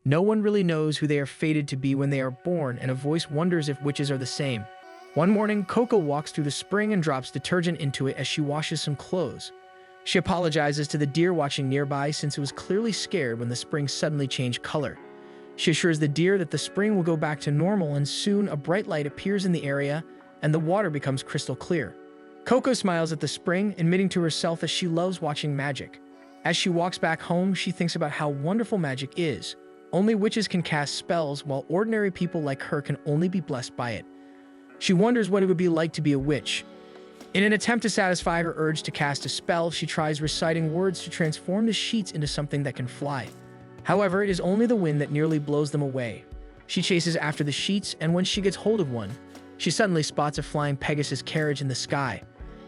No one really knows who they are fated to be when they are born, and a voice wonders if witches are the same. One morning, Coco walks through the spring and drops detergent into it as she washes some clothes. She apologizes to the deer watching nearby since it was clearly scared when the spring suddenly changed color. She assures the deer that the spring will go back to normal, and soon a bright light appears in the area and the water becomes crystal clear. Coco smiles at the spring, admitting to herself that she loves watching magic. As she walks back home, she thinks about how wonderful magic is. Only witches can cast spells, while ordinary people like her can only be blessed by it. She wonders what it would be like to be a witch. In an attempt to satisfy her urge to cast a spell, she tries reciting words to transform the sheets into something that can fly. However, it is only the wind that nearly blows them away. She chases after the sheets, and when she gets hold of one, she suddenly spots a flying Pegasus carriage in the sky.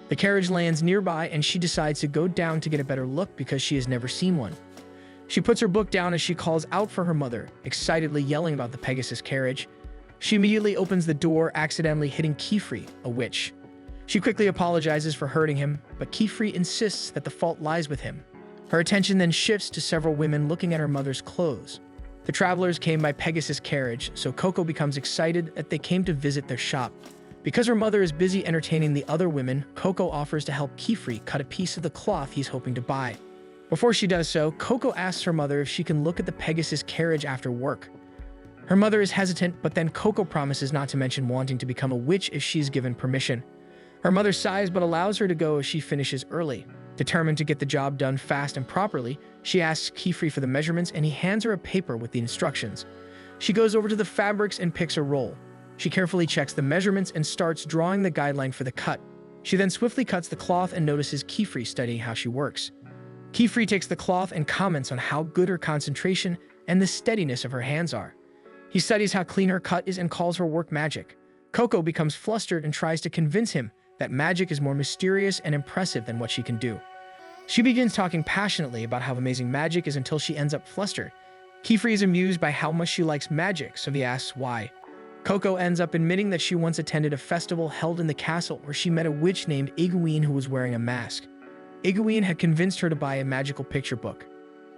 The carriage lands nearby, and she decides to go down to get a better look because she has never seen one. She puts her book down as she calls out for her mother, excitedly yelling about the Pegasus carriage. She immediately opens the door, accidentally hitting Kefri, a witch. She quickly apologizes for hurting him, but Kefri insists that the fault lies with him. Her attention then shifts to several women looking at her mother's clothes. The travelers came by Pegasus carriage, so Coco becomes excited that they came to visit their shop. Because her mother is busy entertaining the other women, Coco offers to help Kefri cut a piece of the cloth he's hoping to buy. Before she does so, Coco asks her mother if she can look at the Pegasus carriage after work. Her mother is hesitant, but then Coco promises not to mention wanting to become a witch if she's given permission. Her mother sighs but allows her to go as she finishes early. Determined to get the job done fast and properly, she asks Kefri for the measurements and he hands her a paper with the instructions. She goes over to the fabrics and picks a roll. She carefully checks the measurements and starts drawing the guideline for the cut. She then swiftly cuts the cloth and notices Kefri studying how she works. Kefri takes the cloth and comments on how good her concentration and the steadiness of her hands are. He studies how clean her cut is and calls her work magic. Coco becomes flustered and tries to convince him that magic is more mysterious and impressive than what she can do. She begins talking passionately about how amazing magic is until she ends up flustered. Kefri is amused by how much she likes magic, so he asks why. Coco ends up admitting that she once attended a festival held in the castle where she met a witch named Egwene who was wearing a mask. Egwene had convinced her to buy a magical picture book.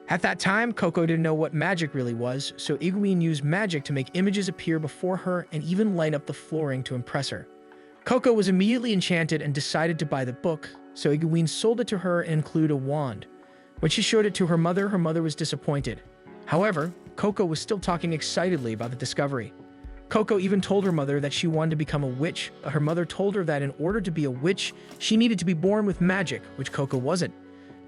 At that time, Coco didn't know what magic really was, so Egwene used magic to make images appear before her and even light up the flooring to impress her. Coco was immediately enchanted and decided to buy the book, so Egwene sold it to her and included a wand. When she showed it to her mother was disappointed. However, Coco was still talking excitedly about the discovery. Coco even told her mother that she wanted to become a witch, but her mother told her that in order to be a witch, she needed to be born with magic, which Coco wasn't.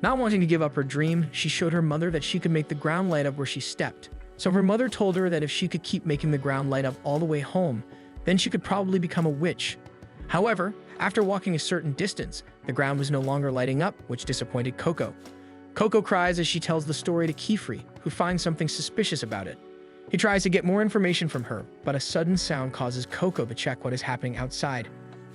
Not wanting to give up her dream, she showed her mother that she could make the ground light up where she stepped. So her mother told her that if she could keep making the ground light up all the way home, then she could probably become a witch. However, after walking a certain distance, the ground was no longer lighting up, which disappointed Coco. Coco cries as she tells the story to Kefri, who finds something suspicious about it. He tries to get more information from her, but a sudden sound causes Coco to check what is happening outside.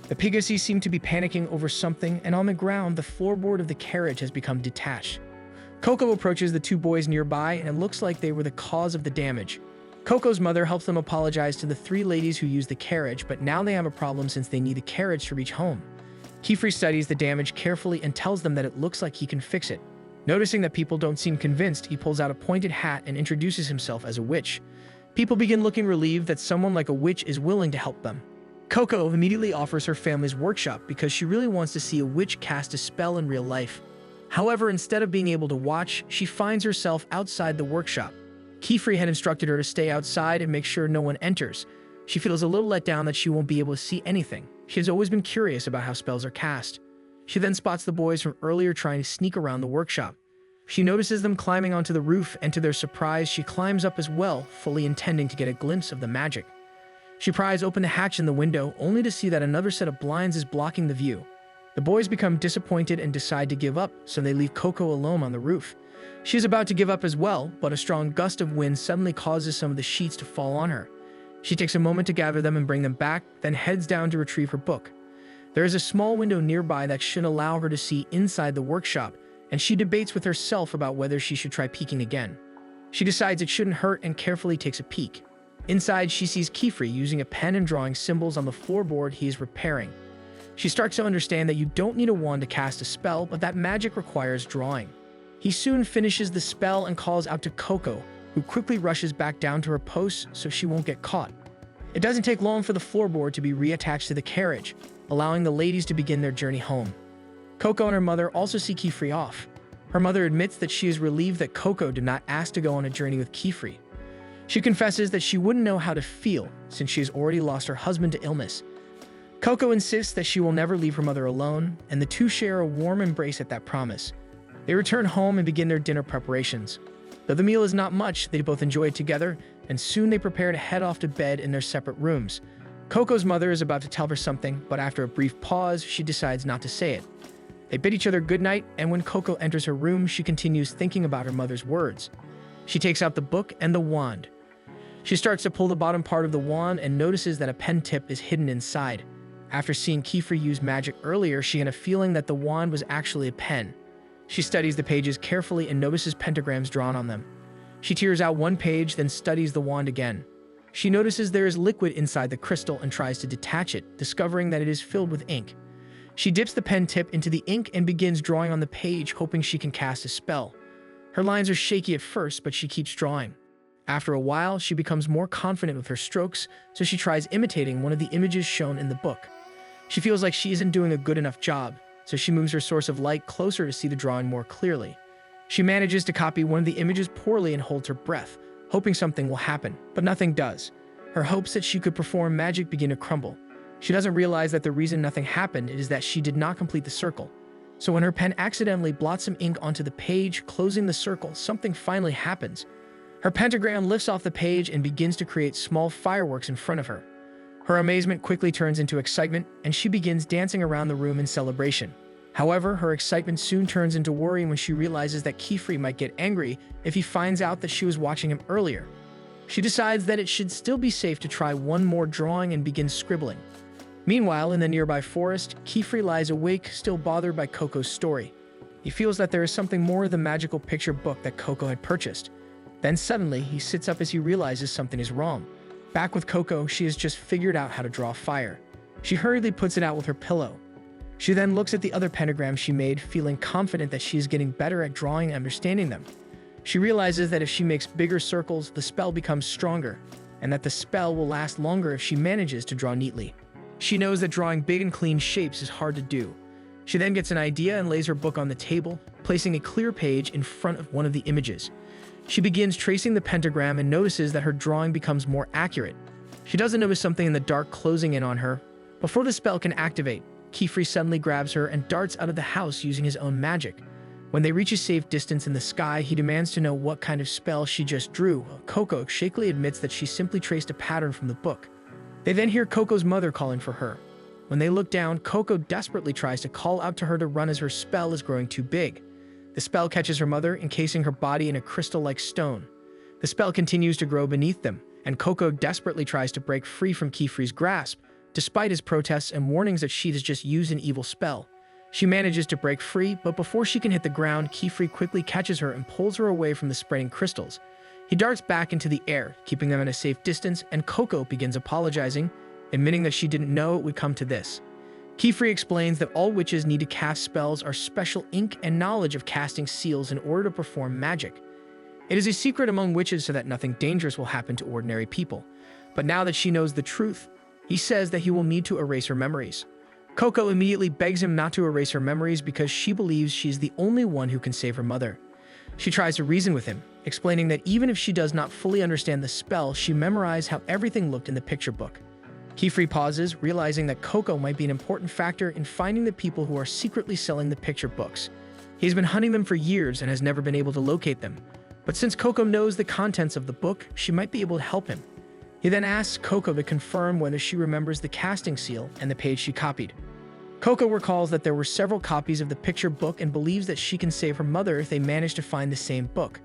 The Pegasus seem to be panicking over something, and on the ground, the floorboard of the carriage has become detached. Coco approaches the two boys nearby, and it looks like they were the cause of the damage. Coco's mother helps them apologize to the three ladies who used the carriage, but now they have a problem since they need the carriage to reach home. Kefri studies the damage carefully and tells them that it looks like he can fix it. Noticing that people don't seem convinced, he pulls out a pointed hat and introduces himself as a witch. People begin looking relieved that someone like a witch is willing to help them. Coco immediately offers her family's workshop because she really wants to see a witch cast a spell in real life. However, instead of being able to watch, she finds herself outside the workshop. Kefri had instructed her to stay outside and make sure no one enters. She feels a little let down that she won't be able to see anything. She has always been curious about how spells are cast. She then spots the boys from earlier trying to sneak around the workshop. She notices them climbing onto the roof, and to their surprise, she climbs up as well, fully intending to get a glimpse of the magic. She pries open the hatch in the window, only to see that another set of blinds is blocking the view. The boys become disappointed and decide to give up, so they leave Coco alone on the roof. She is about to give up as well, but a strong gust of wind suddenly causes some of the sheets to fall on her. She takes a moment to gather them and bring them back, then heads down to retrieve her book. There is a small window nearby that should allow her to see inside the workshop, and she debates with herself about whether she should try peeking again. She decides it shouldn't hurt and carefully takes a peek. Inside, she sees Kefri using a pen and drawing symbols on the floorboard he is repairing. She starts to understand that you don't need a wand to cast a spell, but that magic requires drawing. He soon finishes the spell and calls out to Coco, who quickly rushes back down to her post so she won't get caught. It doesn't take long for the floorboard to be reattached to the carriage, allowing the ladies to begin their journey home. Coco and her mother also see Kifri off. Her mother admits that she is relieved that Coco did not ask to go on a journey with Kifri. She confesses that she wouldn't know how to feel since she has already lost her husband to illness. Coco insists that she will never leave her mother alone, and the two share a warm embrace at that promise. They return home and begin their dinner preparations. Though the meal is not much, they both enjoy it together, and soon they prepare to head off to bed in their separate rooms. Coco's mother is about to tell her something, but after a brief pause, she decides not to say it. They bid each other goodnight, and when Coco enters her room, she continues thinking about her mother's words. She takes out the book and the wand. She starts to pull the bottom part of the wand and notices that a pen tip is hidden inside. After seeing Kifri use magic earlier, she had a feeling that the wand was actually a pen. She studies the pages carefully and notices pentagrams drawn on them. She tears out one page, then studies the wand again. She notices there is liquid inside the crystal and tries to detach it, discovering that it is filled with ink. She dips the pen tip into the ink and begins drawing on the page, hoping she can cast a spell. Her lines are shaky at first, but she keeps drawing. After a while, she becomes more confident with her strokes, so she tries imitating one of the images shown in the book. She feels like she isn't doing a good enough job, so she moves her source of light closer to see the drawing more clearly. She manages to copy one of the images poorly and holds her breath, hoping something will happen, but nothing does. Her hopes that she could perform magic begin to crumble. She doesn't realize that the reason nothing happened is that she did not complete the circle. So when her pen accidentally blots some ink onto the page, closing the circle, something finally happens. Her pentagram lifts off the page and begins to create small fireworks in front of her. Her amazement quickly turns into excitement, and she begins dancing around the room in celebration. However, her excitement soon turns into worry when she realizes that Kifri might get angry if he finds out that she was watching him earlier. She decides that it should still be safe to try one more drawing and begins scribbling. Meanwhile, in the nearby forest, Kifri lies awake, still bothered by Coco's story. He feels that there is something more of the magical picture book that Coco had purchased. Then suddenly, he sits up as he realizes something is wrong. Back with Coco, she has just figured out how to draw fire. She hurriedly puts it out with her pillow. She then looks at the other pentagrams she made, feeling confident that she is getting better at drawing and understanding them. She realizes that if she makes bigger circles, the spell becomes stronger, and that the spell will last longer if she manages to draw neatly. She knows that drawing big and clean shapes is hard to do. She then gets an idea and lays her book on the table, placing a clear page in front of one of the images. She begins tracing the pentagram and notices that her drawing becomes more accurate. She doesn't notice something in the dark closing in on her. Before the spell can activate, Kifri suddenly grabs her and darts out of the house using his own magic. When they reach a safe distance in the sky, he demands to know what kind of spell she just drew. Coco shakily admits that she simply traced a pattern from the book. They then hear Coco's mother calling for her. When they look down, Coco desperately tries to call out to her to run as her spell is growing too big. The spell catches her mother, encasing her body in a crystal-like stone. The spell continues to grow beneath them, and Coco desperately tries to break free from Kifri's grasp, despite his protests and warnings that she has just used an evil spell. She manages to break free, but before she can hit the ground, Kifri quickly catches her and pulls her away from the spreading crystals. He darts back into the air, keeping them at a safe distance, and Coco begins apologizing, admitting that she didn't know it would come to this. Kifri explains that all witches need to cast spells are special ink and knowledge of casting seals in order to perform magic. It is a secret among witches so that nothing dangerous will happen to ordinary people. But now that she knows the truth, he says that he will need to erase her memories. Coco immediately begs him not to erase her memories because she believes she is the only one who can save her mother. She tries to reason with him, explaining that even if she does not fully understand the spell, she memorized how everything looked in the picture book. Kifri pauses, realizing that Coco might be an important factor in finding the people who are secretly selling the picture books. He's been hunting them for years and has never been able to locate them. But since Coco knows the contents of the book, she might be able to help him. He then asks Coco to confirm whether she remembers the casting seal and the page she copied. Coco recalls that there were several copies of the picture book and believes that she can save her mother if they manage to find the same book.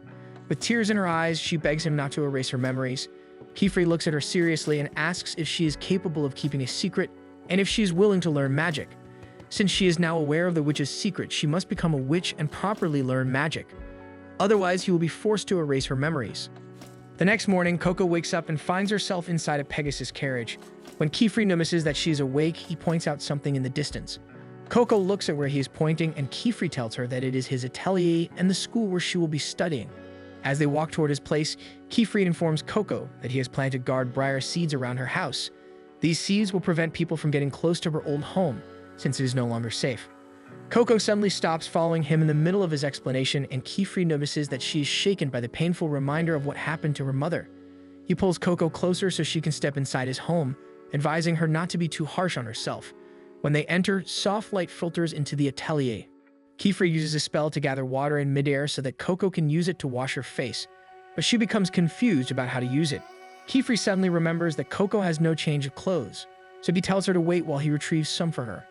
With tears in her eyes, she begs him not to erase her memories. Kifri looks at her seriously and asks if she is capable of keeping a secret and if she is willing to learn magic. Since she is now aware of the witch's secret, she must become a witch and properly learn magic. Otherwise, he will be forced to erase her memories. The next morning, Coco wakes up and finds herself inside a Pegasus carriage. When Kifri notices that she is awake, he points out something in the distance. Coco looks at where he is pointing, and Kifri tells her that it is his atelier and the school where she will be studying. As they walk toward his place, Keyfried informs Coco that he has planned to guard briar seeds around her house. These seeds will prevent people from getting close to her old home, since it is no longer safe. Coco suddenly stops following him in the middle of his explanation, and Keyfried notices that she is shaken by the painful reminder of what happened to her mother. He pulls Coco closer so she can step inside his home, advising her not to be too harsh on herself. When they enter, soft light filters into the atelier. Keyfried uses a spell to gather water in midair so that Coco can use it to wash her face, but she becomes confused about how to use it. Keyfried suddenly remembers that Coco has no change of clothes, so he tells her to wait while he retrieves some for her.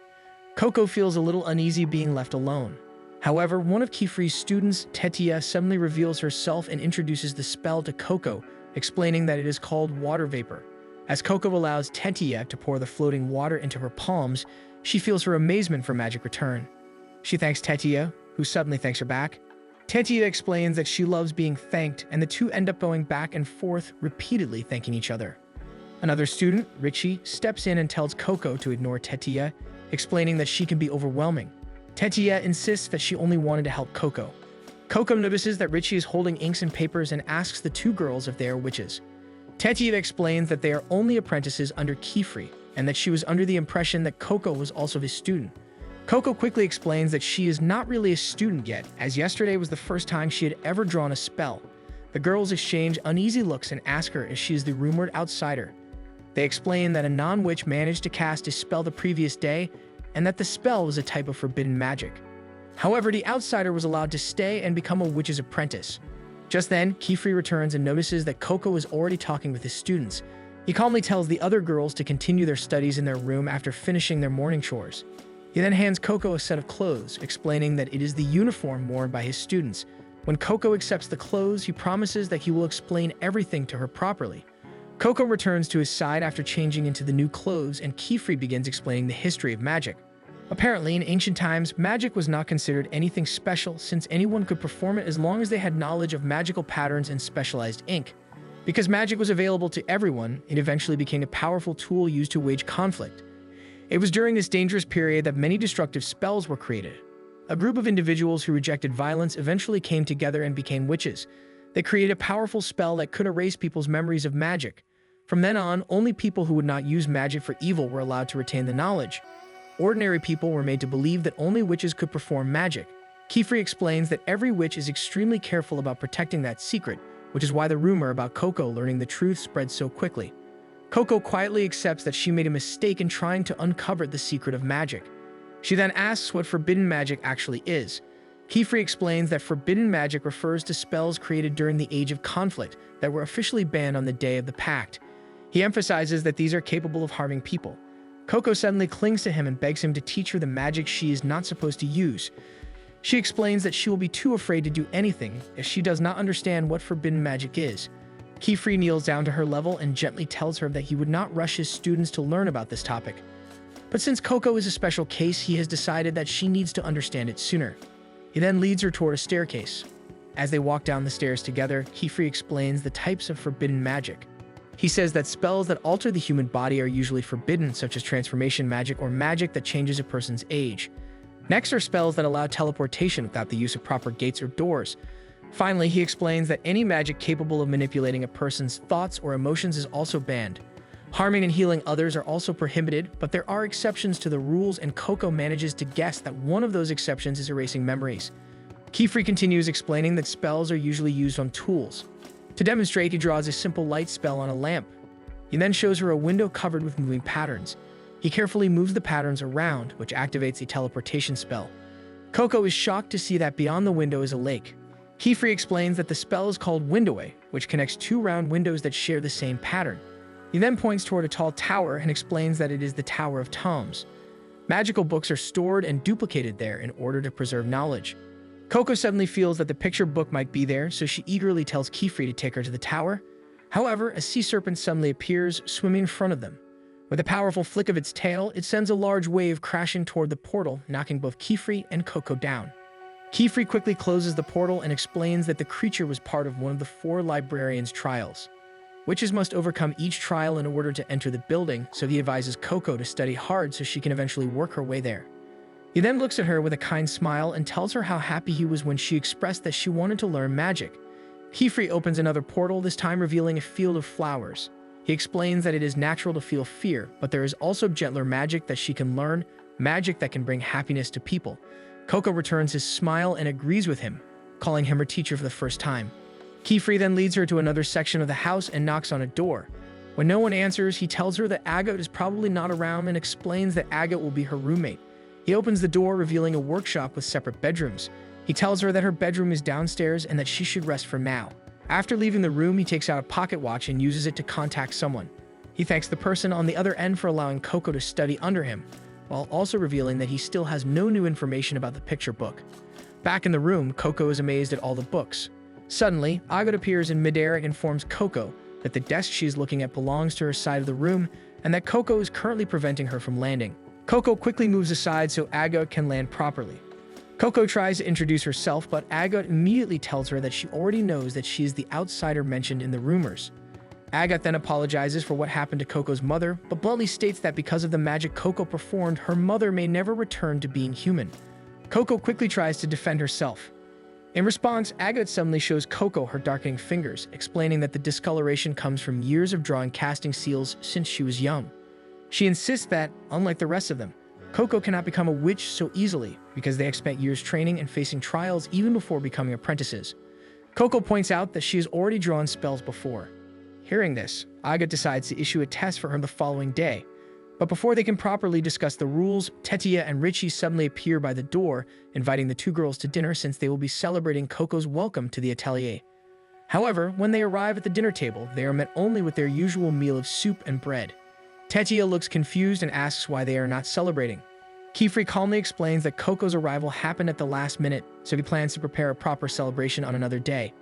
Coco feels a little uneasy being left alone. However, one of Keyfried's students, Tetia, suddenly reveals herself and introduces the spell to Coco, explaining that it is called water vapor. As Coco allows Tetia to pour the floating water into her palms, she feels her amazement for magic return. She thanks Tetia, who suddenly thanks her back. Tetia explains that she loves being thanked, and the two end up going back and forth, repeatedly thanking each other. Another student, Richie, steps in and tells Coco to ignore Tetia, explaining that she can be overwhelming. Tetia insists that she only wanted to help Coco. Coco notices that Richie is holding inks and papers and asks the two girls if they are witches. Tetia explains that they are only apprentices under Keyfried, and that she was under the impression that Coco was also his student. Coco quickly explains that she is not really a student yet, as yesterday was the first time she had ever drawn a spell. The girls exchange uneasy looks and ask her if she is the rumored outsider. They explain that a non-witch managed to cast a spell the previous day, and that the spell was a type of forbidden magic. However, the outsider was allowed to stay and become a witch's apprentice. Just then, Keyfried returns and notices that Coco is already talking with his students. He calmly tells the other girls to continue their studies in their room after finishing their morning chores. He then hands Coco a set of clothes, explaining that it is the uniform worn by his students. When Coco accepts the clothes, he promises that he will explain everything to her properly. Coco returns to his side after changing into the new clothes, and Keyfried begins explaining the history of magic. Apparently, in ancient times, magic was not considered anything special, since anyone could perform it as long as they had knowledge of magical patterns and specialized ink. Because magic was available to everyone, it eventually became a powerful tool used to wage conflict. It was during this dangerous period that many destructive spells were created. A group of individuals who rejected violence eventually came together and became witches. They created a powerful spell that could erase people's memories of magic. From then on, only people who would not use magic for evil were allowed to retain the knowledge. Ordinary people were made to believe that only witches could perform magic. Keyfried explains that every witch is extremely careful about protecting that secret, which is why the rumor about Coco learning the truth spread so quickly. Coco quietly accepts that she made a mistake in trying to uncover the secret of magic. She then asks what forbidden magic actually is. Keyfried explains that forbidden magic refers to spells created during the Age of Conflict that were officially banned on the Day of the Pact. He emphasizes that these are capable of harming people. Coco suddenly clings to him and begs him to teach her the magic she is not supposed to use. She explains that she will be too afraid to do anything if she does not understand what forbidden magic is. Keyfried kneels down to her level and gently tells her that he would not rush his students to learn about this topic. But since Coco is a special case, he has decided that she needs to understand it sooner. He then leads her toward a staircase. As they walk down the stairs together, Keyfried explains the types of forbidden magic. He says that spells that alter the human body are usually forbidden, such as transformation magic or magic that changes a person's age. Next are spells that allow teleportation without the use of proper gates or doors. Finally, he explains that any magic capable of manipulating a person's thoughts or emotions is also banned. Harming and healing others are also prohibited, but there are exceptions to the rules, and Coco manages to guess that one of those exceptions is erasing memories. Keyfried continues explaining that spells are usually used on tools. To demonstrate, he draws a simple light spell on a lamp. He then shows her a window covered with moving patterns. He carefully moves the patterns around, which activates a teleportation spell. Coco is shocked to see that beyond the window is a lake. Keyfried explains that the spell is called Windoway, which connects two round windows that share the same pattern. He then points toward a tall tower and explains that it is the Tower of Tomes. Magical books are stored and duplicated there in order to preserve knowledge. Coco suddenly feels that the picture book might be there, so she eagerly tells Keyfried to take her to the tower. However, a sea serpent suddenly appears, swimming in front of them. With a powerful flick of its tail, it sends a large wave crashing toward the portal, knocking both Keyfried and Coco down. Keyfried quickly closes the portal and explains that the creature was part of one of the 4 librarians' trials. Witches must overcome each trial in order to enter the building, so he advises Coco to study hard so she can eventually work her way there. He then looks at her with a kind smile and tells her how happy he was when she expressed that she wanted to learn magic. Kefri opens another portal, this time revealing a field of flowers. He explains that it is natural to feel fear, but there is also gentler magic that she can learn, magic that can bring happiness to people. Coco returns his smile and agrees with him, calling him her teacher for the first time. Kefri then leads her to another section of the house and knocks on a door. When no one answers, he tells her that Agate is probably not around and explains that Agate will be her roommate. He opens the door, revealing a workshop with separate bedrooms. He tells her that her bedroom is downstairs and that she should rest for now. After leaving the room, he takes out a pocket watch and uses it to contact someone. He thanks the person on the other end for allowing Coco to study under him, while also revealing that he still has no new information about the picture book. Back in the room, Coco is amazed at all the books. Suddenly, Agate appears in midair and informs Coco that the desk she is looking at belongs to her side of the room and that Coco is currently preventing her from landing. Coco quickly moves aside so Agate can land properly. Coco tries to introduce herself, but Agate immediately tells her that she already knows that she is the outsider mentioned in the rumors. Agate then apologizes for what happened to Coco's mother, but bluntly states that because of the magic Coco performed, her mother may never return to being human. Coco quickly tries to defend herself. In response, Agate suddenly shows Coco her darkening fingers, explaining that the discoloration comes from years of drawing casting seals since she was young. She insists that, unlike the rest of them, Coco cannot become a witch so easily because they have spent years training and facing trials even before becoming apprentices. Coco points out that she has already drawn spells before. Hearing this, Agate decides to issue a test for her the following day. But before they can properly discuss the rules, Tetia and Richie suddenly appear by the door, inviting the two girls to dinner since they will be celebrating Coco's welcome to the atelier. However, when they arrive at the dinner table, they are met only with their usual meal of soup and bread. Tetia looks confused and asks why they are not celebrating. Kefri calmly explains that Coco's arrival happened at the last minute, so he plans to prepare a proper celebration on another day.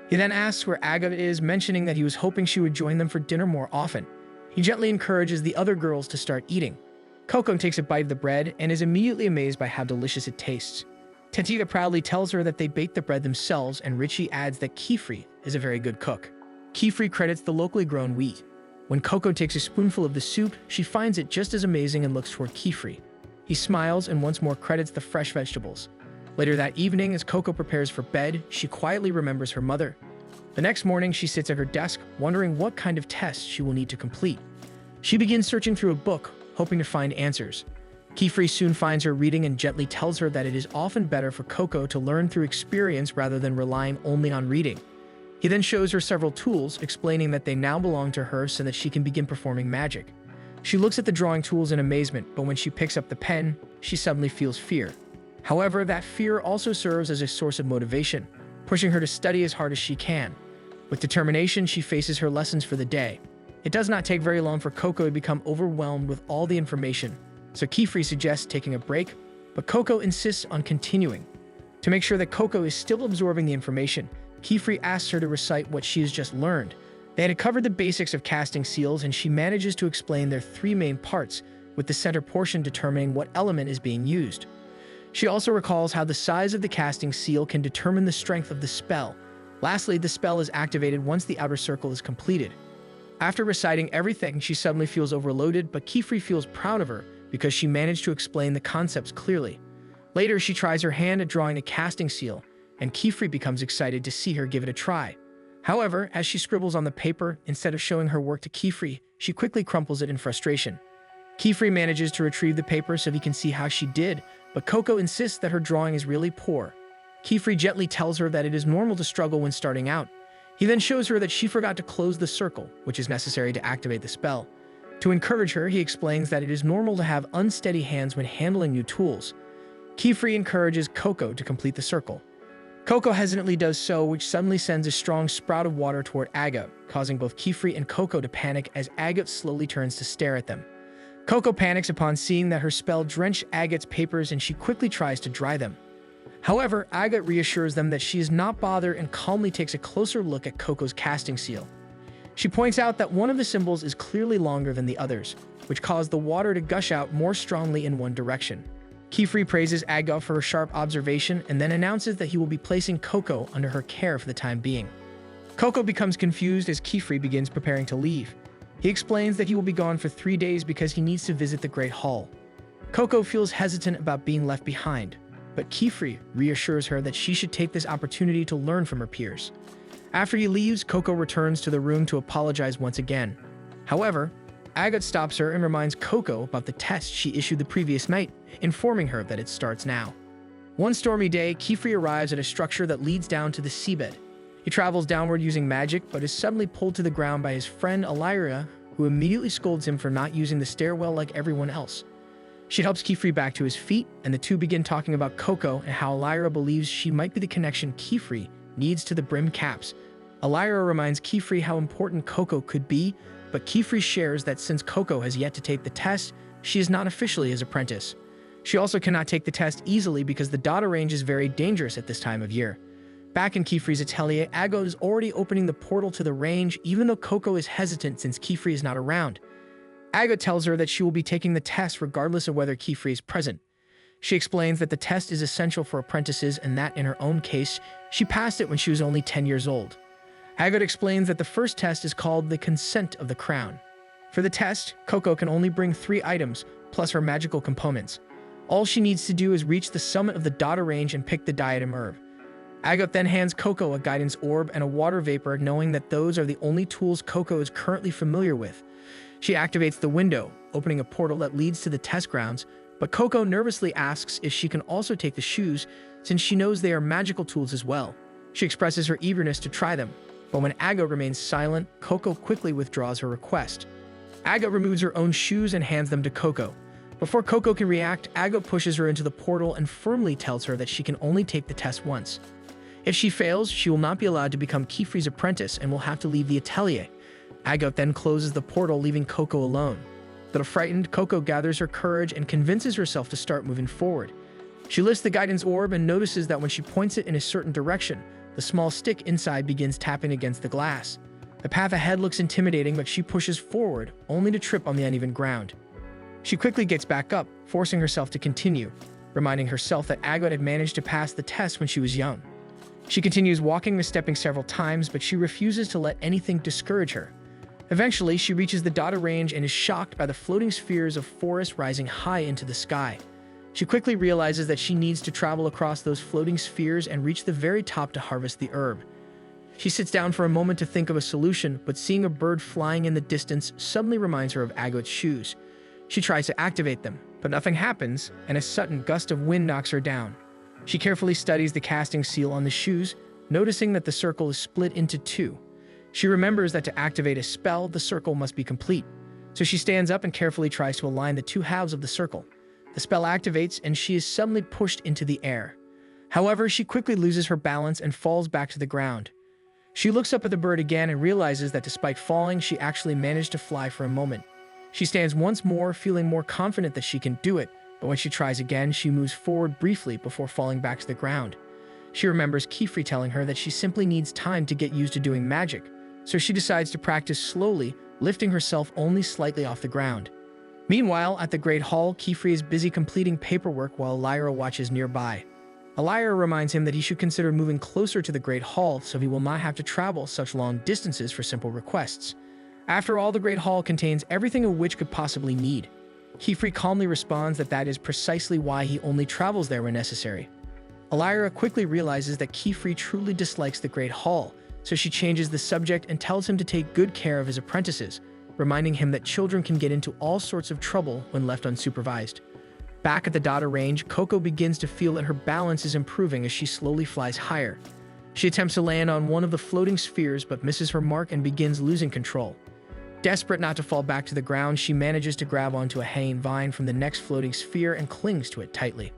He then asks where Agate is, mentioning that he was hoping she would join them for dinner more often. He gently encourages the other girls to start eating. Coco takes a bite of the bread and is immediately amazed by how delicious it tastes. Tetia proudly tells her that they baked the bread themselves, and Richie adds that Kefri is a very good cook. Kefri credits the locally grown wheat. When Coco takes a spoonful of the soup, she finds it just as amazing and looks toward Kefri. He smiles and once more credits the fresh vegetables. Later that evening, as Coco prepares for bed, she quietly remembers her mother. The next morning, she sits at her desk, wondering what kind of test she will need to complete. She begins searching through a book, hoping to find answers. Kefri soon finds her reading and gently tells her that it is often better for Coco to learn through experience rather than relying only on reading. He then shows her several tools, explaining that they now belong to her so that she can begin performing magic. She looks at the drawing tools in amazement, but when she picks up the pen, she suddenly feels fear. However, that fear also serves as a source of motivation, pushing her to study as hard as she can. With determination, she faces her lessons for the day. It does not take very long for Coco to become overwhelmed with all the information, so Kefri suggests taking a break, but Coco insists on continuing. To make sure that Coco is still absorbing the information, Kefri asks her to recite what she has just learned. They had covered the basics of casting seals, and she manages to explain their three main parts, with the center portion determining what element is being used. She also recalls how the size of the casting seal can determine the strength of the spell. Lastly, the spell is activated once the outer circle is completed. After reciting everything, she suddenly feels overloaded, but Kefri feels proud of her because she managed to explain the concepts clearly. Later, she tries her hand at drawing a casting seal, and Kefri becomes excited to see her give it a try. However, as she scribbles on the paper, instead of showing her work to Kefri, she quickly crumples it in frustration. Kefri manages to retrieve the paper so he can see how she did, but Coco insists that her drawing is really poor. Kefri gently tells her that it is normal to struggle when starting out. He then shows her that she forgot to close the circle, which is necessary to activate the spell. To encourage her, he explains that it is normal to have unsteady hands when handling new tools. Kefri encourages Coco to complete the circle. Coco hesitantly does so, which suddenly sends a strong sprout of water toward Agate, causing both Kefri and Coco to panic as Agate slowly turns to stare at them. Coco panics upon seeing that her spell drenched Agate's papers, and she quickly tries to dry them. However, Agate reassures them that she is not bothered and calmly takes a closer look at Coco's casting seal. She points out that one of the symbols is clearly longer than the others, which caused the water to gush out more strongly in one direction. Kefri praises Agate for her sharp observation and then announces that he will be placing Coco under her care for the time being. Coco becomes confused as Kefri begins preparing to leave. He explains that he will be gone for 3 days because he needs to visit the Great Hall. Coco feels hesitant about being left behind, but Kefri reassures her that she should take this opportunity to learn from her peers. After he leaves, Coco returns to the room to apologize once again. However, Agat stops her and reminds Coco about the test she issued the previous night, informing her that it starts now. One stormy day, Kefri arrives at a structure that leads down to the seabed. He travels downward using magic, but is suddenly pulled to the ground by his friend Alira, who immediately scolds him for not using the stairwell like everyone else. She helps Kefri back to his feet, and the two begin talking about Coco and how Alira believes she might be the connection Kefri needs to the brim caps. Alira reminds Kefri how important Coco could be, but Kefri shares that since Coco has yet to take the test, she is not officially his apprentice. She also cannot take the test easily because the data range is very dangerous at this time of year. Back in Kefri's atelier, Agot is already opening the portal to the range, even though Coco is hesitant since Kefri is not around. Agot tells her that she will be taking the test regardless of whether Kefri is present. She explains that the test is essential for apprentices and that in her own case, she passed it when she was only 10 years old. Agot explains that the first test is called the Consent of the Crown. For the test, Coco can only bring 3 items, plus her magical components. All she needs to do is reach the summit of the data range and pick the diadem herb. Agot then hands Coco a guidance orb and a water vapor, knowing that those are the only tools Coco is currently familiar with. She activates the window, opening a portal that leads to the test grounds, but Coco nervously asks if she can also take the shoes, since she knows they are magical tools as well. She expresses her eagerness to try them, but when Agot remains silent, Coco quickly withdraws her request. Agot removes her own shoes and hands them to Coco. Before Coco can react, Agot pushes her into the portal and firmly tells her that she can only take the test once. If she fails, she will not be allowed to become Kefri's apprentice and will have to leave the atelier. Agot then closes the portal, leaving Coco alone. Little frightened, Coco gathers her courage and convinces herself to start moving forward. She lifts the guidance orb and notices that when she points it in a certain direction, the small stick inside begins tapping against the glass. The path ahead looks intimidating, but she pushes forward, only to trip on the uneven ground. She quickly gets back up, forcing herself to continue, reminding herself that Agot had managed to pass the test when she was young. She continues walking, misstepping several times, but she refuses to let anything discourage her. Eventually, she reaches the data range and is shocked by the floating spheres of forest rising high into the sky. She quickly realizes that she needs to travel across those floating spheres and reach the very top to harvest the herb. She sits down for a moment to think of a solution, but seeing a bird flying in the distance suddenly reminds her of Agot's shoes. She tries to activate them, but nothing happens, and a sudden gust of wind knocks her down. She carefully studies the casting seal on the shoes, noticing that the circle is split into 2. She remembers that to activate a spell, the circle must be complete. So she stands up and carefully tries to align the 2 halves of the circle. The spell activates and she is suddenly pushed into the air. However, she quickly loses her balance and falls back to the ground. She looks up at the bird again and realizes that despite falling, she actually managed to fly for a moment. She stands once more, feeling more confident that she can do it, but when she tries again, she moves forward briefly before falling back to the ground. She remembers Kefri telling her that she simply needs time to get used to doing magic, so she decides to practice slowly, lifting herself only slightly off the ground. Meanwhile, at the Great Hall, Kefri is busy completing paperwork while Lyra watches nearby. Lyra reminds him that he should consider moving closer to the Great Hall so he will not have to travel such long distances for simple requests. After all, the Great Hall contains everything a witch could possibly need. Kefri calmly responds that that is precisely why he only travels there when necessary. Lyra quickly realizes that Kefri truly dislikes the Great Hall, so she changes the subject and tells him to take good care of his apprentices, reminding him that children can get into all sorts of trouble when left unsupervised. Back at the data range, Coco begins to feel that her balance is improving as she slowly flies higher. She attempts to land on one of the floating spheres but misses her mark and begins losing control. Desperate not to fall back to the ground, she manages to grab onto a hanging vine from the next floating sphere and clings to it tightly.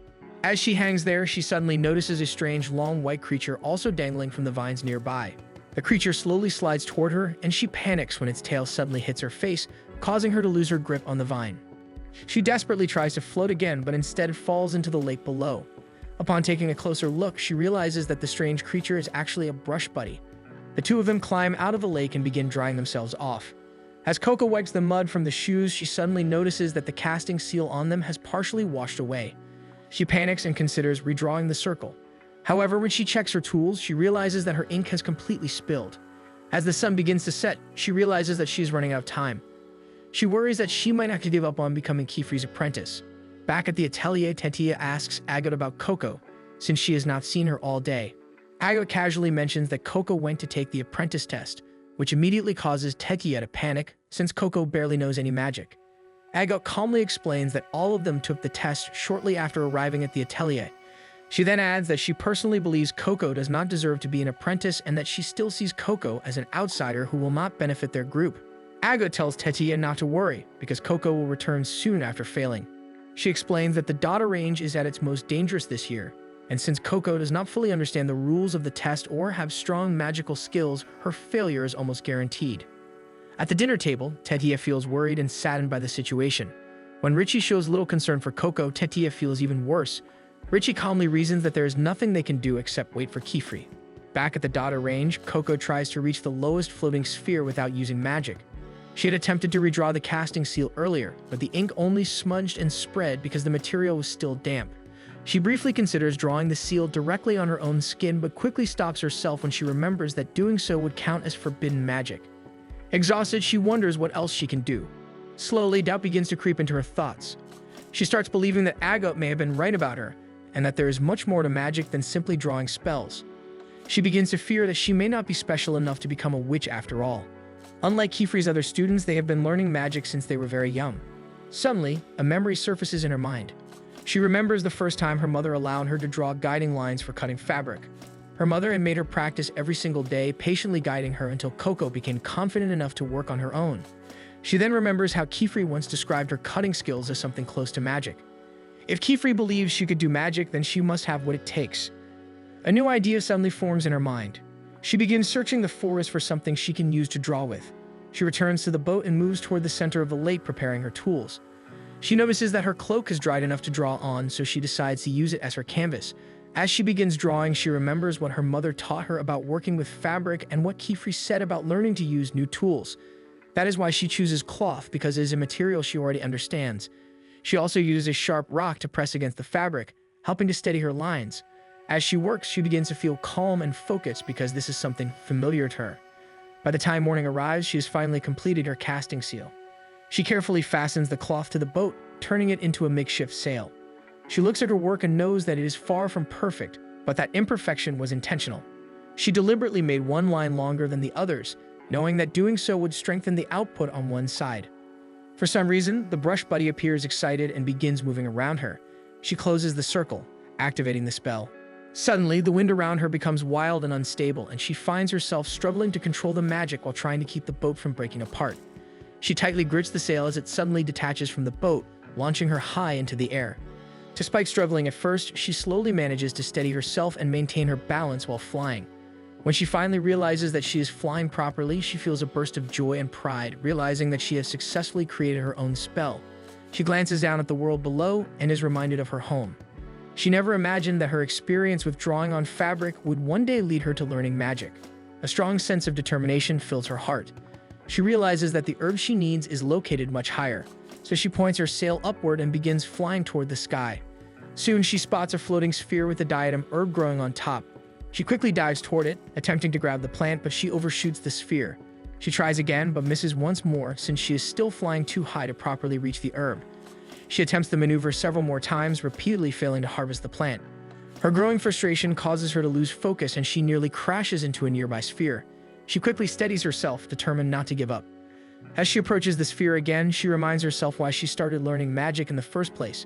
As she hangs there, she suddenly notices a strange long white creature also dangling from the vines nearby. The creature slowly slides toward her, and she panics when its tail suddenly hits her face, causing her to lose her grip on the vine. She desperately tries to float again, but instead falls into the lake below. Upon taking a closer look, she realizes that the strange creature is actually a brush buddy. The 2 of them climb out of the lake and begin drying themselves off. As Coco wipes the mud from the shoes, she suddenly notices that the casting seal on them has partially washed away. She panics and considers redrawing the circle. However, when she checks her tools, she realizes that her ink has completely spilled. As the sun begins to set, she realizes that she is running out of time. She worries that she might have to give up on becoming Kefri's apprentice. Back at the atelier, Tetia asks Agot about Coco, since she has not seen her all day. Agot casually mentions that Coco went to take the apprentice test, which immediately causes Tetia to panic since Coco barely knows any magic. Agot calmly explains that all of them took the test shortly after arriving at the atelier. She then adds that she personally believes Coco does not deserve to be an apprentice and that she still sees Coco as an outsider who will not benefit their group. Agot tells Tetia not to worry because Coco will return soon after failing. She explains that the data range is at its most dangerous this year, and since Coco does not fully understand the rules of the test or have strong magical skills, her failure is almost guaranteed. At the dinner table, Tetia feels worried and saddened by the situation. When Richie shows little concern for Coco, Tetia feels even worse. Richie calmly reasons that there is nothing they can do except wait for Kefri. Back at the data range, Coco tries to reach the lowest floating sphere without using magic. She had attempted to redraw the casting seal earlier, but the ink only smudged and spread because the material was still damp. She briefly considers drawing the seal directly on her own skin, but quickly stops herself when she remembers that doing so would count as forbidden magic. Exhausted, she wonders what else she can do. Slowly, doubt begins to creep into her thoughts. She starts believing that Agot may have been right about her, and that there is much more to magic than simply drawing spells. She begins to fear that she may not be special enough to become a witch after all. Unlike Kefri's other students, they have been learning magic since they were very young. Suddenly, a memory surfaces in her mind. She remembers the first time her mother allowed her to draw guiding lines for cutting fabric. Her mother had made her practice every single day, patiently guiding her until Coco became confident enough to work on her own. She then remembers how Kefri once described her cutting skills as something close to magic. If Kefri believes she could do magic, then she must have what it takes. A new idea suddenly forms in her mind. She begins searching the forest for something she can use to draw with. She returns to the boat and moves toward the center of the lake, preparing her tools. She notices that her cloak is dried enough to draw on, so she decides to use it as her canvas. As she begins drawing, she remembers what her mother taught her about working with fabric and what Kefri said about learning to use new tools. That is why she chooses cloth, because it is a material she already understands. She also uses a sharp rock to press against the fabric, helping to steady her lines. As she works, she begins to feel calm and focused because this is something familiar to her. By the time morning arrives, she has finally completed her casting seal. She carefully fastens the cloth to the boat, turning it into a makeshift sail. She looks at her work and knows that it is far from perfect, but that imperfection was intentional. She deliberately made one line longer than the others, knowing that doing so would strengthen the output on one side. For some reason, the brush buddy appears excited and begins moving around her. She closes the circle, activating the spell. Suddenly, the wind around her becomes wild and unstable, and she finds herself struggling to control the magic while trying to keep the boat from breaking apart. She tightly grips the sail as it suddenly detaches from the boat, launching her high into the air. Despite struggling at first, she slowly manages to steady herself and maintain her balance while flying. When she finally realizes that she is flying properly, she feels a burst of joy and pride, realizing that she has successfully created her own spell. She glances down at the world below and is reminded of her home. She never imagined that her experience with drawing on fabric would one day lead her to learning magic. A strong sense of determination fills her heart. She realizes that the herb she needs is located much higher, so she points her sail upward and begins flying toward the sky. Soon she spots a floating sphere with a diadem herb growing on top. She quickly dives toward it, attempting to grab the plant, but she overshoots the sphere. She tries again, but misses once more since she is still flying too high to properly reach the herb. She attempts the maneuver several more times, repeatedly failing to harvest the plant. Her growing frustration causes her to lose focus and she nearly crashes into a nearby sphere. She quickly steadies herself, determined not to give up. As she approaches the sphere again, she reminds herself why she started learning magic in the first place.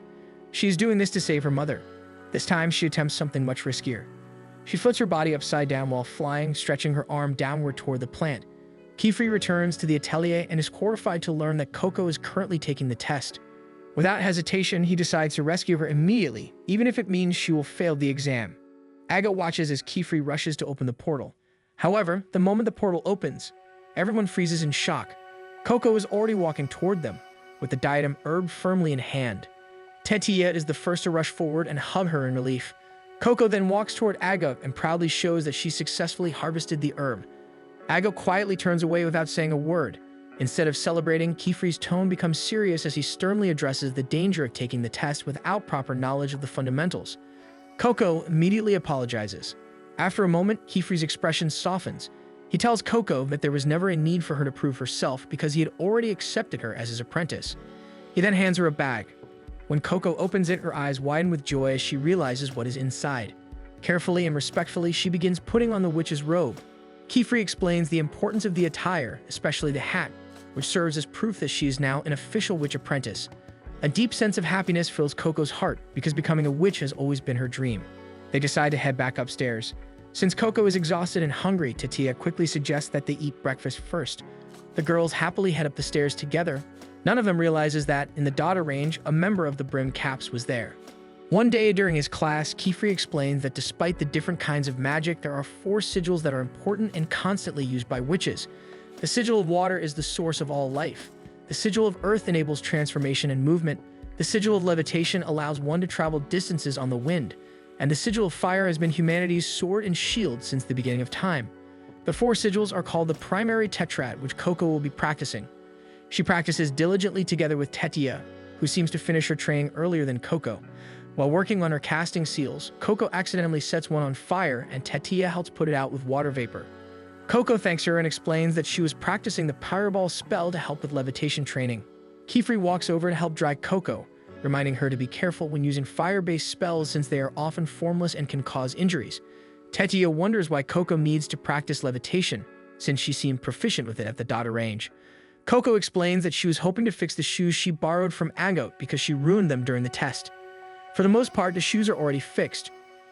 She is doing this to save her mother. This time, she attempts something much riskier. She flips her body upside down while flying, stretching her arm downward toward the plant. Kefri returns to the atelier and is horrified to learn that Coco is currently taking the test. Without hesitation, he decides to rescue her immediately, even if it means she will fail the exam. Agot watches as Kefri rushes to open the portal. However, the moment the portal opens, everyone freezes in shock. Coco is already walking toward them, with the diadem herb firmly in hand. Tetia is the first to rush forward and hug her in relief. Coco then walks toward Agot and proudly shows that she successfully harvested the herb. Agot quietly turns away without saying a word. Instead of celebrating, Kefri's tone becomes serious as he sternly addresses the danger of taking the test without proper knowledge of the fundamentals. Coco immediately apologizes. After a moment, Kefri's expression softens. He tells Coco that there was never a need for her to prove herself because he had already accepted her as his apprentice. He then hands her a bag. When Coco opens it, her eyes widen with joy as she realizes what is inside. Carefully and respectfully, she begins putting on the witch's robe. Kefri explains the importance of the attire, especially the hat, which serves as proof that she is now an official witch apprentice. A deep sense of happiness fills Coco's heart because becoming a witch has always been her dream. They decide to head back upstairs. Since Coco is exhausted and hungry, Tatia quickly suggests that they eat breakfast first. The girls happily head up the stairs together. None of them realizes that, in the Dada range, a member of the Brim Caps was there. One day during his class, Kefri explains that despite the different kinds of magic, there are 4 sigils that are important and constantly used by witches. The sigil of water is the source of all life. The sigil of earth enables transformation and movement. The sigil of levitation allows one to travel distances on the wind. And the sigil of fire has been humanity's sword and shield since the beginning of time. The 4 sigils are called the primary tetrad, which Coco will be practicing. She practices diligently together with Tetia, who seems to finish her training earlier than Coco. While working on her casting seals, Coco accidentally sets one on fire and Tetia helps put it out with water vapor. Coco thanks her and explains that she was practicing the Pyreball spell to help with levitation training. Kefri walks over to help dry Coco, reminding her to be careful when using fire-based spells since they are often formless and can cause injuries. Tetia wonders why Coco needs to practice levitation, since she seemed proficient with it at the Dada range. Coco explains that she was hoping to fix the shoes she borrowed from Agot because she ruined them during the test. For the most part, the shoes are already fixed.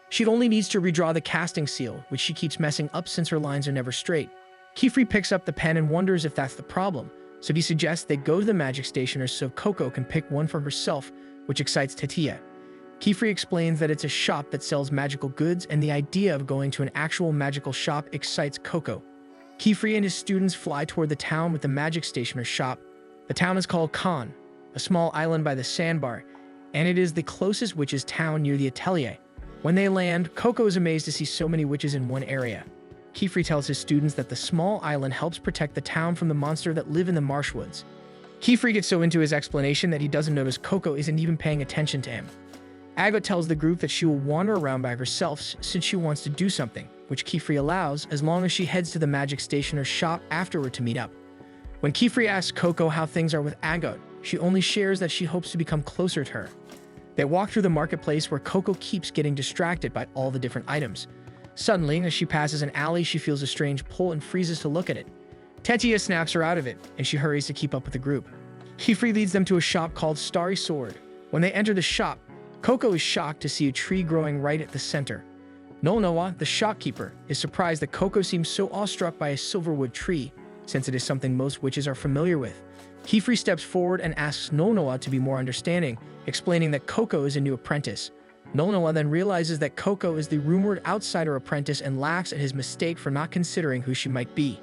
She only needs to redraw the casting seal, which she keeps messing up since her lines are never straight. Kefri picks up the pen and wonders if that's the problem, so he suggests they go to the magic stationer so Coco can pick one for herself, which excites Tetia. Kefri explains that it's a shop that sells magical goods, and the idea of going to an actual magical shop excites Coco. Kefri and his students fly toward the town with the magic stationer's shop. The town is called Khan, a small island by the sandbar, and it is the closest witches' town near the atelier. When they land, Coco is amazed to see so many witches in one area. Kefri tells his students that the small island helps protect the town from the monster that live in the marshwoods. Kefri gets so into his explanation that he doesn't notice Coco isn't even paying attention to him. Agot tells the group that she will wander around by herself since she wants to do something, which Kefri allows as long as she heads to the magic stationer's shop afterward to meet up. When Kefri asks Coco how things are with Agot, she only shares that she hopes to become closer to her. They walk through the marketplace where Coco keeps getting distracted by all the different items. Suddenly, as she passes an alley, she feels a strange pull and freezes to look at it. Tetia snaps her out of it, and she hurries to keep up with the group. Kefri leads them to a shop called Starry Sword. When they enter the shop, Coco is shocked to see a tree growing right at the center. Nonoa, the shopkeeper, is surprised that Coco seems so awestruck by a silverwood tree, since it is something most witches are familiar with. Kefri steps forward and asks Nonoa to be more understanding, explaining that Coco is a new apprentice. Nonoa then realizes that Coco is the rumored outsider apprentice and laughs at his mistake for not considering who she might be.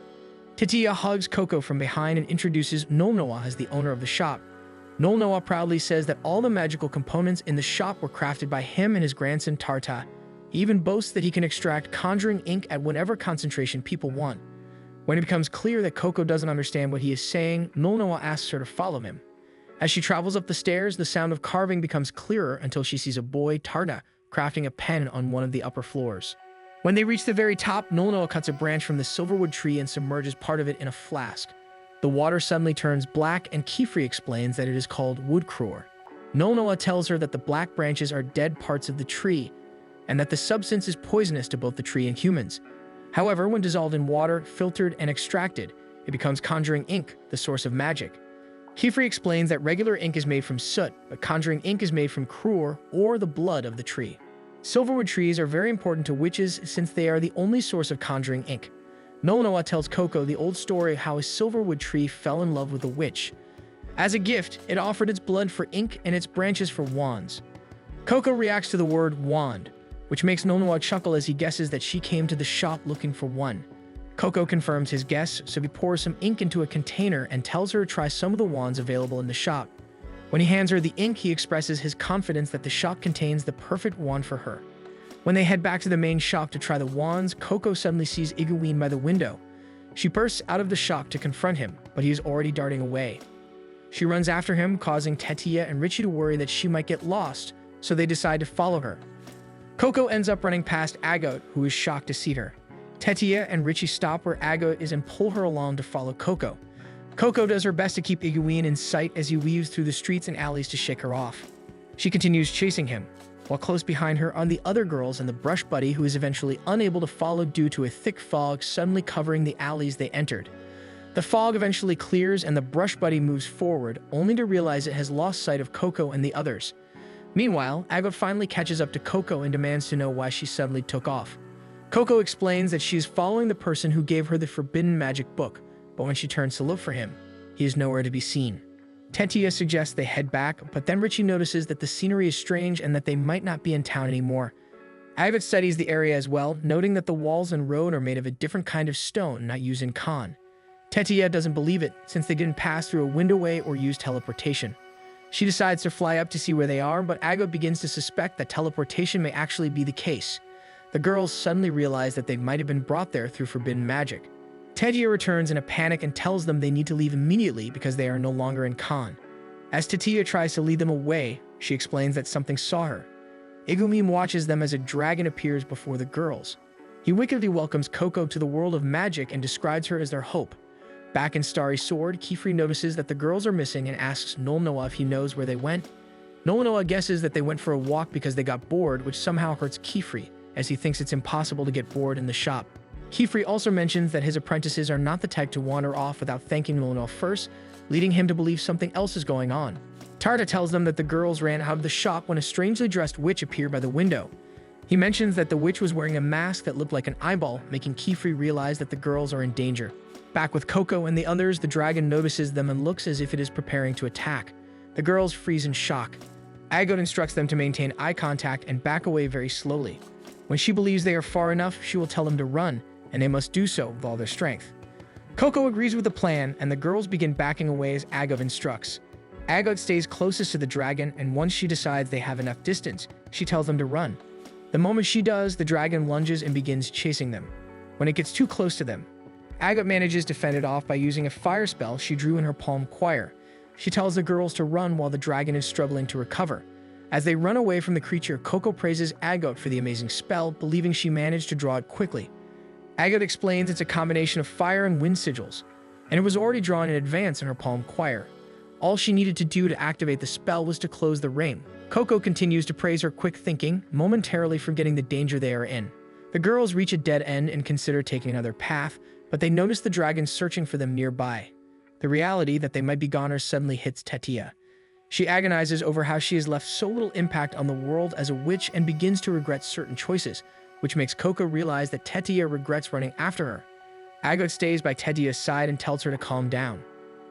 Tetia hugs Coco from behind and introduces Nonoa as the owner of the shop. Nonoa proudly says that all the magical components in the shop were crafted by him and his grandson Tarta. He even boasts that he can extract conjuring ink at whatever concentration people want. When it becomes clear that Coco doesn't understand what he is saying, Nonoa asks her to follow him. As she travels up the stairs, the sound of carving becomes clearer until she sees a boy, Tarta, crafting a pen on one of the upper floors. When they reach the very top, Nonoa cuts a branch from the silverwood tree and submerges part of it in a flask. The water suddenly turns black, and Kefri explains that it is called woodcrore. Nonoa tells her that the black branches are dead parts of the tree, and that the substance is poisonous to both the tree and humans. However, when dissolved in water, filtered, and extracted, it becomes conjuring ink, the source of magic. Kefri explains that regular ink is made from soot, but conjuring ink is made from crore, or the blood of the tree. Silverwood trees are very important to witches since they are the only source of conjuring ink. Nonoa tells Coco the old story of how a silverwood tree fell in love with a witch. As a gift, it offered its blood for ink and its branches for wands. Coco reacts to the word wand, which makes Nonoa chuckle as he guesses that she came to the shop looking for one. Coco confirms his guess, so he pours some ink into a container and tells her to try some of the wands available in the shop. When he hands her the ink, he expresses his confidence that the shop contains the perfect wand for her. When they head back to the main shop to try the wands, Coco suddenly sees Iguine by the window. She bursts out of the shop to confront him, but he is already darting away. She runs after him, causing Tetia and Richie to worry that she might get lost, so they decide to follow her. Coco ends up running past Agot, who is shocked to see her. Tetia and Richie stop where Agot is and pull her along to follow Coco. Coco does her best to keep Iguine in sight as he weaves through the streets and alleys to shake her off. She continues chasing him. while close behind her are the other girls and the brush buddy, who is eventually unable to follow due to a thick fog suddenly covering the alleys they entered. The fog eventually clears and the brush buddy moves forward, only to realize it has lost sight of Coco and the others. Meanwhile, Agot finally catches up to Coco and demands to know why she suddenly took off. Coco explains that she is following the person who gave her the forbidden magic book, but when she turns to look for him, he is nowhere to be seen. Tetia suggests they head back, but then Richie notices that the scenery is strange and that they might not be in town anymore. Agot studies the area as well, noting that the walls and road are made of a different kind of stone not used in Khan. Tetia doesn't believe it, since they didn't pass through a windowway or use teleportation. She decides to fly up to see where they are, but Agot begins to suspect that teleportation may actually be the case. The girls suddenly realize that they might have been brought there through forbidden magic. Tetia returns in a panic and tells them they need to leave immediately because they are no longer in Khan. As Tetia tries to lead them away, she explains that something saw her. Igumim watches them as a dragon appears before the girls. He wickedly welcomes Coco to the world of magic and describes her as their hope. Back in Starry Sword, Kefri notices that the girls are missing and asks Nolnoa if he knows where they went. Nolnoa guesses that they went for a walk because they got bored, which somehow hurts Kefri, as he thinks it's impossible to get bored in the shop. Kefri also mentions that his apprentices are not the type to wander off without thanking Nolnoa first, leading him to believe something else is going on. Tarta tells them that the girls ran out of the shop when a strangely dressed witch appeared by the window. He mentions that the witch was wearing a mask that looked like an eyeball, making Kefri realize that the girls are in danger. Back with Coco and the others, the dragon notices them and looks as if it is preparing to attack. The girls freeze in shock. Agot instructs them to maintain eye contact and back away very slowly. When she believes they are far enough, she will tell them to run, and they must do so with all their strength. Coco agrees with the plan, and the girls begin backing away as Agot instructs. Agot stays closest to the dragon, and once she decides they have enough distance, she tells them to run. The moment she does, the dragon lunges and begins chasing them. When it gets too close to them, Agot manages to fend it off by using a fire spell she drew in her palm choir. She tells the girls to run while the dragon is struggling to recover. As they run away from the creature, Coco praises Agot for the amazing spell, believing she managed to draw it quickly. Agot explains it's a combination of fire and wind sigils, and it was already drawn in advance in her palm choir. All she needed to do to activate the spell was to close the ring. Coco continues to praise her quick thinking, momentarily forgetting the danger they are in. The girls reach a dead end and consider taking another path, but they notice the dragon searching for them nearby. The reality that they might be goners suddenly hits Tetia. She agonizes over how she has left so little impact on the world as a witch and begins to regret certain choices, which makes Coco realize that Tetia regrets running after her. Agot stays by Tetia's side and tells her to calm down.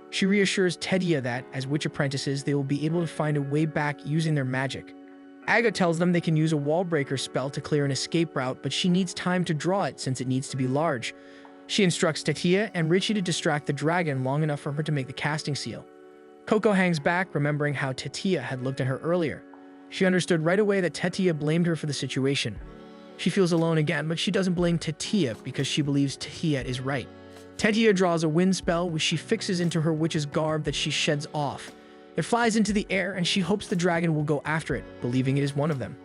She reassures Tetia that, as witch apprentices, they will be able to find a way back using their magic. Agot tells them they can use a wall breaker spell to clear an escape route, but she needs time to draw it since it needs to be large. She instructs Tetia and Richie to distract the dragon long enough for her to make the casting seal. Coco hangs back, remembering how Tetia had looked at her earlier. She understood right away that Tetia blamed her for the situation. She feels alone again, but she doesn't blame Tetia because she believes Tetia is right. Tetia draws a wind spell, which she fixes into her witch's garb that she sheds off. It flies into the air, and she hopes the dragon will go after it, believing it is one of them.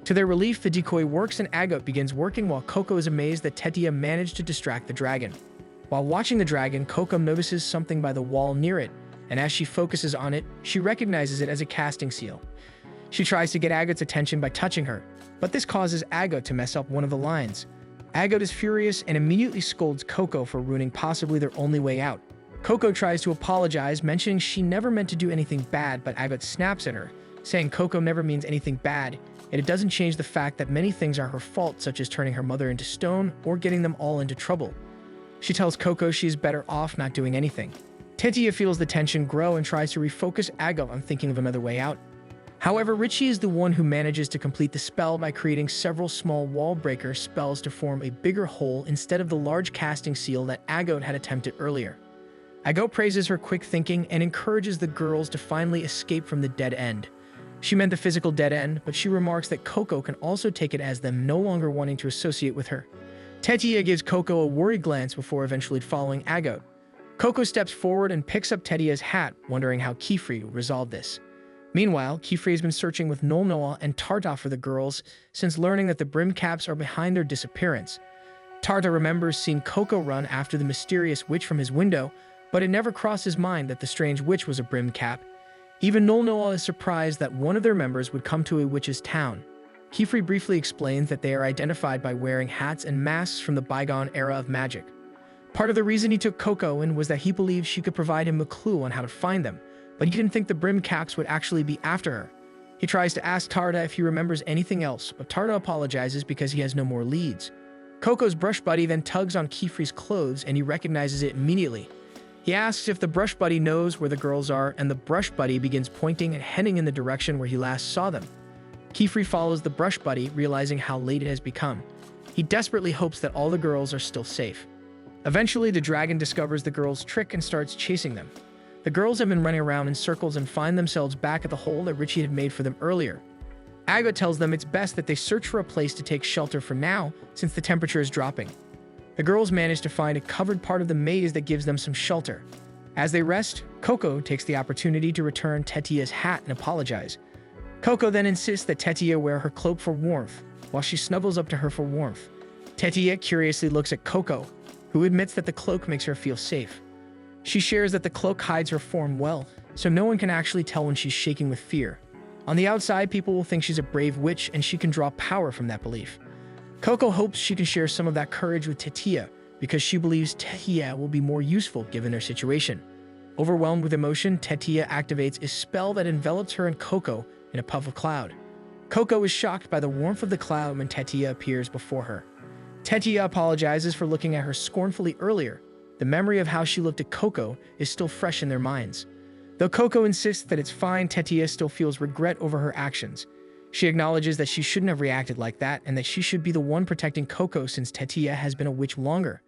To their relief, the decoy works and Agot begins working while Coco is amazed that Tetia managed to distract the dragon. While watching the dragon, Coco notices something by the wall near it, and as she focuses on it, she recognizes it as a casting seal. She tries to get Agot's attention by touching her, but this causes Agot to mess up one of the lines. Agot is furious and immediately scolds Coco for ruining possibly their only way out. Coco tries to apologize, mentioning she never meant to do anything bad, but Agot snaps at her, saying Coco never means anything bad, and it doesn't change the fact that many things are her fault, such as turning her mother into stone or getting them all into trouble. She tells Coco she is better off not doing anything. Tetia feels the tension grow and tries to refocus Agot on thinking of another way out. However, Richie is the one who manages to complete the spell by creating several small wall breaker spells to form a bigger hole instead of the large casting seal that Agot had attempted earlier. Agot praises her quick thinking and encourages the girls to finally escape from the dead end. She meant the physical dead end, but she remarks that Coco can also take it as them no longer wanting to associate with her. Tetia gives Coco a worried glance before eventually following Agot. Coco steps forward and picks up Tetia's hat, wondering how Kefri will resolve this. Meanwhile, Kefri has been searching with Nolnoa and Tarta for the girls since learning that the brim caps are behind their disappearance. Tarta remembers seeing Coco run after the mysterious witch from his window, but it never crossed his mind that the strange witch was a brim cap. Even Nolnoa is surprised that one of their members would come to a witch's town. Kefri briefly explains that they are identified by wearing hats and masks from the bygone era of magic. Part of the reason he took Coco in was that he believed she could provide him a clue on how to find them, but he didn't think the brim caps would actually be after her. He tries to ask Tarda if he remembers anything else, but Tarda apologizes because he has no more leads. Coco's brush buddy then tugs on Kefri's clothes and he recognizes it immediately. He asks if the brush buddy knows where the girls are, and the brush buddy begins pointing and heading in the direction where he last saw them. Kefri follows the brush buddy, realizing how late it has become. He desperately hopes that all the girls are still safe. Eventually, the dragon discovers the girls' trick and starts chasing them. The girls have been running around in circles and find themselves back at the hole that Richie had made for them earlier. Ago tells them it's best that they search for a place to take shelter for now, since the temperature is dropping. The girls manage to find a covered part of the maze that gives them some shelter. As they rest, Coco takes the opportunity to return Tetia's hat and apologize. Coco then insists that Tetia wear her cloak for warmth, while she snuggles up to her for warmth. Tetia curiously looks at Coco, who admits that the cloak makes her feel safe. She shares that the cloak hides her form well, so no one can actually tell when she's shaking with fear. On the outside, people will think she's a brave witch and she can draw power from that belief. Coco hopes she can share some of that courage with Tetia because she believes Tetia will be more useful given their situation. Overwhelmed with emotion, Tetia activates a spell that envelops her and Coco in a puff of cloud. Coco is shocked by the warmth of the cloud when Tetia appears before her. Tetia apologizes for looking at her scornfully earlier. The memory of how she looked at Coco is still fresh in their minds. Though Coco insists that it's fine, Tetia still feels regret over her actions. She acknowledges that she shouldn't have reacted like that and that she should be the one protecting Coco since Tetia has been a witch longer.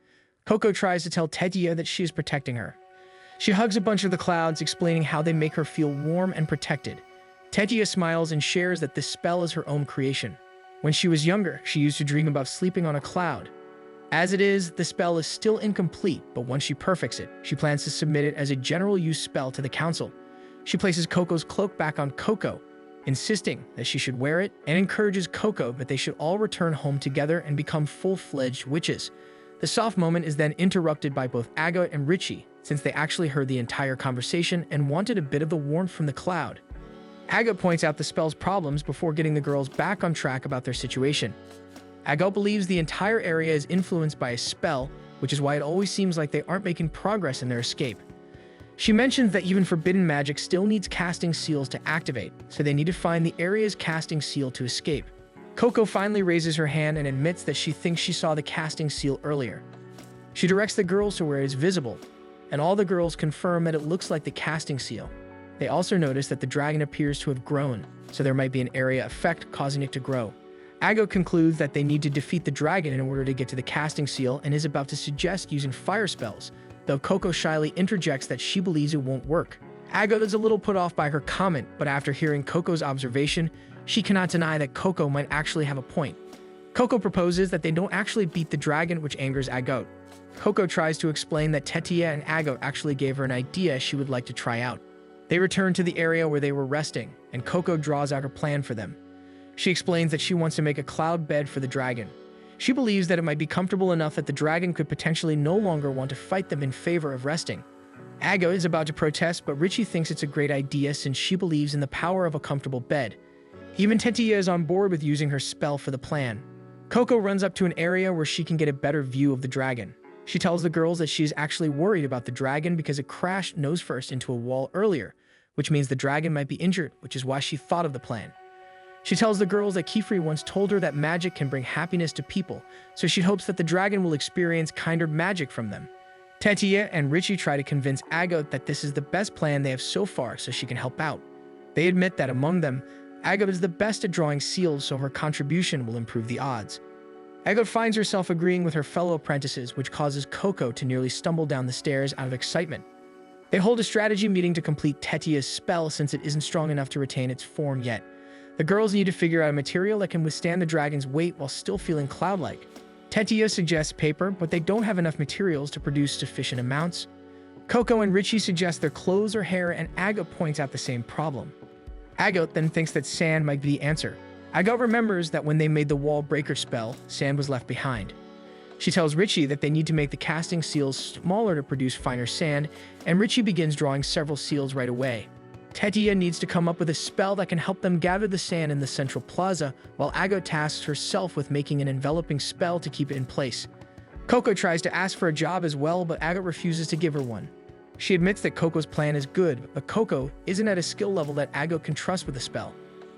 Coco tries to tell Tetia that she is protecting her. She hugs a bunch of the clouds, explaining how they make her feel warm and protected. Tetia smiles and shares that this spell is her own creation. When she was younger, she used to dream about sleeping on a cloud. As it is, the spell is still incomplete, but once she perfects it, she plans to submit it as a general-use spell to the council. She places Coco's cloak back on Coco, insisting that she should wear it, and encourages Coco that they should all return home together and become full-fledged witches. The soft moment is then interrupted by both Agot and Richie, since they actually heard the entire conversation and wanted a bit of the warmth from the cloud. Agot points out the spell's problems before getting the girls back on track about their situation. Agot believes the entire area is influenced by a spell, which is why it always seems like they aren't making progress in their escape. She mentions that even forbidden magic still needs casting seals to activate, so they need to find the area's casting seal to escape. Coco finally raises her hand and admits that she thinks she saw the casting seal earlier. She directs the girls to where it is visible, and all the girls confirm that it looks like the casting seal. They also notice that the dragon appears to have grown, so there might be an area effect causing it to grow. Agot concludes that they need to defeat the dragon in order to get to the casting seal and is about to suggest using fire spells, though Coco shyly interjects that she believes it won't work. Agot is a little put off by her comment, but after hearing Coco's observation, she cannot deny that Coco might actually have a point. Coco proposes that they don't actually beat the dragon, which angers Agot. Coco tries to explain that Tetia and Agot actually gave her an idea she would like to try out. They return to the area where they were resting, and Coco draws out her plan for them. She explains that she wants to make a cloud bed for the dragon. She believes that it might be comfortable enough that the dragon could potentially no longer want to fight them in favor of resting. Agot is about to protest, but Richie thinks it's a great idea since she believes in the power of a comfortable bed. Even Tetia is on board with using her spell for the plan. Coco runs up to an area where she can get a better view of the dragon. She tells the girls that she is actually worried about the dragon because it crashed nose first into a wall earlier, which means the dragon might be injured, which is why she thought of the plan. She tells the girls that Kefri once told her that magic can bring happiness to people, so she hopes that the dragon will experience kinder magic from them. Tetia and Richie try to convince Agot that this is the best plan they have so far so she can help out. They admit that among them, Agot is the best at drawing seals, so her contribution will improve the odds. Agot finds herself agreeing with her fellow apprentices, which causes Coco to nearly stumble down the stairs out of excitement. They hold a strategy meeting to complete Tetia's spell since it isn't strong enough to retain its form yet. The girls need to figure out a material that can withstand the dragon's weight while still feeling cloud-like. Tetia suggests paper, but they don't have enough materials to produce sufficient amounts. Coco and Richie suggest their clothes or hair, and Agot points out the same problem. Agot then thinks that sand might be the answer. Agot remembers that when they made the wall breaker spell, sand was left behind. She tells Richie that they need to make the casting seals smaller to produce finer sand, and Richie begins drawing several seals right away. Tetia needs to come up with a spell that can help them gather the sand in the central plaza, while Agot tasks herself with making an enveloping spell to keep it in place. Coco tries to ask for a job as well, but Agot refuses to give her one. She admits that Coco's plan is good, but Coco isn't at a skill level that Agot can trust with the spell.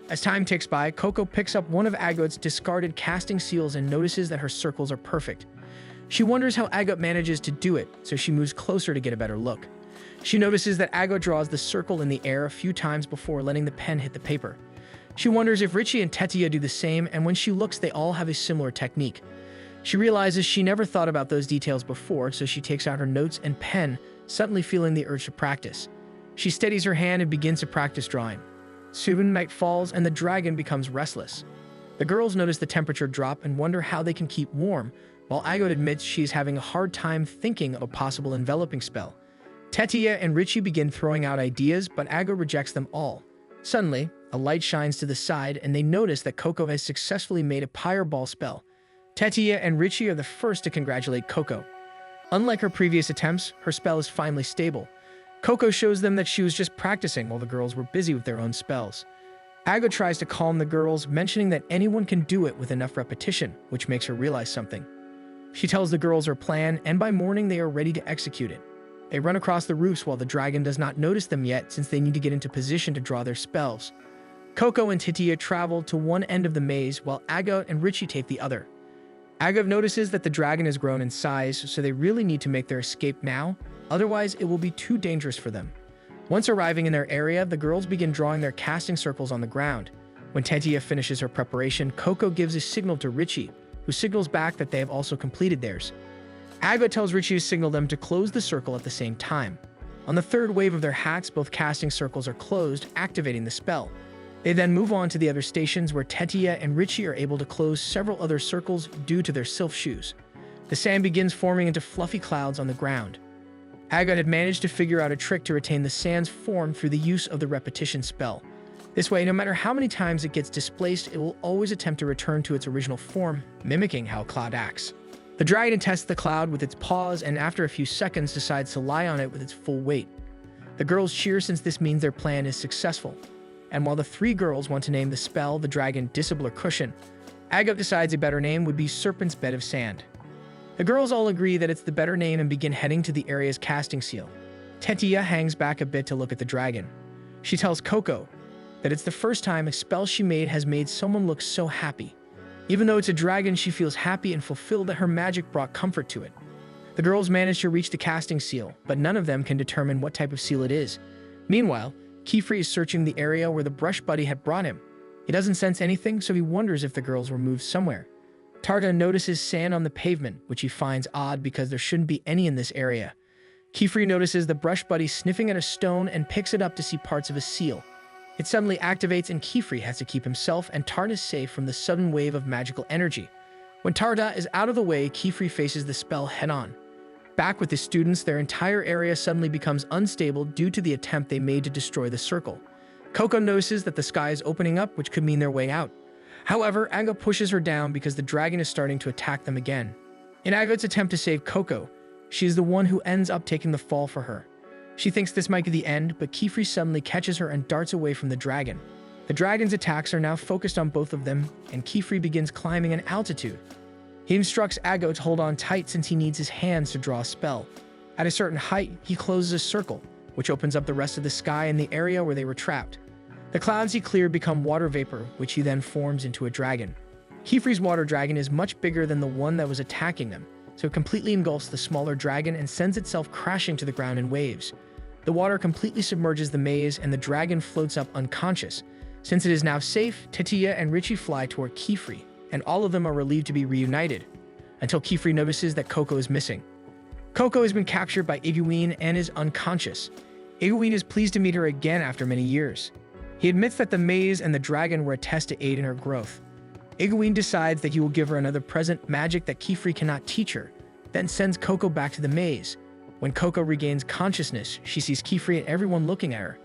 As time ticks by, Coco picks up one of Agot's discarded casting seals and notices that her circles are perfect. She wonders how Agot manages to do it, so she moves closer to get a better look. She notices that Agot draws the circle in the air a few times before letting the pen hit the paper. She wonders if Richie and Tetia do the same, and when she looks, they all have a similar technique. She realizes she never thought about those details before, so she takes out her notes and pen, suddenly feeling the urge to practice. She steadies her hand and begins to practice drawing. Soon night falls and the dragon becomes restless. The girls notice the temperature drop and wonder how they can keep warm, while Agot admits she is having a hard time thinking of a possible enveloping spell. Tetia and Richie begin throwing out ideas, but Agot rejects them all. Suddenly, a light shines to the side and they notice that Coco has successfully made a fireball spell. Tetia and Richie are the first to congratulate Coco. Unlike her previous attempts, her spell is finally stable. Coco shows them that she was just practicing while the girls were busy with their own spells. Agot tries to calm the girls, mentioning that anyone can do it with enough repetition, which makes her realize something. She tells the girls her plan, and by morning they are ready to execute it. They run across the roofs while the dragon does not notice them yet, since they need to get into position to draw their spells. Coco and Tetia travel to one end of the maze, while Agot and Richie take the other. Agot notices that the dragon has grown in size, so they really need to make their escape now, otherwise it will be too dangerous for them. Once arriving in their area, the girls begin drawing their casting circles on the ground. When Tetia finishes her preparation, Coco gives a signal to Richie, who signals back that they have also completed theirs. Agot tells Richie to signal them to close the circle at the same time. On the third wave of their hats, both casting circles are closed, activating the spell. They then move on to the other stations where Tetia and Richie are able to close several other circles due to their sylph shoes. The sand begins forming into fluffy clouds on the ground. Agot had managed to figure out a trick to retain the sand's form through the use of the repetition spell. This way, no matter how many times it gets displaced, it will always attempt to return to its original form, mimicking how a cloud acts. The dragon tests the cloud with its paws and after a few seconds decides to lie on it with its full weight. The girls cheer since this means their plan is successful. And while the three girls want to name the spell the dragon Disabler Cushion, Agot decides a better name would be Serpent's Bed of Sand. The girls all agree that it's the better name and begin heading to the area's casting seal. Tetia hangs back a bit to look at the dragon. She tells Coco that it's the first time a spell she made has made someone look so happy. Even though it's a dragon, she feels happy and fulfilled that her magic brought comfort to it. The girls manage to reach the casting seal, but none of them can determine what type of seal it is. Meanwhile, Kiefer is searching the area where the brush buddy had brought him. He doesn't sense anything, so he wonders if the girls were moved somewhere. Tarta notices sand on the pavement, which he finds odd because there shouldn't be any in this area. Kiefer notices the brush buddy sniffing at a stone and picks it up to see parts of a seal. It suddenly activates and Kiefer has to keep himself and Tarta safe from the sudden wave of magical energy. When Tarta is out of the way, Kiefer faces the spell head-on. Back with the students, their entire area suddenly becomes unstable due to the attempt they made to destroy the circle. Coco notices that the sky is opening up, which could mean their way out. However, Agot pushes her down because the dragon is starting to attack them again. In Agot's attempt to save Coco, she is the one who ends up taking the fall for her. She thinks this might be the end, but Kiefer suddenly catches her and darts away from the dragon. The dragon's attacks are now focused on both of them, and Kiefer begins climbing an altitude. He instructs Agot to hold on tight since he needs his hands to draw a spell. At a certain height, he closes a circle, which opens up the rest of the sky in the area where they were trapped. The clouds he cleared become water vapor, which he then forms into a dragon. Kiefer's water dragon is much bigger than the one that was attacking them, so it completely engulfs the smaller dragon and sends itself crashing to the ground in waves. The water completely submerges the maze and the dragon floats up unconscious. Since it is now safe, Tetia and Richie fly toward Kiefer, and all of them are relieved to be reunited, until Kiefer notices that Coco is missing. Coco has been captured by Egwene and is unconscious. Egwene is pleased to meet her again after many years. He admits that the maze and the dragon were a test to aid in her growth. Egwene decides that he will give her another present, magic that Kiefer cannot teach her, then sends Coco back to the maze. When Coco regains consciousness, she sees Kiefer and everyone looking at her.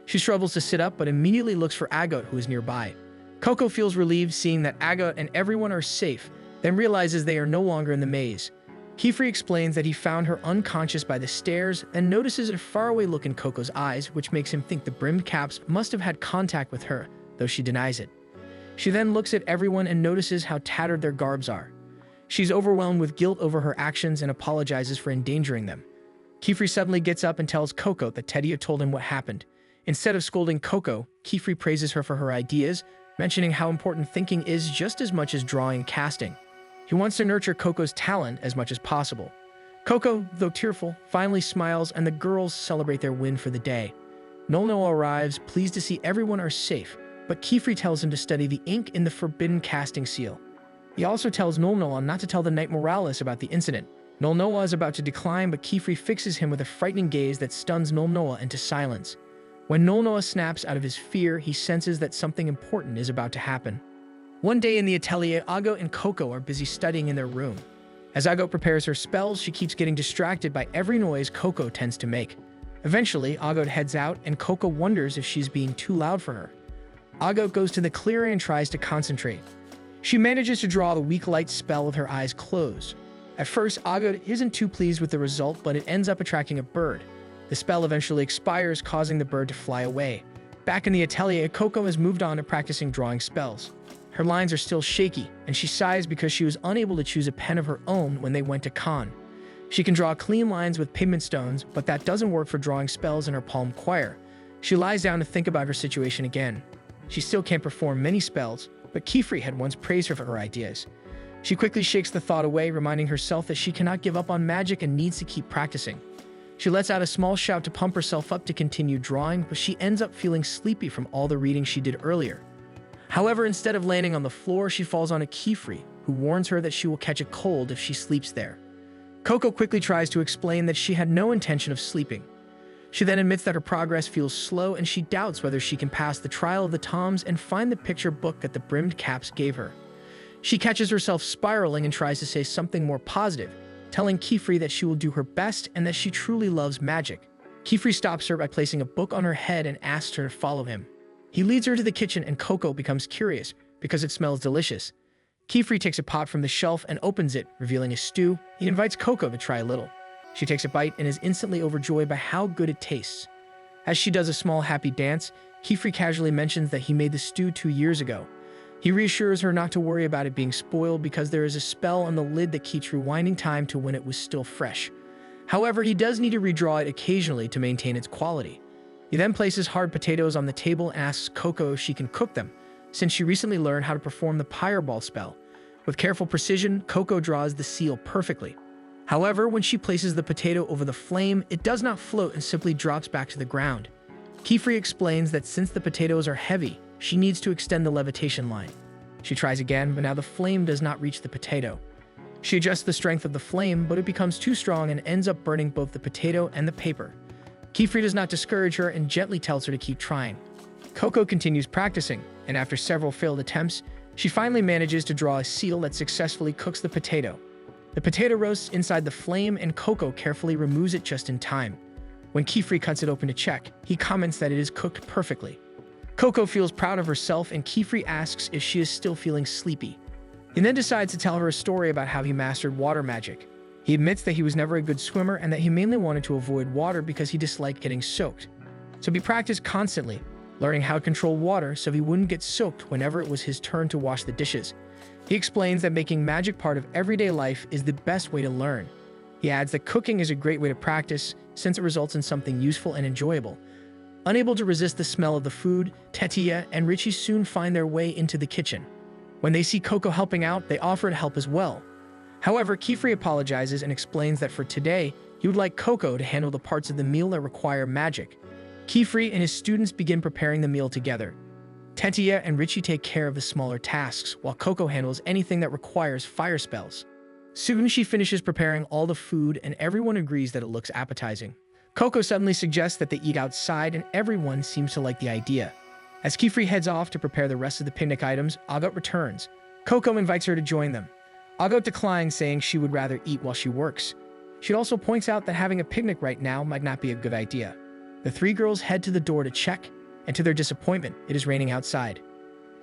She struggles to sit up, but immediately looks for Agot, who is nearby. Coco feels relieved seeing that Agot and everyone are safe, then realizes they are no longer in the maze. Kiefer explains that he found her unconscious by the stairs and notices a faraway look in Coco's eyes, which makes him think the brimmed caps must have had contact with her, though she denies it. She then looks at everyone and notices how tattered their garbs are. She's overwhelmed with guilt over her actions and apologizes for endangering them. Kiefer suddenly gets up and tells Coco that Tetia told him what happened. Instead of scolding Coco, Kiefer praises her for her ideas, mentioning how important thinking is just as much as drawing and casting. He wants to nurture Coco's talent as much as possible. Coco, though tearful, finally smiles and the girls celebrate their win for the day. Nolno arrives, pleased to see everyone are safe, but Kiefer tells him to study the ink in the forbidden casting seal. He also tells Nolnoa not to tell the Knight Morales about the incident. Nolnoa is about to decline, but Kiefer fixes him with a frightening gaze that stuns Nolnoa into silence. When Nolnoa snaps out of his fear, he senses that something important is about to happen. One day in the atelier, Ago and Coco are busy studying in their room. As Ago prepares her spells, she keeps getting distracted by every noise Coco tends to make. Eventually, Ago heads out, and Coco wonders if she's being too loud for her. Ago goes to the clearing and tries to concentrate. She manages to draw the weak light spell with her eyes closed. At first, Ago isn't too pleased with the result, but it ends up attracting a bird. The spell eventually expires, causing the bird to fly away. Back in the atelier, Coco has moved on to practicing drawing spells. Her lines are still shaky, and she sighs because she was unable to choose a pen of her own when they went to Con. She can draw clean lines with pigment stones, but that doesn't work for drawing spells in her palm choir. She lies down to think about her situation again. She still can't perform many spells, but Kiefer had once praised her for her ideas. She quickly shakes the thought away, reminding herself that she cannot give up on magic and needs to keep practicing. She lets out a small shout to pump herself up to continue drawing, but she ends up feeling sleepy from all the reading she did earlier. However, instead of landing on the floor, she falls on a Kiefer, who warns her that she will catch a cold if she sleeps there. Coco quickly tries to explain that she had no intention of sleeping. She then admits that her progress feels slow and she doubts whether she can pass the trial of the Toms and find the picture book that the brimmed caps gave her. She catches herself spiraling and tries to say something more positive, telling Kiefer that she will do her best and that she truly loves magic. Kiefer stops her by placing a book on her head and asks her to follow him. He leads her to the kitchen and Coco becomes curious because it smells delicious. Kiefer takes a pot from the shelf and opens it, revealing a stew. He invites Coco to try a little. She takes a bite and is instantly overjoyed by how good it tastes. As she does a small happy dance, Kiefer casually mentions that he made the stew 2 years ago. He reassures her not to worry about it being spoiled because there is a spell on the lid that keeps rewinding time to when it was still fresh. However, he does need to redraw it occasionally to maintain its quality. He then places hard potatoes on the table and asks Coco if she can cook them, since she recently learned how to perform the Fireball spell. With careful precision, Coco draws the seal perfectly. However, when she places the potato over the flame, it does not float and simply drops back to the ground. Kiefer explains that since the potatoes are heavy, she needs to extend the levitation line. She tries again, but now the flame does not reach the potato. She adjusts the strength of the flame, but it becomes too strong and ends up burning both the potato and the paper. Kiefer does not discourage her and gently tells her to keep trying. Coco continues practicing, and after several failed attempts, she finally manages to draw a seal that successfully cooks the potato. The potato roasts inside the flame and Coco carefully removes it just in time. When Kiefer cuts it open to check, he comments that it is cooked perfectly. Coco feels proud of herself and Kiefer asks if she is still feeling sleepy. He then decides to tell her a story about how he mastered water magic. He admits that he was never a good swimmer and that he mainly wanted to avoid water because he disliked getting soaked. So he practiced constantly, learning how to control water so he wouldn't get soaked whenever it was his turn to wash the dishes. He explains that making magic part of everyday life is the best way to learn. He adds that cooking is a great way to practice since it results in something useful and enjoyable. Unable to resist the smell of the food, Tetia and Richie soon find their way into the kitchen. When they see Coco helping out, they offer to help as well. However, Kiefer apologizes and explains that for today, he would like Coco to handle the parts of the meal that require magic. Kiefer and his students begin preparing the meal together. Tetia and Richie take care of the smaller tasks, while Coco handles anything that requires fire spells. Soon she finishes preparing all the food and everyone agrees that it looks appetizing. Coco suddenly suggests that they eat outside and everyone seems to like the idea. As Kiefer heads off to prepare the rest of the picnic items, Agot returns. Coco invites her to join them. Agot declines, saying she would rather eat while she works. She also points out that having a picnic right now might not be a good idea. The three girls head to the door to check, and to their disappointment, it is raining outside.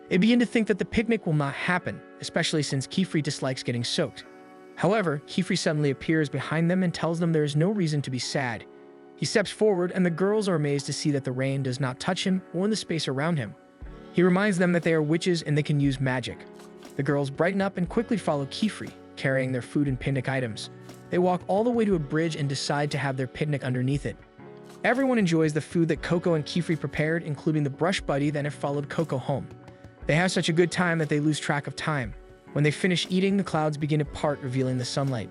They begin to think that the picnic will not happen, especially since Kiefer dislikes getting soaked. However, Kifri suddenly appears behind them and tells them there is no reason to be sad. He steps forward, and the girls are amazed to see that the rain does not touch him or the space around him. He reminds them that they are witches and they can use magic. The girls brighten up and quickly follow Kifri, carrying their food and picnic items. They walk all the way to a bridge and decide to have their picnic underneath it. Everyone enjoys the food that Coco and Kifri prepared, including the brush buddy that have followed Coco home. They have such a good time that they lose track of time. When they finish eating, the clouds begin to part, revealing the sunlight.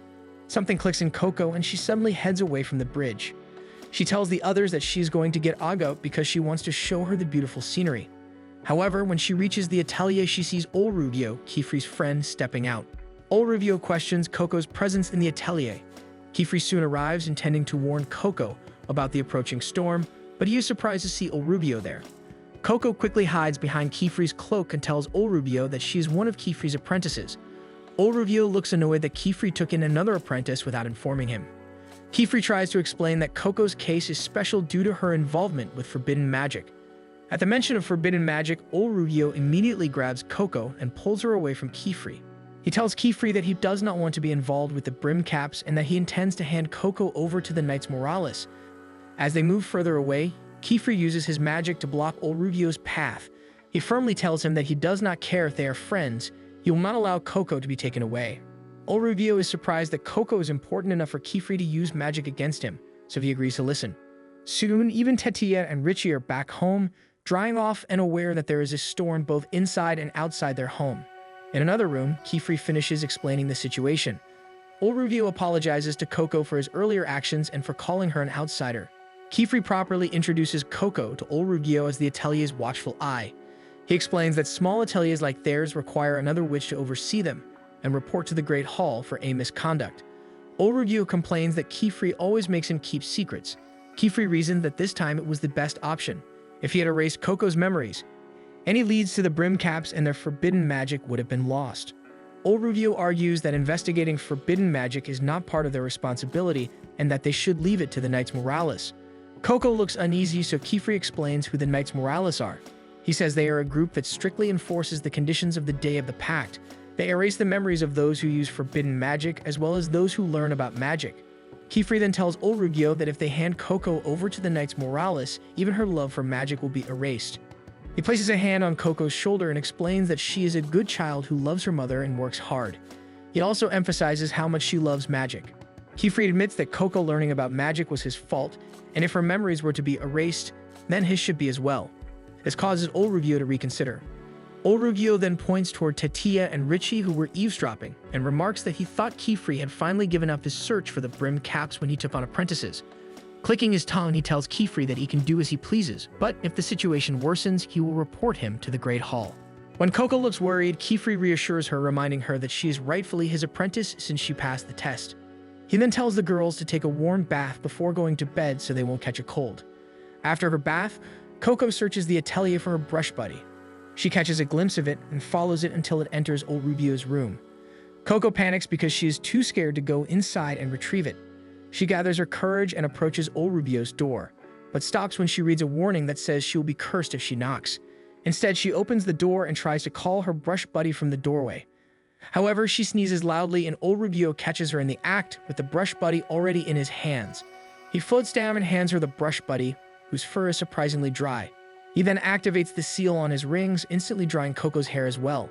Something clicks in Coco, and she suddenly heads away from the bridge. She tells the others that she's going to get Aga because she wants to show her the beautiful scenery. However, when she reaches the atelier, she sees Olrubio, Kifri's friend, stepping out. Olrubio questions Coco's presence in the atelier. Kifri soon arrives, intending to warn Coco about the approaching storm, but he is surprised to see Olrubio there. Coco quickly hides behind Kifri's cloak and tells Olrubio that she is one of Kifri's apprentices. Olrubio looks annoyed that Kifri took in another apprentice without informing him. Kifri tries to explain that Coco's case is special due to her involvement with forbidden magic. At the mention of forbidden magic, Olrubio immediately grabs Coco and pulls her away from Kifri. He tells Kifri that he does not want to be involved with the brim caps and that he intends to hand Coco over to the Knights Morales. As they move further away, Kifri uses his magic to block Olrubio's path. He firmly tells him that he does not care if they are friends. He will not allow Coco to be taken away. Olrubio is surprised that Coco is important enough for Kifri to use magic against him, so he agrees to listen. Soon, even Tetia and Richie are back home, drying off and aware that there is a storm both inside and outside their home. In another room, Kifri finishes explaining the situation. Olrubio apologizes to Coco for his earlier actions and for calling her an outsider. Kifri properly introduces Coco to Olrubio as the atelier's watchful eye. He explains that small ateliers like theirs require another witch to oversee them and report to the Great Hall for a misconduct. Olrubio complains that Kifri always makes him keep secrets. Kifri reasoned that this time it was the best option. If he had erased Coco's memories, any leads to the brim caps and their forbidden magic would have been lost. Olrubio argues that investigating forbidden magic is not part of their responsibility and that they should leave it to the Knights Morales. Coco looks uneasy, so Kifri explains who the Knights Morales are. He says they are a group that strictly enforces the conditions of the Day of the Pact. They erase the memories of those who use forbidden magic as well as those who learn about magic. Kifri then tells Olrubio that if they hand Coco over to the Knights Morales, even her love for magic will be erased. He places a hand on Coco's shoulder and explains that she is a good child who loves her mother and works hard. He also emphasizes how much she loves magic. Kifri admits that Coco learning about magic was his fault, and if her memories were to be erased, then his should be as well. This causes Olrubio to reconsider. Olrubio then points toward Tetia and Richie, who were eavesdropping, and remarks that he thought Kifri had finally given up his search for the brim caps when he took on apprentices. Clicking his tongue, he tells Kifri that he can do as he pleases, but if the situation worsens, he will report him to the Great Hall. When Coco looks worried, Kifri reassures her, reminding her that she is rightfully his apprentice since she passed the test. He then tells the girls to take a warm bath before going to bed so they won't catch a cold. After her bath, Coco searches the atelier for her brush buddy. She catches a glimpse of it and follows it until it enters Olrubio's room. Coco panics because she is too scared to go inside and retrieve it. She gathers her courage and approaches Olrubio's door, but stops when she reads a warning that says she will be cursed if she knocks. Instead, she opens the door and tries to call her brush buddy from the doorway. However, she sneezes loudly and Olrubio catches her in the act with the brush buddy already in his hands. He floats down and hands her the brush buddy, whose fur is surprisingly dry. He then activates the seal on his rings, instantly drying Coco's hair as well.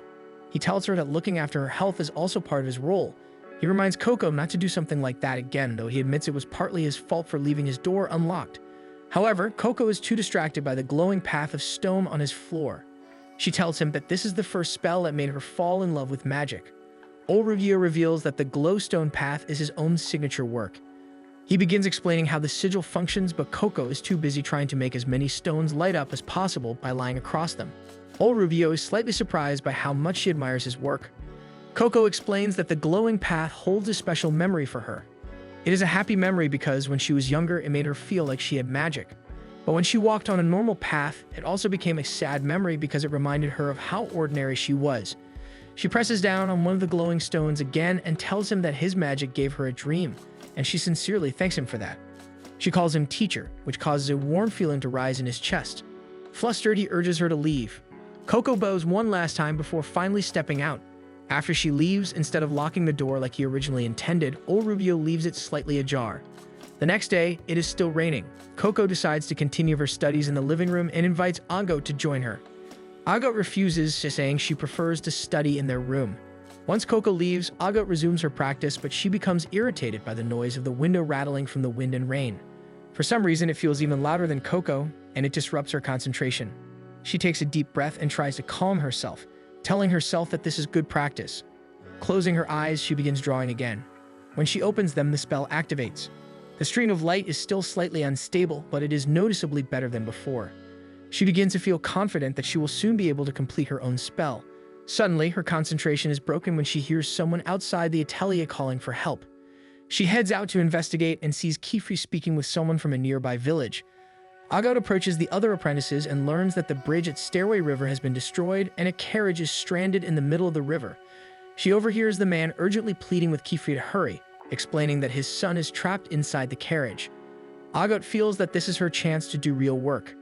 He tells her that looking after her health is also part of his role. He reminds Coco not to do something like that again, though he admits it was partly his fault for leaving his door unlocked. However, Coco is too distracted by the glowing path of stone on his floor. She tells him that this is the first spell that made her fall in love with magic. Olrubio reveals that the glowstone path is his own signature work. He begins explaining how the sigil functions, but Coco is too busy trying to make as many stones light up as possible by lying across them. Olrubio is slightly surprised by how much she admires his work. Coco explains that the glowing path holds a special memory for her. It is a happy memory because when she was younger, it made her feel like she had magic. But when she walked on a normal path, it also became a sad memory because it reminded her of how ordinary she was. She presses down on one of the glowing stones again and tells him that his magic gave her a dream, and she sincerely thanks him for that. She calls him teacher, which causes a warm feeling to rise in his chest. Flustered, he urges her to leave. Coco bows one last time before finally stepping out. After she leaves, instead of locking the door like he originally intended, old Rubio leaves it slightly ajar. The next day, it is still raining. Coco decides to continue her studies in the living room and invites Agot to join her. Agot refuses, saying she prefers to study in their room. Once Coco leaves, Agot resumes her practice, but she becomes irritated by the noise of the window rattling from the wind and rain. For some reason, it feels even louder than Coco, and it disrupts her concentration. She takes a deep breath and tries to calm herself, telling herself that this is good practice. Closing her eyes, she begins drawing again. When she opens them, the spell activates. The stream of light is still slightly unstable, but it is noticeably better than before. She begins to feel confident that she will soon be able to complete her own spell. Suddenly, her concentration is broken when she hears someone outside the atelier calling for help. She heads out to investigate and sees Kifri speaking with someone from a nearby village. Agot approaches the other apprentices and learns that the bridge at Stairway River has been destroyed and a carriage is stranded in the middle of the river. She overhears the man urgently pleading with Kifri to hurry, explaining that his son is trapped inside the carriage. Agot feels that this is her chance to do real work.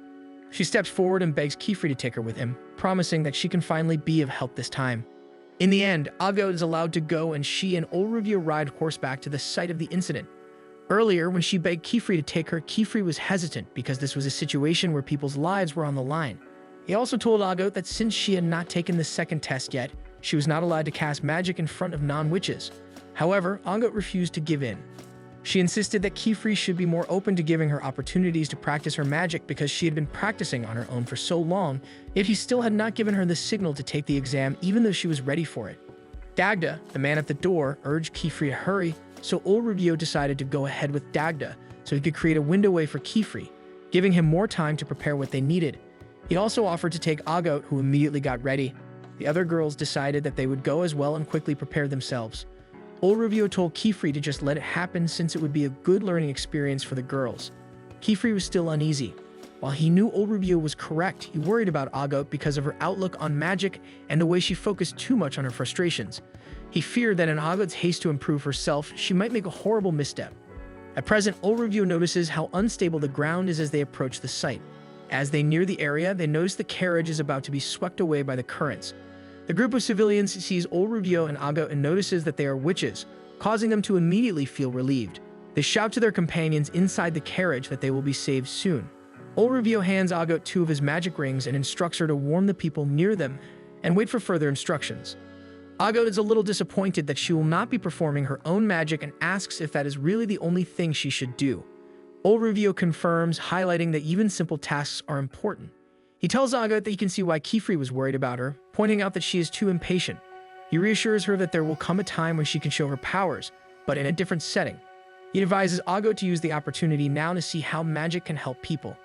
She steps forward and begs Kifri to take her with him, promising that she can finally be of help this time. In the end, Agot is allowed to go and she and old Rubio ride horseback to the site of the incident. Earlier, when she begged Kifri to take her, Kifri was hesitant because this was a situation where people's lives were on the line. He also told Agot that since she had not taken the second test yet, she was not allowed to cast magic in front of non-witches. However, Agot refused to give in. She insisted that Kifri should be more open to giving her opportunities to practice her magic because she had been practicing on her own for so long, yet he still had not given her the signal to take the exam even though she was ready for it. Dagda, the man at the door, urged Kifri to hurry, so old Rubio decided to go ahead with Dagda so he could create a window way for Kifri, giving him more time to prepare what they needed. He also offered to take Agot, who immediately got ready. The other girls decided that they would go as well and quickly prepare themselves. Old Rubio told Kifri to just let it happen since it would be a good learning experience for the girls. Kifri was still uneasy. While he knew old Rubio was correct, he worried about Agot because of her outlook on magic and the way she focused too much on her frustrations. He feared that in Agot's haste to improve herself, she might make a horrible misstep. At present, old Rubio notices how unstable the ground is as they approach the site. As they near the area, they notice the carriage is about to be swept away by the currents. The group of civilians sees old Rubio and Agot and notices that they are witches, causing them to immediately feel relieved. They shout to their companions inside the carriage that they will be saved soon. Old Rubio hands Agot 2 of his magic rings and instructs her to warn the people near them and wait for further instructions. Agot is a little disappointed that she will not be performing her own magic and asks if that is really the only thing she should do. Old Rubio confirms, highlighting that even simple tasks are important. He tells Agot that he can see why Kifri was worried about her, pointing out that she is too impatient. He reassures her that there will come a time when she can show her powers, but in a different setting. He advises Agot to use the opportunity now to see how magic can help people.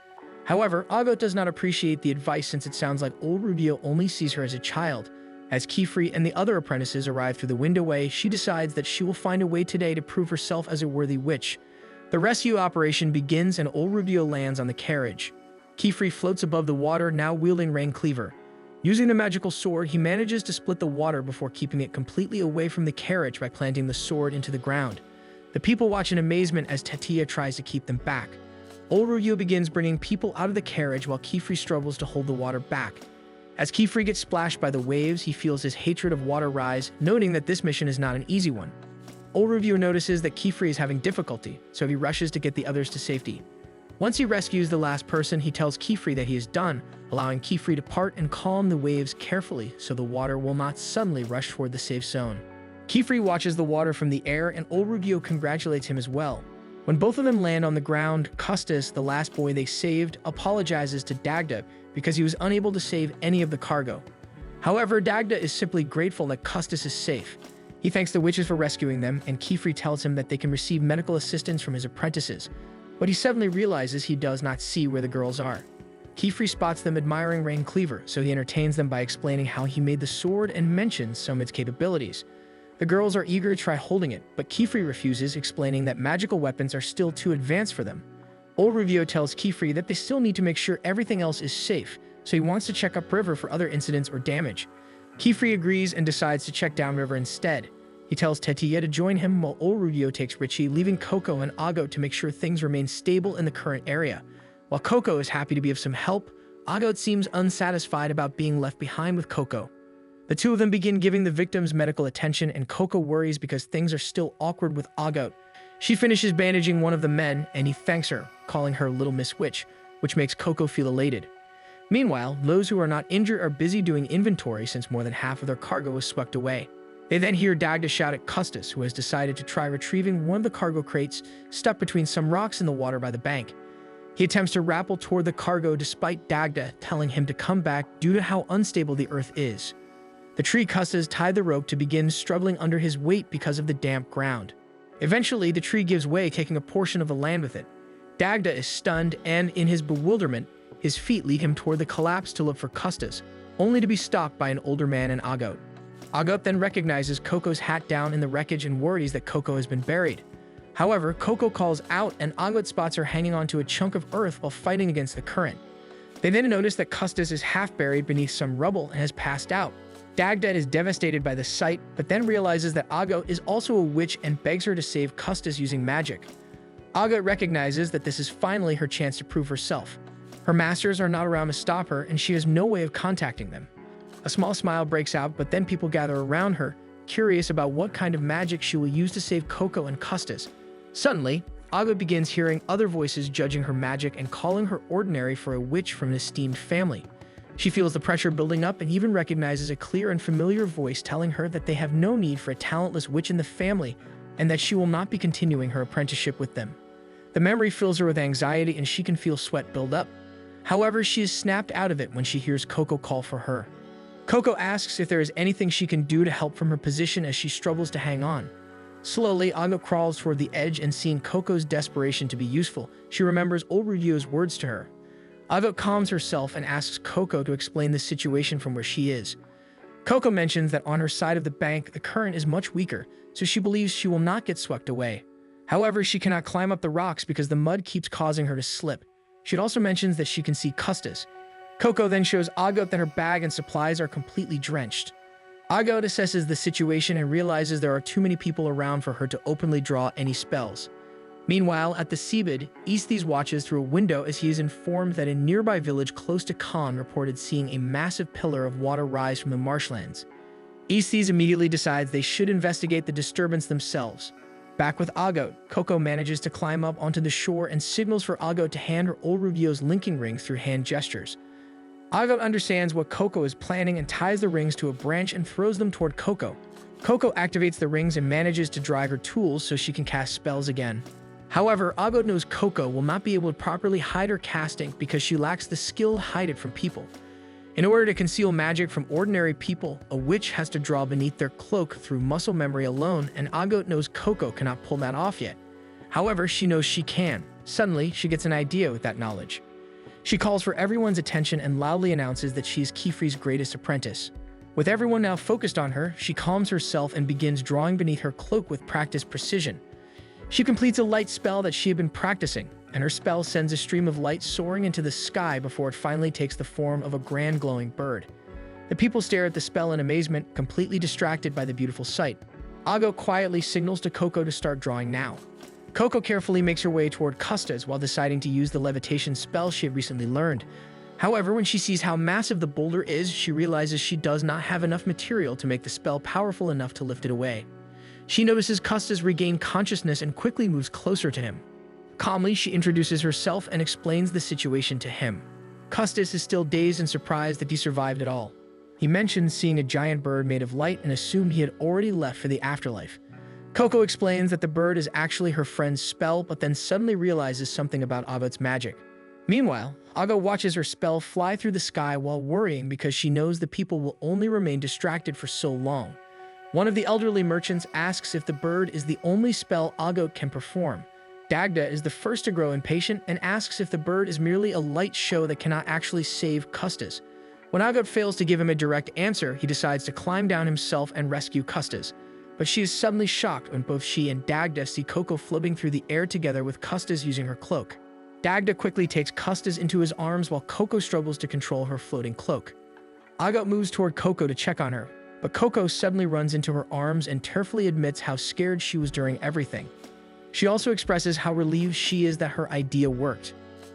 However, Agot does not appreciate the advice since it sounds like old Rubio only sees her as a child. As Kifri and the other apprentices arrive through the window way, she decides that she will find a way today to prove herself as a worthy witch. The rescue operation begins and old Rubio lands on the carriage. Kifri floats above the water, now wielding Rain Cleaver. Using the magical sword, he manages to split the water before keeping it completely away from the carriage by planting the sword into the ground. The people watch in amazement as Tetia tries to keep them back. Old Rubio begins bringing people out of the carriage while Kifri struggles to hold the water back. As Kifri gets splashed by the waves, he feels his hatred of water rise, noting that this mission is not an easy one. Old Rubio notices that Kifri is having difficulty, so he rushes to get the others to safety. Once he rescues the last person, he tells Kifri that he is done, allowing Kifri to part and calm the waves carefully so the water will not suddenly rush toward the safe zone. Kifri watches the water from the air and old Rubio congratulates him as well. When both of them land on the ground, Custis, the last boy they saved, apologizes to Dagda because he was unable to save any of the cargo. However, Dagda is simply grateful that Custis is safe. He thanks the witches for rescuing them, and Kifri tells him that they can receive medical assistance from his apprentices. But he suddenly realizes he does not see where the girls are. Kifri spots them admiring Rain Cleaver, so he entertains them by explaining how he made the sword and mentions some of its capabilities. The girls are eager to try holding it, but Kifri refuses, explaining that magical weapons are still too advanced for them. Old Rubio tells Kifri that they still need to make sure everything else is safe, so he wants to check upriver for other incidents or damage. Kifri agrees and decides to check downriver instead. He tells Tetia to join him while old Rubio takes Richie, leaving Coco and Agot to make sure things remain stable in the current area. While Coco is happy to be of some help, Agot seems unsatisfied about being left behind with Coco. The two of them begin giving the victims medical attention, and Coco worries because things are still awkward with Agot. She finishes bandaging one of the men, and he thanks her, calling her Little Miss Witch, which makes Coco feel elated. Meanwhile, those who are not injured are busy doing inventory since more than half of their cargo was swept away. They then hear Dagda shout at Custis, who has decided to try retrieving one of the cargo crates stuck between some rocks in the water by the bank. He attempts to rappel toward the cargo despite Dagda telling him to come back due to how unstable the earth is. The tree Custis tied the rope to begin struggling under his weight because of the damp ground. Eventually, the tree gives way, taking a portion of the land with it. Dagda is stunned, and in his bewilderment, his feet lead him toward the collapse to look for Custis, only to be stopped by an older man and Agot. Agot then recognizes Coco's hat down in the wreckage and worries that Coco has been buried. However, Coco calls out, and Agot spots her hanging onto a chunk of earth while fighting against the current. They then notice that Custis is half buried beneath some rubble and has passed out. Dagda is devastated by the sight, but then realizes that Agot is also a witch and begs her to save Custis using magic. Agot recognizes that this is finally her chance to prove herself. Her masters are not around to stop her, and she has no way of contacting them. A small smile breaks out, but then people gather around her, curious about what kind of magic she will use to save Coco and Custis. Suddenly, Agot begins hearing other voices judging her magic and calling her ordinary for a witch from an esteemed family. She feels the pressure building up and even recognizes a clear and familiar voice telling her that they have no need for a talentless witch in the family and that she will not be continuing her apprenticeship with them. The memory fills her with anxiety and she can feel sweat build up. However, she is snapped out of it when she hears Coco call for her. Coco asks if there is anything she can do to help from her position as she struggles to hang on. Slowly, Agot crawls toward the edge, and seeing Coco's desperation to be useful, she remembers old Rugio's words to her. Agot calms herself and asks Coco to explain the situation from where she is. Coco mentions that on her side of the bank, the current is much weaker, so she believes she will not get swept away. However, she cannot climb up the rocks because the mud keeps causing her to slip. She also mentions that she can see Custis. Coco then shows Agot that her bag and supplies are completely drenched. Agot assesses the situation and realizes there are too many people around for her to openly draw any spells. Meanwhile, at the seabed, Aestes watches through a window as he is informed that a nearby village close to Khan reported seeing a massive pillar of water rise from the marshlands. Aestes immediately decides they should investigate the disturbance themselves. Back with Agot, Coco manages to climb up onto the shore and signals for Agot to hand her old Rugio's linking ring through hand gestures. Agot understands what Coco is planning and ties the rings to a branch and throws them toward Coco. Coco activates the rings and manages to dry her tools so she can cast spells again. However, Agot knows Coco will not be able to properly hide her casting because she lacks the skill to hide it from people. In order to conceal magic from ordinary people, a witch has to draw beneath their cloak through muscle memory alone, and Agot knows Coco cannot pull that off yet. However, she knows she can. Suddenly, she gets an idea with that knowledge. She calls for everyone's attention and loudly announces that she is Kefri's greatest apprentice. With everyone now focused on her, she calms herself and begins drawing beneath her cloak with practiced precision. She completes a light spell that she had been practicing, and her spell sends a stream of light soaring into the sky before it finally takes the form of a grand glowing bird. The people stare at the spell in amazement, completely distracted by the beautiful sight. Agot quietly signals to Coco to start drawing now. Coco carefully makes her way toward Custis while deciding to use the levitation spell she had recently learned. However, when she sees how massive the boulder is, she realizes she does not have enough material to make the spell powerful enough to lift it away. She notices Custis regain consciousness and quickly moves closer to him. Calmly, she introduces herself and explains the situation to him. Custis is still dazed and surprised that he survived at all. He mentions seeing a giant bird made of light and assumed he had already left for the afterlife. Coco explains that the bird is actually her friend's spell, but then suddenly realizes something about Agot's magic. Meanwhile, Agot watches her spell fly through the sky while worrying because she knows the people will only remain distracted for so long. One of the elderly merchants asks if the bird is the only spell Agot can perform. Dagda is the first to grow impatient and asks if the bird is merely a light show that cannot actually save Custis. When Agot fails to give him a direct answer, he decides to climb down himself and rescue Custis. But she is suddenly shocked when both she and Dagda see Coco floating through the air together with Custis using her cloak. Dagda quickly takes Custis into his arms while Coco struggles to control her floating cloak. Agot moves toward Coco to check on her, but Coco suddenly runs into her arms and tearfully admits how scared she was during everything. She also expresses how relieved she is that her idea worked.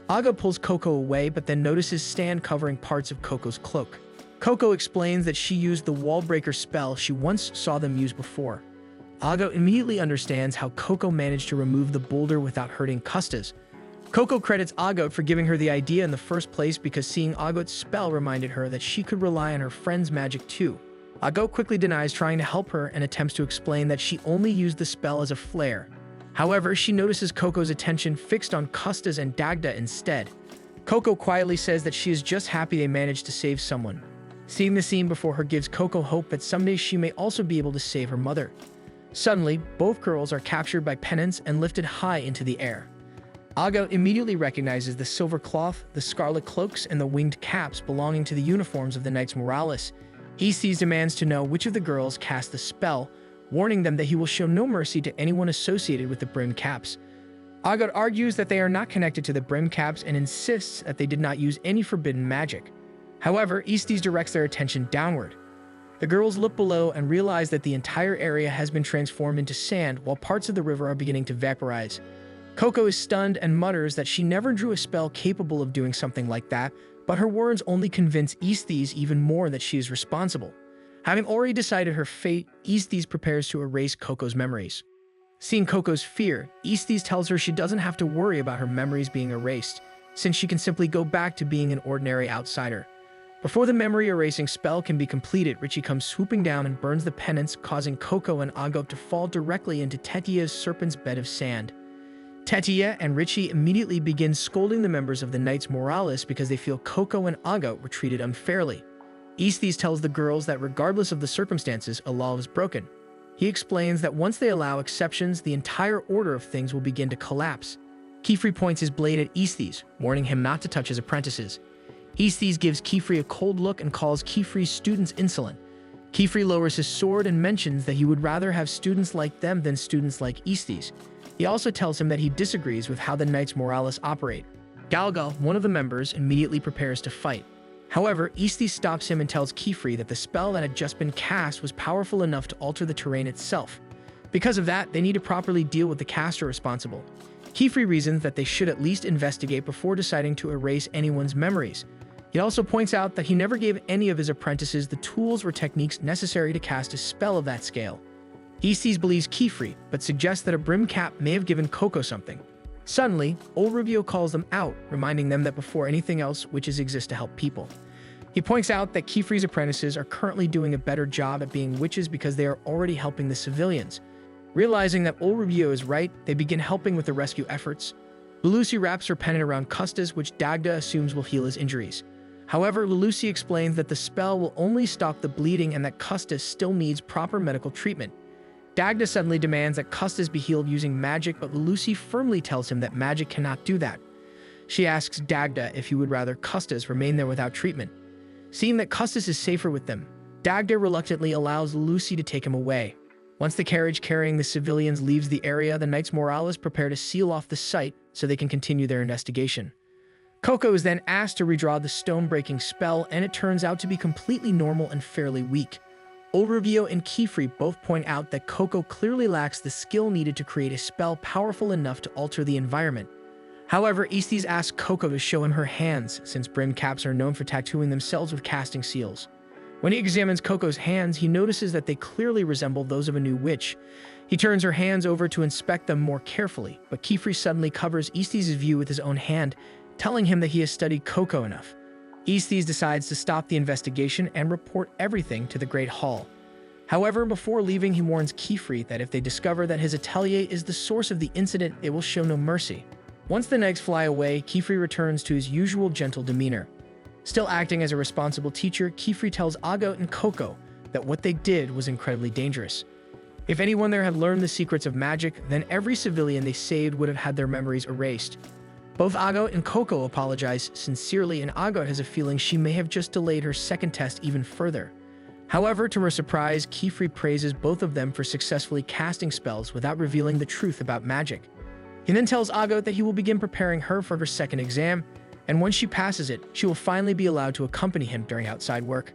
Agot pulls Coco away but then notices Stan covering parts of Coco's cloak. Coco explains that she used the wall breaker spell she once saw them use before. Ago immediately understands how Coco managed to remove the boulder without hurting Custis. Coco credits Agot for giving her the idea in the first place because seeing Agot's spell reminded her that she could rely on her friend's magic too. Agot quickly denies trying to help her and attempts to explain that she only used the spell as a flare. However, she notices Coco's attention fixed on Custis and Dagda instead. Coco quietly says that she is just happy they managed to save someone. Seeing the scene before her gives Coco hope that someday she may also be able to save her mother. Suddenly, both girls are captured by penance and lifted high into the air. Ago immediately recognizes the silver cloth, the scarlet cloaks, and the winged caps belonging to the uniforms of the Knights Morales. Estes demands to know which of the girls cast the spell, warning them that he will show no mercy to anyone associated with the brim caps. Agot argues that they are not connected to the brim caps and insists that they did not use any forbidden magic. However, Estes directs their attention downward. The girls look below and realize that the entire area has been transformed into sand while parts of the river are beginning to vaporize. Coco is stunned and mutters that she never drew a spell capable of doing something like that, but her words only convince Estes even more that she is responsible. Having already decided her fate, Estes prepares to erase Coco's memories. Seeing Coco's fear, Estes tells her she doesn't have to worry about her memories being erased, since she can simply go back to being an ordinary outsider. Before the memory erasing spell can be completed, Richie comes swooping down and burns the penance, causing Coco and Agot to fall directly into Tetia's serpent's bed of sand. Tetia and Richie immediately begin scolding the members of the Knights Morales because they feel Coco and Agot were treated unfairly. Estes tells the girls that regardless of the circumstances, a law was broken. He explains that once they allow exceptions, the entire order of things will begin to collapse. Kefri points his blade at Estes, warning him not to touch his apprentices. Estes gives Kefri a cold look and calls Kefri's students insolent. Kefri lowers his sword and mentions that he would rather have students like them than students like Estes. He also tells him that he disagrees with how the Knights Morales operate. Galgal, one of the members, immediately prepares to fight. However, Estes stops him and tells Kefri that the spell that had just been cast was powerful enough to alter the terrain itself. Because of that, they need to properly deal with the caster responsible. Kefri reasons that they should at least investigate before deciding to erase anyone's memories. He also points out that he never gave any of his apprentices the tools or techniques necessary to cast a spell of that scale. Estes believes Kefri, but suggests that a brim cap may have given Coco something. Suddenly, old Rubio calls them out, reminding them that before anything else, witches exist to help people. He points out that Kefri's apprentices are currently doing a better job at being witches because they are already helping the civilians. Realizing that old Rubio is right, they begin helping with the rescue efforts. Lulusi wraps her pendant around Custis, which Dagda assumes will heal his injuries. However, Lulusi explains that the spell will only stop the bleeding and that Custis still needs proper medical treatment. Dagda suddenly demands that Custis be healed using magic, but Lulusi firmly tells him that magic cannot do that. She asks Dagda if he would rather Custis remain there without treatment. Seeing that Custis is safer with them, Dagda reluctantly allows Lulusi to take him away. Once the carriage carrying the civilians leaves the area, the Knights Morales prepare to seal off the site so they can continue their investigation. Coco is then asked to redraw the stone-breaking spell, and it turns out to be completely normal and fairly weak. Old Rubio and Kefri both point out that Coco clearly lacks the skill needed to create a spell powerful enough to alter the environment. However, Estes asks Coco to show him her hands, since brim caps are known for tattooing themselves with casting seals. When he examines Coco's hands, he notices that they clearly resemble those of a new witch. He turns her hands over to inspect them more carefully, but Kefri suddenly covers Estes' view with his own hand, telling him that he has studied Coco enough. Estes decides to stop the investigation and report everything to the Great Hall. However, before leaving, he warns Kefri that if they discover that his atelier is the source of the incident, they will show no mercy. Once the knights fly away, Kefri returns to his usual gentle demeanor. Still acting as a responsible teacher, Kefri tells Agot and Coco that what they did was incredibly dangerous. If anyone there had learned the secrets of magic, then every civilian they saved would have had their memories erased. Both Agot and Coco apologize sincerely, and Agot has a feeling she may have just delayed her second test even further. However, to her surprise, Kefri praises both of them for successfully casting spells without revealing the truth about magic. He then tells Agot that he will begin preparing her for her second exam, and once she passes it, she will finally be allowed to accompany him during outside work.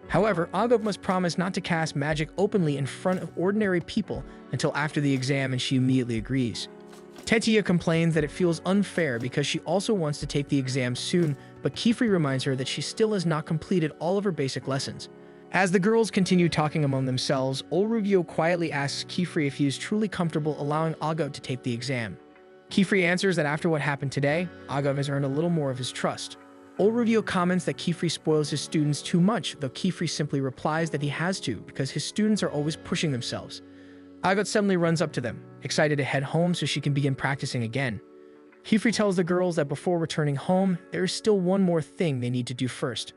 However, Agot must promise not to cast magic openly in front of ordinary people until after the exam, and she immediately agrees. Tetia complains that it feels unfair because she also wants to take the exam soon, but Kifri reminds her that she still has not completed all of her basic lessons. As the girls continue talking among themselves, Olrugio quietly asks Kifri if he is truly comfortable allowing Agav to take the exam. Kifri answers that after what happened today, Agav has earned a little more of his trust. Olrugio comments that Kifri spoils his students too much, though Kifri simply replies that he has to because his students are always pushing themselves. Agav suddenly runs up to them, excited to head home so she can begin practicing again. Kifri tells the girls that before returning home, there is still one more thing they need to do first.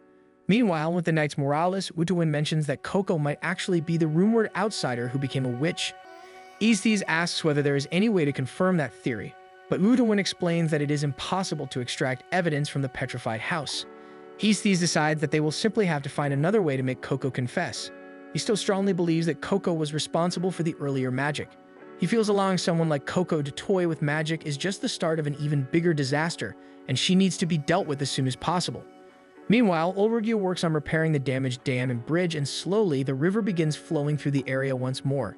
Meanwhile, with the Knights Morales, Utawin mentions that Coco might actually be the rumored outsider who became a witch. Aesthees asks whether there is any way to confirm that theory, but Utawin explains that it is impossible to extract evidence from the petrified house. Aesthees decides that they will simply have to find another way to make Coco confess. He still strongly believes that Coco was responsible for the earlier magic. He feels allowing someone like Coco to toy with magic is just the start of an even bigger disaster, and she needs to be dealt with as soon as possible. Meanwhile, Olrugio works on repairing the damaged dam and bridge, and slowly the river begins flowing through the area once more.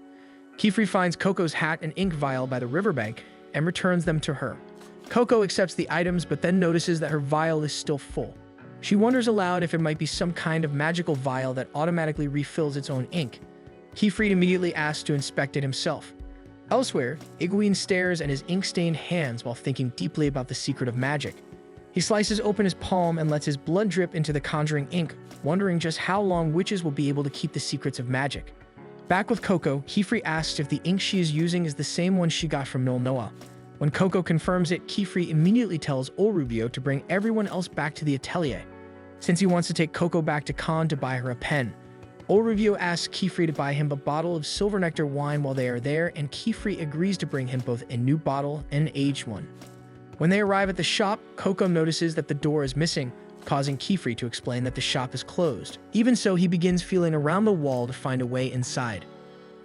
Kifri finds Coco's hat and ink vial by the riverbank and returns them to her. Coco accepts the items but then notices that her vial is still full. She wonders aloud if it might be some kind of magical vial that automatically refills its own ink. Kifri immediately asks to inspect it himself. Elsewhere, Iguin stares at his ink-stained hands while thinking deeply about the secret of magic. He slices open his palm and lets his blood drip into the conjuring ink, wondering just how long witches will be able to keep the secrets of magic. Back with Coco, Kifri asks if the ink she is using is the same one she got from Noa. When Coco confirms it, Kifri immediately tells Olrugio to bring everyone else back to the atelier, since he wants to take Coco back to Khan to buy her a pen. Olrugio asks Kifri to buy him a bottle of silver nectar wine while they are there, and Kifri agrees to bring him both a new bottle and an aged one. When they arrive at the shop, Coco notices that the door is missing, causing Kifri to explain that the shop is closed. Even so, he begins feeling around the wall to find a way inside.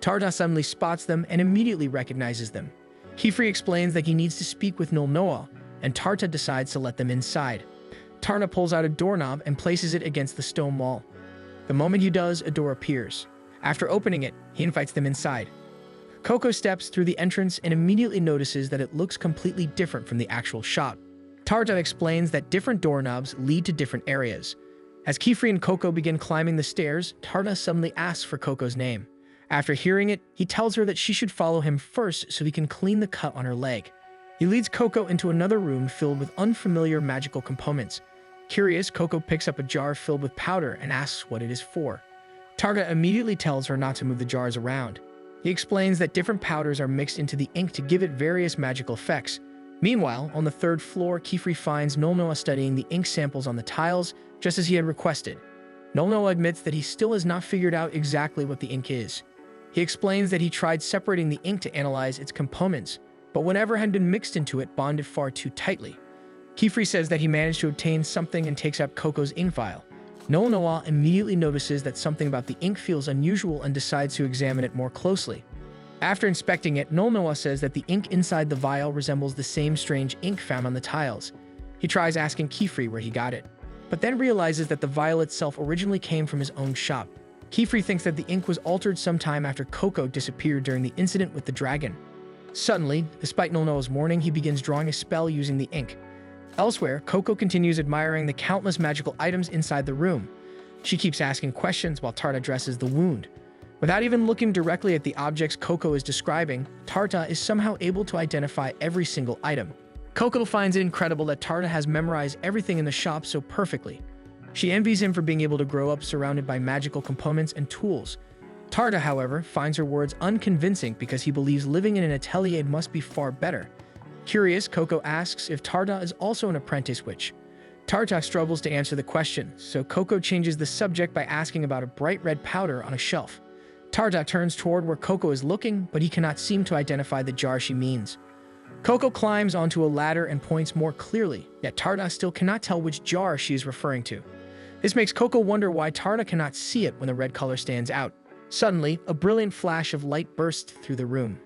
Tarta suddenly spots them and immediately recognizes them. Kifri explains that he needs to speak with Noa, and Tarta decides to let them inside. Tarta pulls out a doorknob and places it against the stone wall. The moment he does, a door appears. After opening it, he invites them inside. Coco steps through the entrance and immediately notices that it looks completely different from the actual shop. Tarta explains that different doorknobs lead to different areas. As Kifri and Coco begin climbing the stairs, Tarta suddenly asks for Coco's name. After hearing it, he tells her that she should follow him first so he can clean the cut on her leg. He leads Coco into another room filled with unfamiliar magical components. Curious, Coco picks up a jar filled with powder and asks what it is for. Tarta immediately tells her not to move the jars around. He explains that different powders are mixed into the ink to give it various magical effects. Meanwhile, on the third floor, Kifri finds Noa studying the ink samples on the tiles, just as he had requested. Noa admits that he still has not figured out exactly what the ink is. He explains that he tried separating the ink to analyze its components, but whatever had been mixed into it bonded far too tightly. Kifri says that he managed to obtain something and takes out Coco's ink vial. Noa immediately notices that something about the ink feels unusual and decides to examine it more closely. After inspecting it, Noa says that the ink inside the vial resembles the same strange ink found on the tiles. He tries asking Kifri where he got it, but then realizes that the vial itself originally came from his own shop. Kifri thinks that the ink was altered sometime after Coco disappeared during the incident with the dragon. Suddenly, despite Noa's warning, he begins drawing a spell using the ink. Elsewhere, Coco continues admiring the countless magical items inside the room. She keeps asking questions while Tarta addresses the wound. Without even looking directly at the objects Coco is describing, Tarta is somehow able to identify every single item. Coco finds it incredible that Tarta has memorized everything in the shop so perfectly. She envies him for being able to grow up surrounded by magical components and tools. Tarta, however, finds her words unconvincing because he believes living in an atelier must be far better. Curious, Coco asks if Tarta is also an apprentice witch. Tarta struggles to answer the question, so Coco changes the subject by asking about a bright red powder on a shelf. Tarta turns toward where Coco is looking, but he cannot seem to identify the jar she means. Coco climbs onto a ladder and points more clearly, yet Tarta still cannot tell which jar she is referring to. This makes Coco wonder why Tarta cannot see it when the red color stands out. Suddenly, a brilliant flash of light bursts through the room.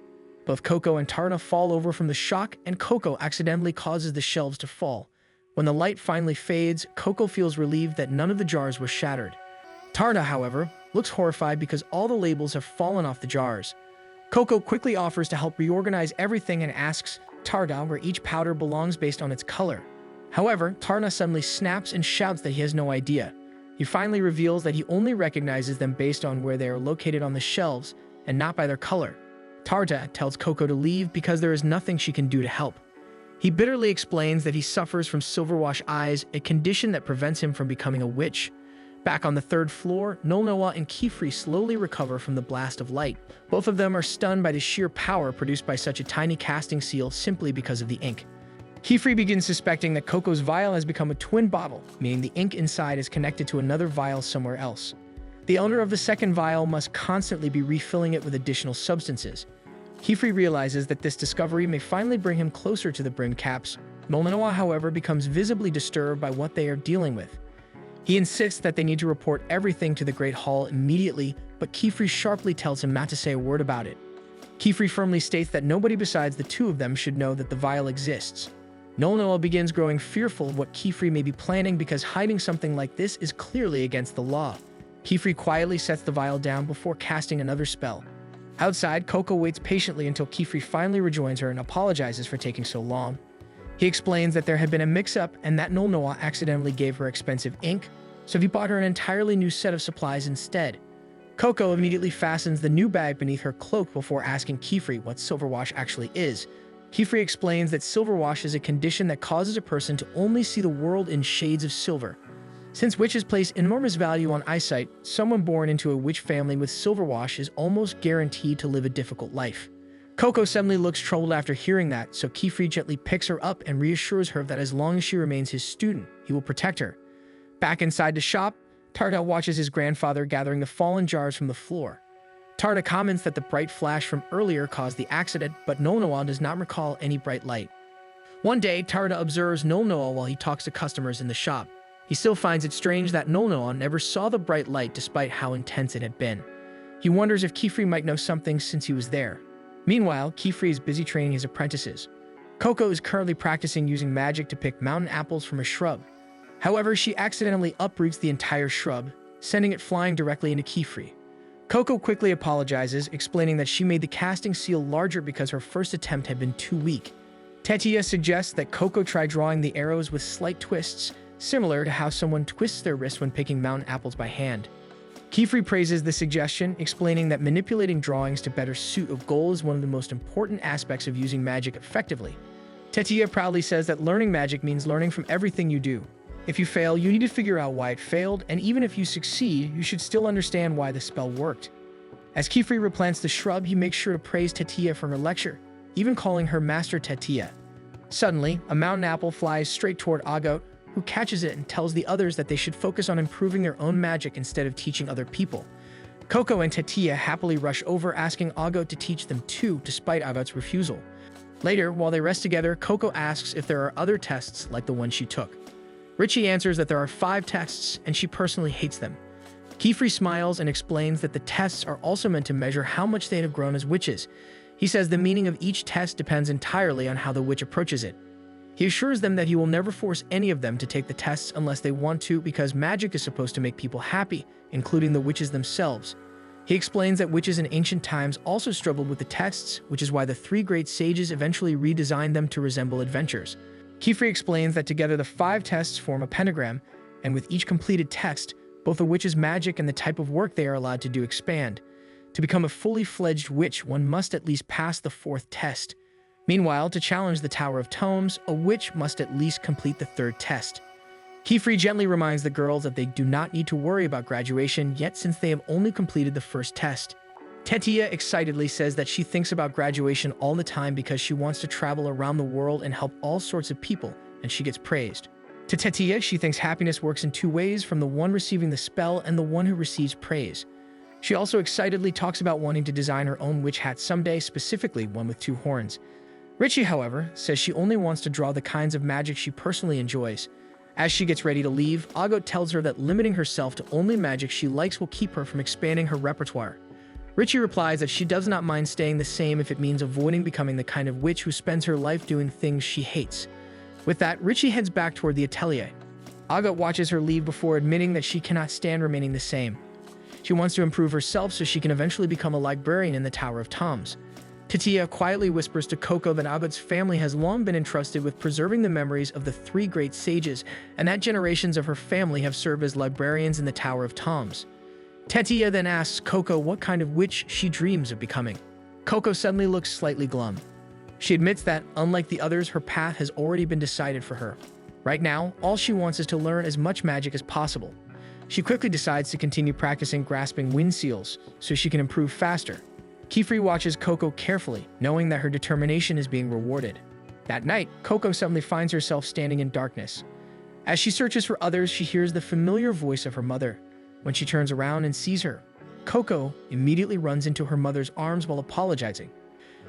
Both Coco and Tarta fall over from the shock, and Coco accidentally causes the shelves to fall. When the light finally fades, Coco feels relieved that none of the jars were shattered. Tarta, however, looks horrified because all the labels have fallen off the jars. Coco quickly offers to help reorganize everything and asks Tarta where each powder belongs based on its color. However, Tarna suddenly snaps and shouts that he has no idea. He finally reveals that he only recognizes them based on where they are located on the shelves and not by their color. Tarta tells Coco to leave because there is nothing she can do to help. He bitterly explains that he suffers from silverwash eyes, a condition that prevents him from becoming a witch. Back on the third floor, Nolnoa and Kefri slowly recover from the blast of light. Both of them are stunned by the sheer power produced by such a tiny casting seal simply because of the ink. Kefri begins suspecting that Coco's vial has become a twin bottle, meaning the ink inside is connected to another vial somewhere else. The owner of the second vial must constantly be refilling it with additional substances. Kefri realizes that this discovery may finally bring him closer to the brim caps. Nolnoa, however, becomes visibly disturbed by what they are dealing with. He insists that they need to report everything to the Great Hall immediately, but Kefri sharply tells him not to say a word about it. Kefri firmly states that nobody besides the two of them should know that the vial exists. Nolnoa begins growing fearful of what Kefri may be planning because hiding something like this is clearly against the law. Kefri quietly sets the vial down before casting another spell. Outside, Coco waits patiently until Kefri finally rejoins her and apologizes for taking so long. He explains that there had been a mix-up and that Nolnoa accidentally gave her expensive ink, so he bought her an entirely new set of supplies instead. Coco immediately fastens the new bag beneath her cloak before asking Kefri what silverwash actually is. Kefri explains that silverwash is a condition that causes a person to only see the world in shades of silver. Since witches place enormous value on eyesight, someone born into a witch family with silverwash is almost guaranteed to live a difficult life. Coco suddenly looks troubled after hearing that, so Kefri gently picks her up and reassures her that as long as she remains his student, he will protect her. Back inside the shop, Tarta watches his grandfather gathering the fallen jars from the floor. Tarta comments that the bright flash from earlier caused the accident, but Nolnoa does not recall any bright light. One day, Tarta observes Nolnoa while he talks to customers in the shop. He still finds it strange that Nolnoa never saw the bright light despite how intense it had been. He wonders if Kefri might know something since he was there. Meanwhile, Kefri is busy training his apprentices. Coco is currently practicing using magic to pick mountain apples from a shrub. However, she accidentally uproots the entire shrub, sending it flying directly into Kefri. Coco quickly apologizes, explaining that she made the casting seal larger because her first attempt had been too weak. Tetia suggests that Coco try drawing the arrows with slight twists, similar to how someone twists their wrist when picking mountain apples by hand. Kefri praises the suggestion, explaining that manipulating drawings to better suit a goal is one of the most important aspects of using magic effectively. Tetia proudly says that learning magic means learning from everything you do. If you fail, you need to figure out why it failed, and even if you succeed, you should still understand why the spell worked. As Kefri replants the shrub, he makes sure to praise Tetia for her lecture, even calling her Master Tetia. Suddenly, a mountain apple flies straight toward Agot, who catches it and tells the others that they should focus on improving their own magic instead of teaching other people. Coco and Tetia happily rush over, asking Agot to teach them too, despite Agot's refusal. Later, while they rest together, Coco asks if there are other tests like the one she took. Richie answers that there are 5 tests, and she personally hates them. Kefri smiles and explains that the tests are also meant to measure how much they have grown as witches. He says the meaning of each test depends entirely on how the witch approaches it. He assures them that he will never force any of them to take the tests unless they want to, because magic is supposed to make people happy, including the witches themselves. He explains that witches in ancient times also struggled with the tests, which is why the 3 great sages eventually redesigned them to resemble adventures. Kefri explains that together the 5 tests form a pentagram, and with each completed test, both a witch's magic and the type of work they are allowed to do expand. To become a fully fledged witch, one must at least pass the 4th test. Meanwhile, to challenge the Tower of Tomes, a witch must at least complete the 3rd test. Kefri gently reminds the girls that they do not need to worry about graduation yet since they have only completed the 1st test. Tetia excitedly says that she thinks about graduation all the time because she wants to travel around the world and help all sorts of people, and she gets praised. To Tetia, she thinks happiness works in 2 ways, from the one receiving the spell and the one who receives praise. She also excitedly talks about wanting to design her own witch hat someday, specifically one with 2 horns. Richie, however, says she only wants to draw the kinds of magic she personally enjoys. As she gets ready to leave, Agot tells her that limiting herself to only magic she likes will keep her from expanding her repertoire. Richie replies that she does not mind staying the same if it means avoiding becoming the kind of witch who spends her life doing things she hates. With that, Richie heads back toward the atelier. Agot watches her leave before admitting that she cannot stand remaining the same. She wants to improve herself so she can eventually become a librarian in the Tower of Tomes. Tatia quietly whispers to Coco that Agot's family has long been entrusted with preserving the memories of the three great sages, and that generations of her family have served as librarians in the Tower of Toms. Tatia then asks Coco what kind of witch she dreams of becoming. Coco suddenly looks slightly glum. She admits that, unlike the others, her path has already been decided for her. Right now, all she wants is to learn as much magic as possible. She quickly decides to continue practicing grasping wind seals so she can improve faster. Kefri watches Coco carefully, knowing that her determination is being rewarded. That night, Coco suddenly finds herself standing in darkness. As she searches for others, she hears the familiar voice of her mother. When she turns around and sees her, Coco immediately runs into her mother's arms while apologizing.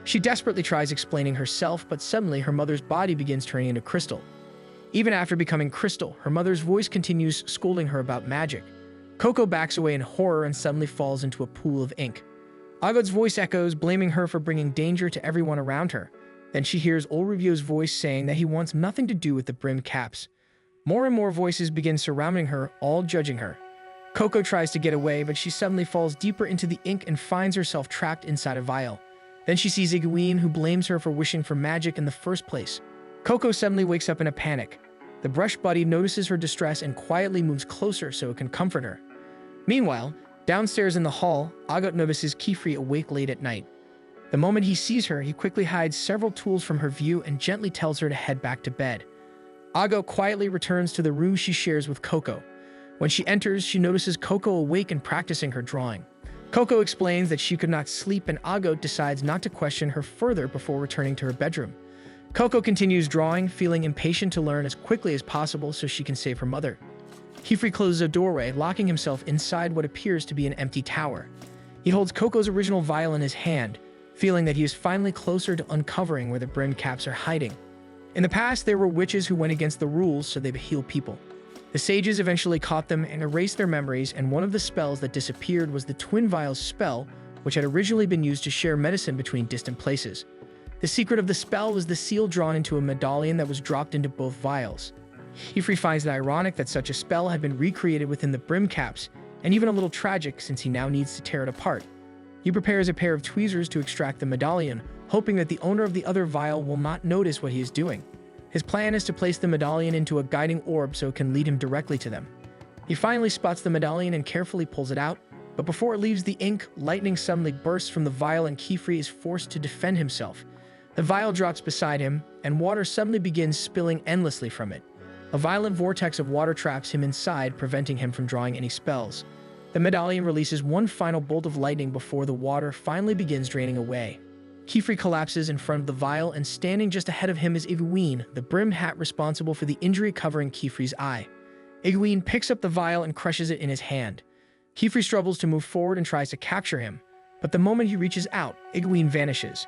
She desperately tries explaining herself, but suddenly her mother's body begins turning into crystal. Even after becoming crystal, her mother's voice continues scolding her about magic. Coco backs away in horror and suddenly falls into a pool of ink. Agot's voice echoes, blaming her for bringing danger to everyone around her. Then she hears Olrevio's voice saying that he wants nothing to do with the brim caps. More and more voices begin surrounding her, all judging her. Coco tries to get away, but she suddenly falls deeper into the ink and finds herself trapped inside a vial. Then she sees Egwene, who blames her for wishing for magic in the first place. Coco suddenly wakes up in a panic. The brush buddy notices her distress and quietly moves closer so it can comfort her. Meanwhile, downstairs in the hall, Agot notices Kefri awake late at night. The moment he sees her, he quickly hides several tools from her view and gently tells her to head back to bed. Agot quietly returns to the room she shares with Coco. When she enters, she notices Coco awake and practicing her drawing. Coco explains that she could not sleep, and Agot decides not to question her further before returning to her bedroom. Coco continues drawing, feeling impatient to learn as quickly as possible so she can save her mother. Kefri closes a doorway, locking himself inside what appears to be an empty tower. He holds Coco's original vial in his hand, feeling that he is finally closer to uncovering where the brim caps are hiding. In the past, there were witches who went against the rules so they would heal people. The sages eventually caught them and erased their memories, and one of the spells that disappeared was the Twin Vials spell, which had originally been used to share medicine between distant places. The secret of the spell was the seal drawn into a medallion that was dropped into both vials. Kefri finds it ironic that such a spell had been recreated within the brim caps, and even a little tragic since he now needs to tear it apart. He prepares a pair of tweezers to extract the medallion, hoping that the owner of the other vial will not notice what he is doing. His plan is to place the medallion into a guiding orb so it can lead him directly to them. He finally spots the medallion and carefully pulls it out, but before it leaves the ink, lightning suddenly bursts from the vial and Kefri is forced to defend himself. The vial drops beside him, and water suddenly begins spilling endlessly from it. A violent vortex of water traps him inside, preventing him from drawing any spells. The medallion releases one final bolt of lightning before the water finally begins draining away. Kefri collapses in front of the vial, and standing just ahead of him is Egwene, the brim hat responsible for the injury covering Kefri's eye. Egwene picks up the vial and crushes it in his hand. Kefri struggles to move forward and tries to capture him, but the moment he reaches out, Egwene vanishes.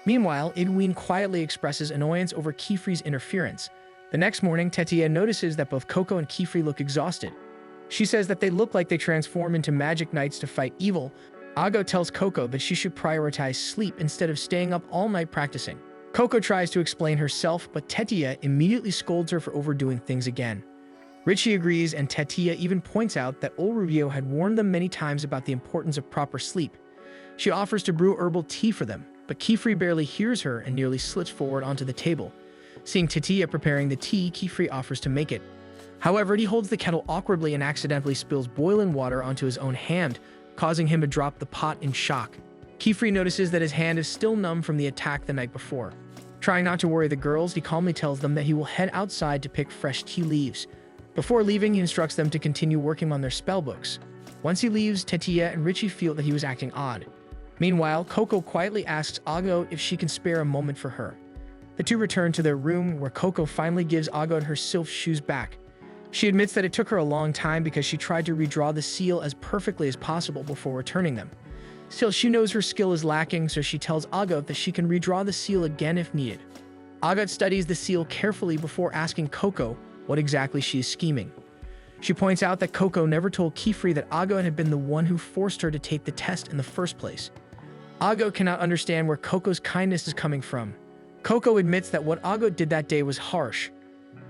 Meanwhile, Egwene quietly expresses annoyance over Kefri's interference. The next morning, Tatia notices that both Coco and Kefri look exhausted. She says that they look like they transform into magic knights to fight evil. Agot tells Coco that she should prioritize sleep instead of staying up all night practicing. Coco tries to explain herself, but Tatia immediately scolds her for overdoing things again. Richie agrees, and Tatia even points out that Olrevio had warned them many times about the importance of proper sleep. She offers to brew herbal tea for them, but Kefri barely hears her and nearly slips forward onto the table. Seeing Tatia preparing the tea, Kefri offers to make it. However, he holds the kettle awkwardly and accidentally spills boiling water onto his own hand, causing him to drop the pot in shock. Kefri notices that his hand is still numb from the attack the night before. Trying not to worry the girls, he calmly tells them that he will head outside to pick fresh tea leaves. Before leaving, he instructs them to continue working on their spellbooks. Once he leaves, Tatia and Richie feel that he was acting odd. Meanwhile, Coco quietly asks Agot if she can spare a moment for her. The two return to their room, where Coco finally gives Agot her sylph shoes back. She admits that it took her a long time because she tried to redraw the seal as perfectly as possible before returning them. Still, she knows her skill is lacking, so she tells Agot that she can redraw the seal again if needed. Agot studies the seal carefully before asking Coco what exactly she is scheming. She points out that Coco never told Kefri that Agot had been the one who forced her to take the test in the first place. Agot cannot understand where Coco's kindness is coming from. Coco admits that what Agot did that day was harsh,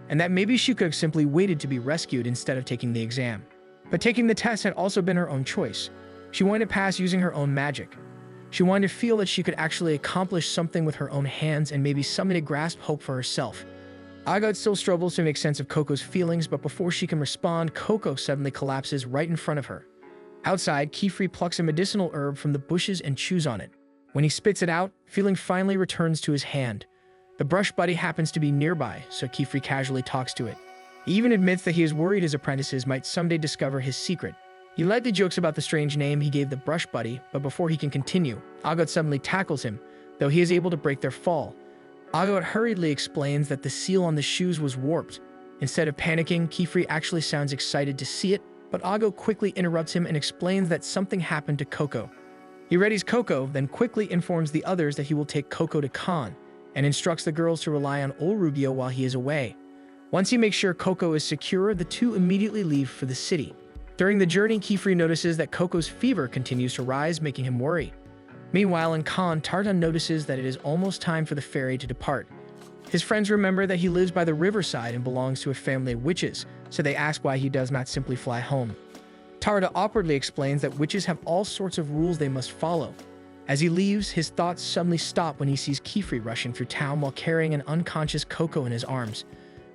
and that maybe she could have simply waited to be rescued instead of taking the exam. But taking the test had also been her own choice. She wanted to pass using her own magic. She wanted to feel that she could actually accomplish something with her own hands and maybe someday grasp hope for herself. Agot still struggles to make sense of Coco's feelings, but before she can respond, Coco suddenly collapses right in front of her. Outside, Kefri plucks a medicinal herb from the bushes and chews on it. When he spits it out, feeling finally returns to his hand. The brush buddy happens to be nearby, so Kefri casually talks to it. He even admits that he is worried his apprentices might someday discover his secret. He lightly jokes about the strange name he gave the brush buddy, but before he can continue, Agot suddenly tackles him, though he is able to break their fall. Agot hurriedly explains that the seal on the shoes was warped. Instead of panicking, Kefri actually sounds excited to see it, but Agot quickly interrupts him and explains that something happened to Coco. He readies Coco, then quickly informs the others that he will take Coco to Khan, and instructs the girls to rely on old Rubio while he is away. Once he makes sure Coco is secure, the two immediately leave for the city. During the journey, Kefri notices that Coco's fever continues to rise, making him worry. Meanwhile, in Khan, Tartan notices that it is almost time for the ferry to depart. His friends remember that he lives by the riverside and belongs to a family of witches, so they ask why he does not simply fly home. Tarda awkwardly explains that witches have all sorts of rules they must follow. As he leaves, his thoughts suddenly stop when he sees Kefri rushing through town while carrying an unconscious Coco in his arms.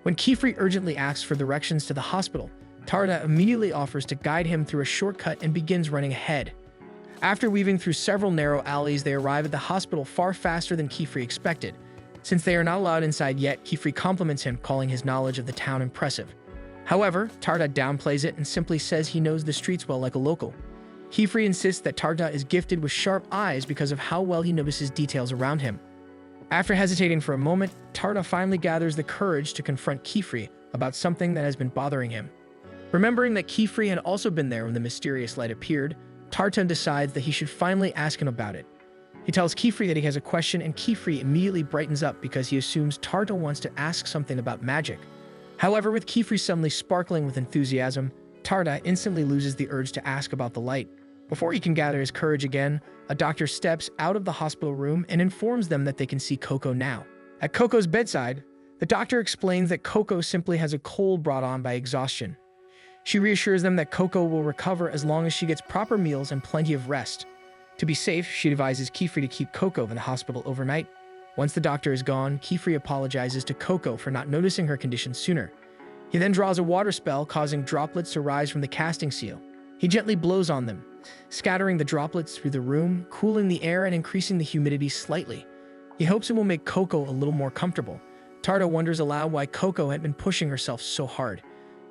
When Kefri urgently asks for directions to the hospital, Tarda immediately offers to guide him through a shortcut and begins running ahead. After weaving through several narrow alleys, they arrive at the hospital far faster than Kefri expected. Since they are not allowed inside yet, Kefri compliments him, calling his knowledge of the town impressive. However, Tarda downplays it and simply says he knows the streets well like a local. Kefri insists that Tarda is gifted with sharp eyes because of how well he notices details around him. After hesitating for a moment, Tarda finally gathers the courage to confront Kefri about something that has been bothering him. Remembering that Kefri had also been there when the mysterious light appeared, Tartan decides that he should finally ask him about it. He tells Kefri that he has a question, and Kefri immediately brightens up because he assumes Tarta wants to ask something about magic. However, with Kefri suddenly sparkling with enthusiasm, Tarta instantly loses the urge to ask about the light. Before he can gather his courage again, a doctor steps out of the hospital room and informs them that they can see Coco now. At Coco's bedside, the doctor explains that Coco simply has a cold brought on by exhaustion. She reassures them that Coco will recover as long as she gets proper meals and plenty of rest. To be safe, she advises Kefri to keep Coco in the hospital overnight. Once the doctor is gone, Kefri apologizes to Coco for not noticing her condition sooner. He then draws a water spell, causing droplets to rise from the casting seal. He gently blows on them, scattering the droplets through the room, cooling the air and increasing the humidity slightly. He hopes it will make Coco a little more comfortable. Tarda wonders aloud why Coco had been pushing herself so hard.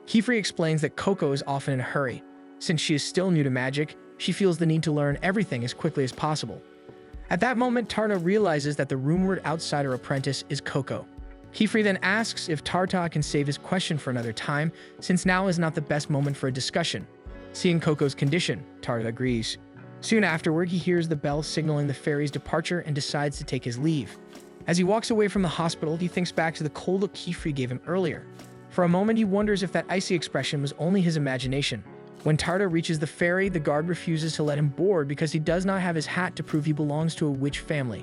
Kefri explains that Coco is often in a hurry. Since she is still new to magic, she feels the need to learn everything as quickly as possible. At that moment, Tarta realizes that the rumored outsider apprentice is Coco. Kefri then asks if Tarta can save his question for another time, since now is not the best moment for a discussion. Seeing Coco's condition, Tarta agrees. Soon afterward, he hears the bell signaling the ferry's departure and decides to take his leave. As he walks away from the hospital, he thinks back to the cold look Kefri gave him earlier. For a moment, he wonders if that icy expression was only his imagination. When Tarta reaches the ferry, the guard refuses to let him board because he does not have his hat to prove he belongs to a witch family.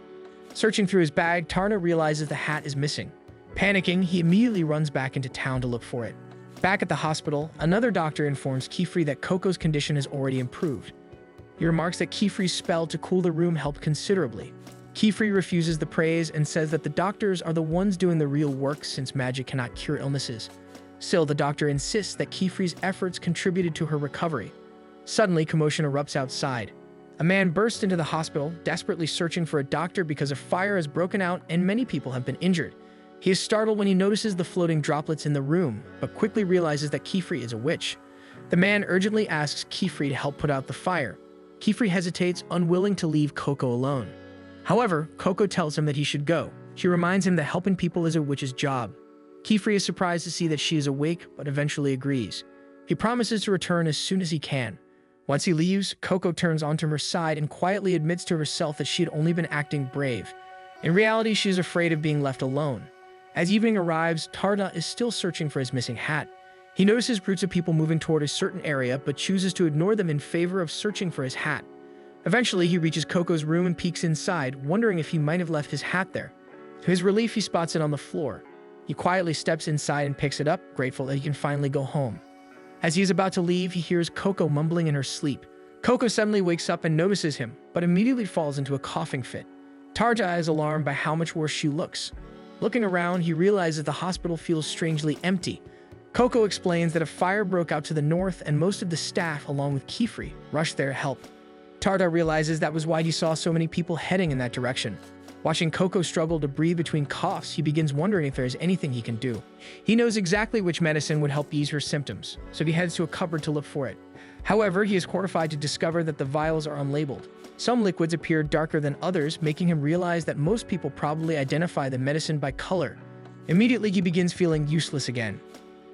Searching through his bag, Tarta realizes the hat is missing. Panicking, he immediately runs back into town to look for it. Back at the hospital, another doctor informs Kefri that Coco's condition has already improved. He remarks that Kefri's spell to cool the room helped considerably. Kefri refuses the praise and says that the doctors are the ones doing the real work since magic cannot cure illnesses. Still, the doctor insists that Kefri's efforts contributed to her recovery. Suddenly, commotion erupts outside. A man bursts into the hospital, desperately searching for a doctor because a fire has broken out and many people have been injured. He is startled when he notices the floating droplets in the room, but quickly realizes that Kefri is a witch. The man urgently asks Kefri to help put out the fire. Kefri hesitates, unwilling to leave Coco alone. However, Coco tells him that he should go. She reminds him that helping people is a witch's job. Kefri is surprised to see that she is awake, but eventually agrees. He promises to return as soon as he can. Once he leaves, Coco turns onto her side and quietly admits to herself that she had only been acting brave. In reality, she is afraid of being left alone. As evening arrives, Tarda is still searching for his missing hat. He notices groups of people moving toward a certain area, but chooses to ignore them in favor of searching for his hat. Eventually, he reaches Coco's room and peeks inside, wondering if he might have left his hat there. To his relief, he spots it on the floor. He quietly steps inside and picks it up, grateful that he can finally go home. As he is about to leave, he hears Coco mumbling in her sleep, Coco suddenly wakes up and notices him, but immediately falls into a coughing fit. Tarja is alarmed by how much worse she looks. Looking around, he realizes the hospital feels strangely empty. Coco explains that a fire broke out to the north and most of the staff, along with Kifri, rushed there to help. Tarja realizes that was why he saw so many people heading in that direction. Watching Coco struggle to breathe between coughs, he begins wondering if there is anything he can do. He knows exactly which medicine would help ease her symptoms, so he heads to a cupboard to look for it. However, he is horrified to discover that the vials are unlabeled. Some liquids appear darker than others, making him realize that most people probably identify the medicine by color. Immediately, he begins feeling useless again.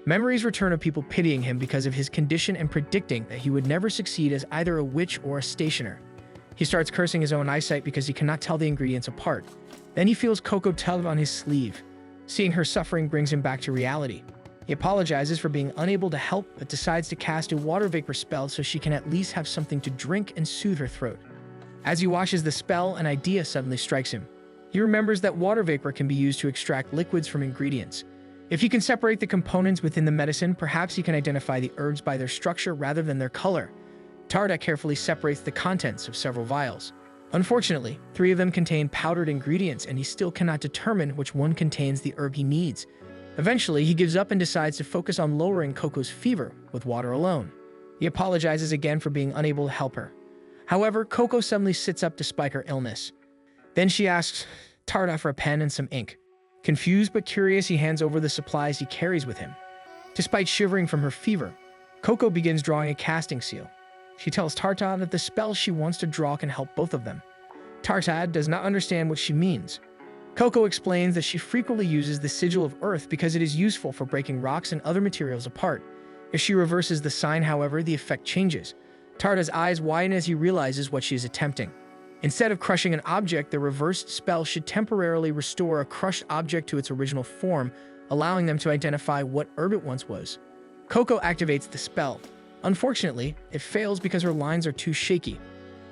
Memories return of people pitying him because of his condition and predicting that he would never succeed as either a witch or a stationer. He starts cursing his own eyesight because he cannot tell the ingredients apart. Then he feels Coco tug on his sleeve. Seeing her suffering brings him back to reality. He apologizes for being unable to help, but decides to cast a water vapor spell so she can at least have something to drink and soothe her throat. As he watches the spell, an idea suddenly strikes him. He remembers that water vapor can be used to extract liquids from ingredients. If he can separate the components within the medicine, perhaps he can identify the herbs by their structure rather than their color. Tarja carefully separates the contents of several vials. Unfortunately, 3 of them contain powdered ingredients, and he still cannot determine which one contains the herb he needs. Eventually, he gives up and decides to focus on lowering Coco's fever with water alone. He apologizes again for being unable to help her. However, Coco suddenly sits up despite her illness. Then she asks Tarja for a pen and some ink. Confused but curious, he hands over the supplies he carries with him. Despite shivering from her fever, Coco begins drawing a casting seal. She tells Tarja that the spell she wants to draw can help both of them. Tarja does not understand what she means. Coco explains that she frequently uses the sigil of earth because it is useful for breaking rocks and other materials apart. If she reverses the sign, however, the effect changes. Tarja's eyes widen as he realizes what she is attempting. Instead of crushing an object, the reversed spell should temporarily restore a crushed object to its original form, allowing them to identify what herb it once was. Coco activates the spell. Unfortunately, it fails because her lines are too shaky.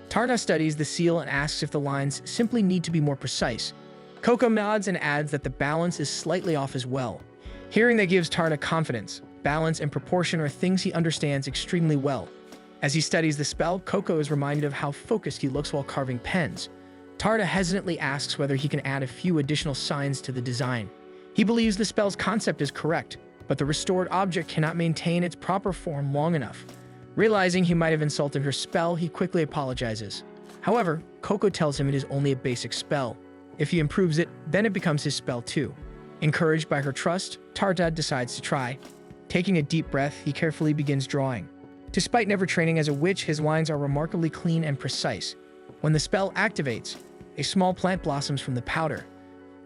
Tarja studies the seal and asks if the lines simply need to be more precise. Coco nods and adds that the balance is slightly off as well. Hearing that gives Tarja confidence. Balance and proportion are things he understands extremely well. As he studies the spell, Coco is reminded of how focused he looks while carving pens. Tarja hesitantly asks whether he can add a few additional signs to the design. He believes the spell's concept is correct, but the restored object cannot maintain its proper form long enough. Realizing he might have insulted her spell, he quickly apologizes. However, Coco tells him it is only a basic spell. If he improves it, then it becomes his spell too. Encouraged by her trust, Tarja decides to try. Taking a deep breath, he carefully begins drawing. Despite never training as a witch, his lines are remarkably clean and precise. When the spell activates, a small plant blossoms from the powder.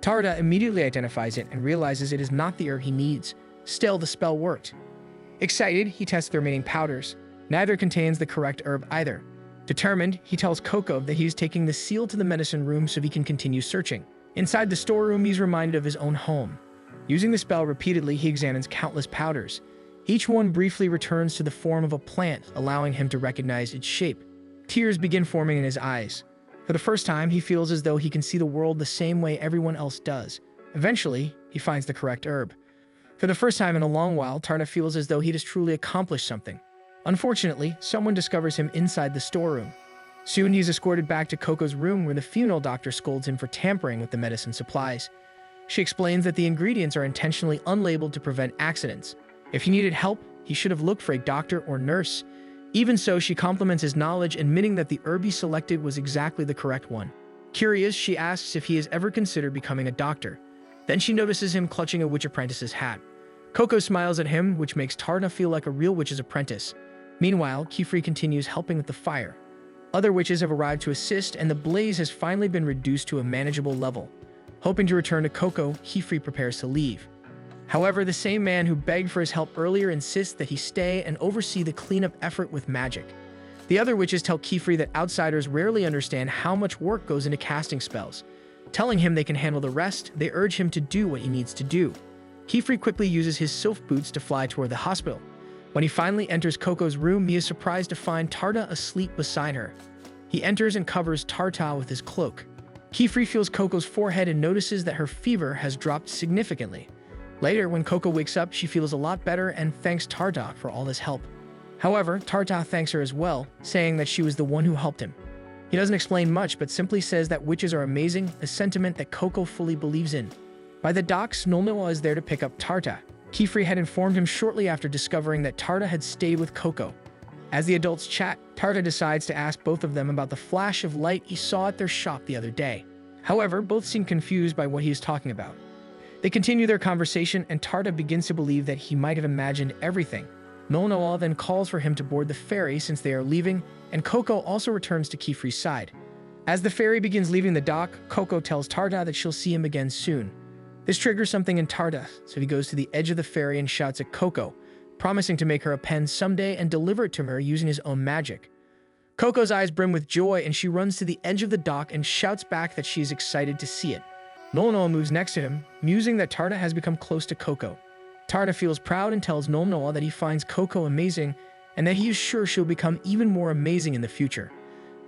Tarja immediately identifies it and realizes it is not the herb he needs. Still, the spell worked. Excited, he tests the remaining powders. Neither contains the correct herb either. Determined, he tells Coco that he is taking the seal to the medicine room so he can continue searching. Inside the storeroom, he's reminded of his own home. Using the spell repeatedly, he examines countless powders. Each one briefly returns to the form of a plant, allowing him to recognize its shape. Tears begin forming in his eyes. For the first time, he feels as though he can see the world the same way everyone else does. Eventually, he finds the correct herb. For the first time in a long while, Tarja feels as though he has truly accomplished something. Unfortunately, someone discovers him inside the storeroom. Soon, he's escorted back to Coco's room where the funeral doctor scolds him for tampering with the medicine supplies. She explains that the ingredients are intentionally unlabeled to prevent accidents. If he needed help, he should have looked for a doctor or nurse. Even so, she compliments his knowledge, admitting that the herb he selected was exactly the correct one. Curious, she asks if he has ever considered becoming a doctor. Then she notices him clutching a witch apprentice's hat. Coco smiles at him, which makes Tarja feel like a real witch's apprentice. Meanwhile, Kifri continues helping with the fire. Other witches have arrived to assist, and the blaze has finally been reduced to a manageable level. Hoping to return to Coco, Kifri prepares to leave. However, the same man who begged for his help earlier insists that he stay and oversee the cleanup effort with magic. The other witches tell Kifri that outsiders rarely understand how much work goes into casting spells. Telling him they can handle the rest, they urge him to do what he needs to do. Kifri quickly uses his sylph boots to fly toward the hospital. When he finally enters Coco's room, he is surprised to find Tarja asleep beside her. He enters and covers Tarja with his cloak. Kifri feels Coco's forehead and notices that her fever has dropped significantly. Later, when Coco wakes up, she feels a lot better and thanks Tarja for all his help. However, Tarta thanks her as well, saying that she was the one who helped him. He doesn't explain much, but simply says that witches are amazing, a sentiment that Coco fully believes in. By the docks, Nolnoa is there to pick up Tarta. Kefri had informed him shortly after discovering that Tarta had stayed with Coco. As the adults chat, Tarta decides to ask both of them about the flash of light he saw at their shop the other day. However, both seem confused by what he is talking about. They continue their conversation, and Tarta begins to believe that he might have imagined everything. Nolnoa then calls for him to board the ferry since they are leaving, and Coco also returns to Kefri's side. As the ferry begins leaving the dock, Coco tells Tarta that she'll see him again soon. This triggers something in Tarta, so he goes to the edge of the ferry and shouts at Coco, promising to make her a pen someday and deliver it to her using his own magic. Coco's eyes brim with joy, and she runs to the edge of the dock and shouts back that she is excited to see it. Nolnoa moves next to him, musing that Tarta has become close to Coco. Tarta feels proud and tells Nolnoa that he finds Coco amazing and that he is sure she'll become even more amazing in the future.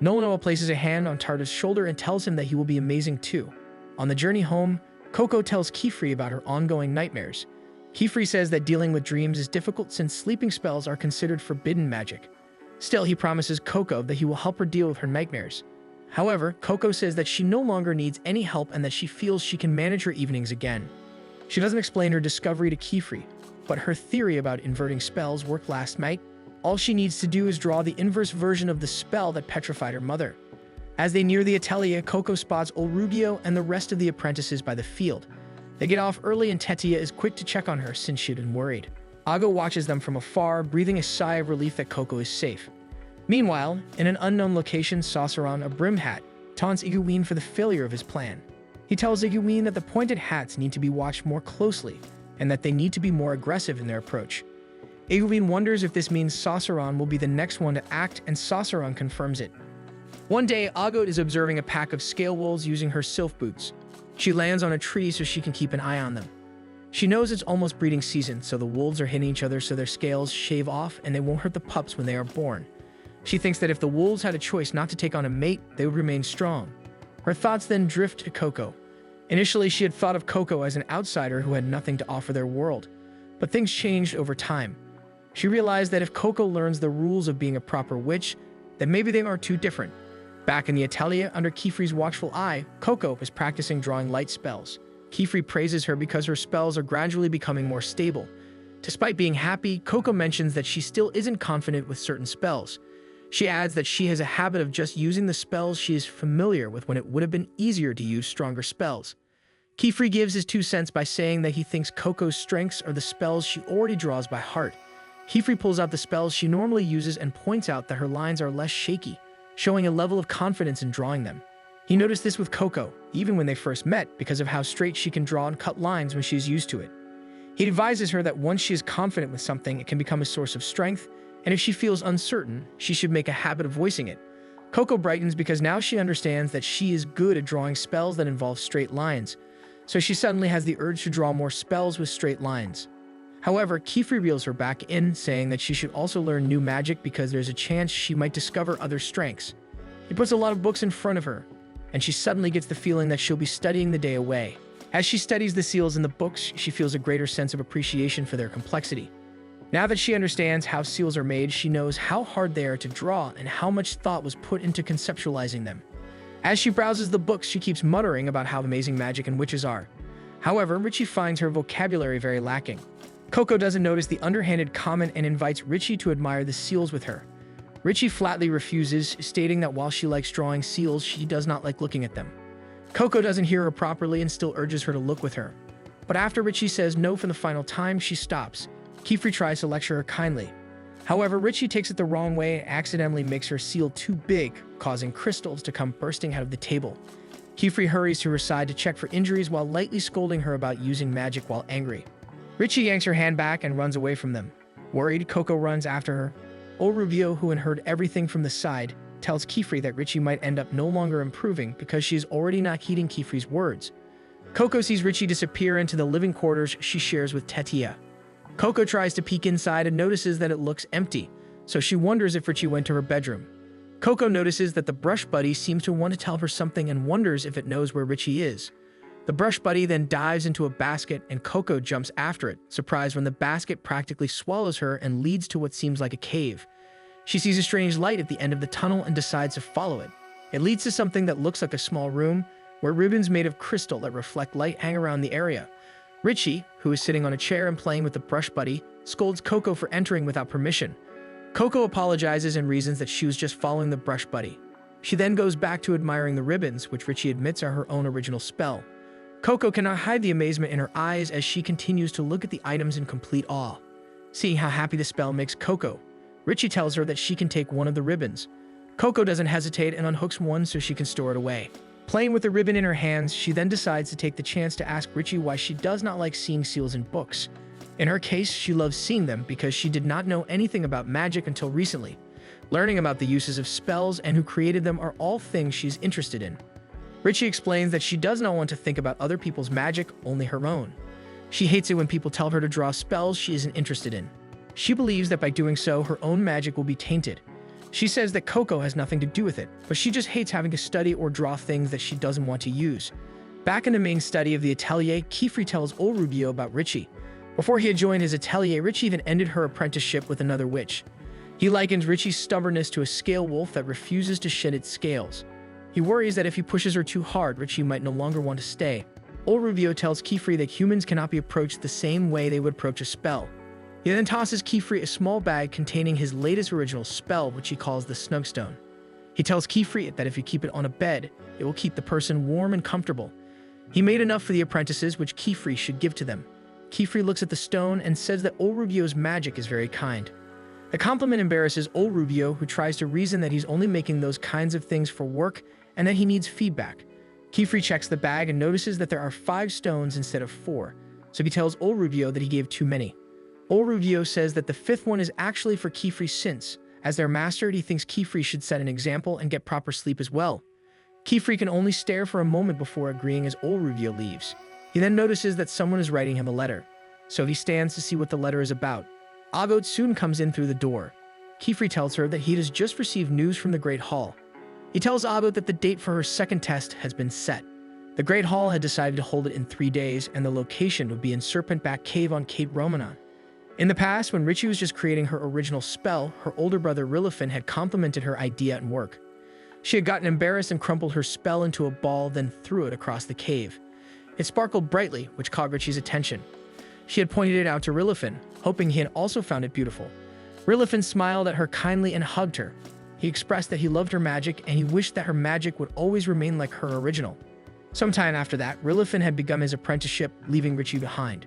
Nolnoa places a hand on Tarta's shoulder and tells him that he will be amazing too. On the journey home, Coco tells Kefri about her ongoing nightmares. Kefri says that dealing with dreams is difficult since sleeping spells are considered forbidden magic. Still, he promises Coco that he will help her deal with her nightmares. However, Coco says that she no longer needs any help and that she feels she can manage her evenings again. She doesn't explain her discovery to Kefri, but her theory about inverting spells worked last night. All she needs to do is draw the inverse version of the spell that petrified her mother. As they near the atelier, Coco spots old Rubio and the rest of the apprentices by the field. They get off early and Tetia is quick to check on her since she'd been worried. Ago watches them from afar, breathing a sigh of relief that Coco is safe. Meanwhile, in an unknown location, Sauceron, a brim hat, taunts Iguine for the failure of his plan. He tells Iguine that the pointed hats need to be watched more closely and that they need to be more aggressive in their approach. Iguine wonders if this means Sauceron will be the next one to act, and Sauceron confirms it. One day, Agot is observing a pack of scale wolves using her sylph boots. She lands on a tree so she can keep an eye on them. She knows it's almost breeding season, so the wolves are hitting each other so their scales shave off and they won't hurt the pups when they are born. She thinks that if the wolves had a choice not to take on a mate, they would remain strong. Her thoughts then drift to Coco. Initially, she had thought of Coco as an outsider who had nothing to offer their world, but things changed over time. She realized that if Coco learns the rules of being a proper witch, then maybe they are too different. Back in the atelier, under Kefri's watchful eye, Coco is practicing drawing light spells. Kefri praises her because her spells are gradually becoming more stable. Despite being happy, Coco mentions that she still isn't confident with certain spells. She adds that she has a habit of just using the spells she is familiar with when it would have been easier to use stronger spells. Kefri gives his 2 cents by saying that he thinks Coco's strengths are the spells she already draws by heart. Kefri pulls out the spells she normally uses and points out that her lines are less shaky, showing a level of confidence in drawing them. He noticed this with Coco, even when they first met, because of how straight she can draw and cut lines when she is used to it. He advises her that once she is confident with something, it can become a source of strength, and if she feels uncertain, she should make a habit of voicing it. Coco brightens because now she understands that she is good at drawing spells that involve straight lines, so she suddenly has the urge to draw more spells with straight lines. However, Kefri reels her back in, saying that she should also learn new magic because there's a chance she might discover other strengths. He puts a lot of books in front of her, and she suddenly gets the feeling that she'll be studying the day away. As she studies the seals in the books, she feels a greater sense of appreciation for their complexity. Now that she understands how seals are made, she knows how hard they are to draw and how much thought was put into conceptualizing them. As she browses the books, she keeps muttering about how amazing magic and witches are. However, Richie finds her vocabulary very lacking. Coco doesn't notice the underhanded comment and invites Richie to admire the seals with her. Richie flatly refuses, stating that while she likes drawing seals, she does not like looking at them. Coco doesn't hear her properly and still urges her to look with her. But after Richie says no for the final time, she stops. Kefri tries to lecture her kindly. However, Richie takes it the wrong way and accidentally makes her seal too big, causing crystals to come bursting out of the table. Kefri hurries to her side to check for injuries while lightly scolding her about using magic while angry. Richie yanks her hand back and runs away from them. Worried, Coco runs after her. Old Rubio, who had heard everything from the side, tells Kefri that Richie might end up no longer improving because she is already not heeding Kefri's words. Coco sees Richie disappear into the living quarters she shares with Tetia. Coco tries to peek inside and notices that it looks empty, so she wonders if Richie went to her bedroom. Coco notices that the brush buddy seems to want to tell her something and wonders if it knows where Richie is. The brush buddy then dives into a basket and Coco jumps after it, surprised when the basket practically swallows her and leads to what seems like a cave. She sees a strange light at the end of the tunnel and decides to follow it. It leads to something that looks like a small room, where ribbons made of crystal that reflect light hang around the area. Richie, who is sitting on a chair and playing with the brush buddy, scolds Coco for entering without permission. Coco apologizes and reasons that she was just following the brush buddy. She then goes back to admiring the ribbons, which Richie admits are her own original spell. Coco cannot hide the amazement in her eyes as she continues to look at the items in complete awe. Seeing how happy the spell makes Coco, Richie tells her that she can take one of the ribbons. Coco doesn't hesitate and unhooks one so she can store it away. Playing with the ribbon in her hands, she then decides to take the chance to ask Richie why she does not like seeing seals in books. In her case, she loves seeing them because she did not know anything about magic until recently. Learning about the uses of spells and who created them are all things she's interested in. Richie explains that she does not want to think about other people's magic, only her own. She hates it when people tell her to draw spells she isn't interested in. She believes that by doing so, her own magic will be tainted. She says that Coco has nothing to do with it, but she just hates having to study or draw things that she doesn't want to use. Back in the main study of the atelier, Kiefer tells old Rubio about Richie. Before he had joined his atelier, Richie even ended her apprenticeship with another witch. He likens Richie's stubbornness to a scale wolf that refuses to shed its scales. He worries that if he pushes her too hard, Richie might no longer want to stay. Old Rubio tells Kiefer that humans cannot be approached the same way they would approach a spell. He then tosses Kiefer a small bag containing his latest original spell, which he calls the Snugstone. He tells Kiefer that if you keep it on a bed, it will keep the person warm and comfortable. He made enough for the apprentices, which Kiefer should give to them. Kiefer looks at the stone and says that old Rubio's magic is very kind. The compliment embarrasses old Rubio, who tries to reason that he's only making those kinds of things for work and that he needs feedback. Kiefer checks the bag and notices that there are 5 stones instead of 4, so he tells old Rubio that he gave too many. Old Rubio says that the 5th one is actually for Kiefer since, as their master, he thinks Kiefer should set an example and get proper sleep as well. Kiefer can only stare for a moment before agreeing as old Rubio leaves. He then notices that someone is writing him a letter, so he stands to see what the letter is about. Agot soon comes in through the door. Kiefer tells her that he has just received news from the Great Hall. He tells Agot that the date for her second test has been set. The Great Hall had decided to hold it in 3 days, and the location would be in Serpent Back Cave on Cape Romanon. In the past, when Richie was just creating her original spell, her older brother Rilifin had complimented her idea at work. She had gotten embarrassed and crumpled her spell into a ball, then threw it across the cave. It sparkled brightly, which caught Richie's attention. She had pointed it out to Rilifin, hoping he had also found it beautiful. Rilifin smiled at her kindly and hugged her. He expressed that he loved her magic and he wished that her magic would always remain like her original. Sometime after that, Rilifin had begun his apprenticeship, leaving Richie behind.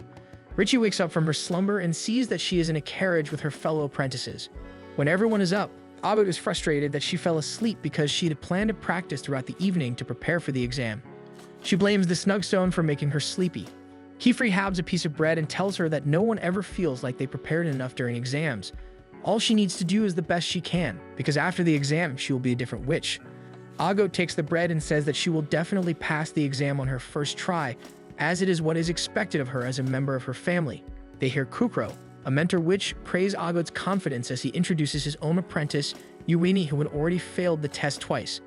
Richie wakes up from her slumber and sees that she is in a carriage with her fellow apprentices. When everyone is up, Agot is frustrated that she fell asleep because she had planned to practice throughout the evening to prepare for the exam. She blames the Snugstone for making her sleepy. Kiefer halves a piece of bread and tells her that no one ever feels like they prepared enough during exams. All she needs to do is the best she can, because after the exam, she will be a different witch. Agot takes the bread and says that she will definitely pass the exam on her first try, as it is what is expected of her as a member of her family. They hear Kukro, a mentor witch, praise Agot's confidence as he introduces his own apprentice, Uini, who had already failed the test twice.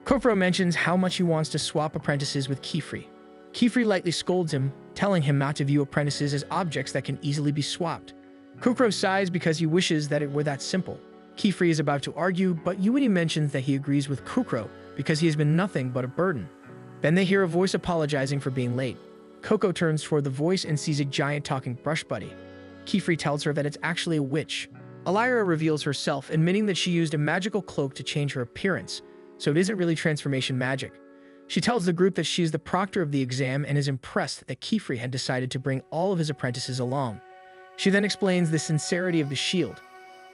Kukro mentions how much he wants to swap apprentices with Kiefer. Kiefer lightly scolds him, telling him not to view apprentices as objects that can easily be swapped. Kukro sighs because he wishes that it were that simple. Kiefer is about to argue, but Uini mentions that he agrees with Kukro because he has been nothing but a burden. Then they hear a voice apologizing for being late. Coco turns toward the voice and sees a giant talking brush buddy. Kiefer tells her that it's actually a witch. Alira reveals herself, admitting that she used a magical cloak to change her appearance, so it isn't really transformation magic. She tells the group that she is the proctor of the exam and is impressed that Kiefer had decided to bring all of his apprentices along. She then explains the sincerity of the shield.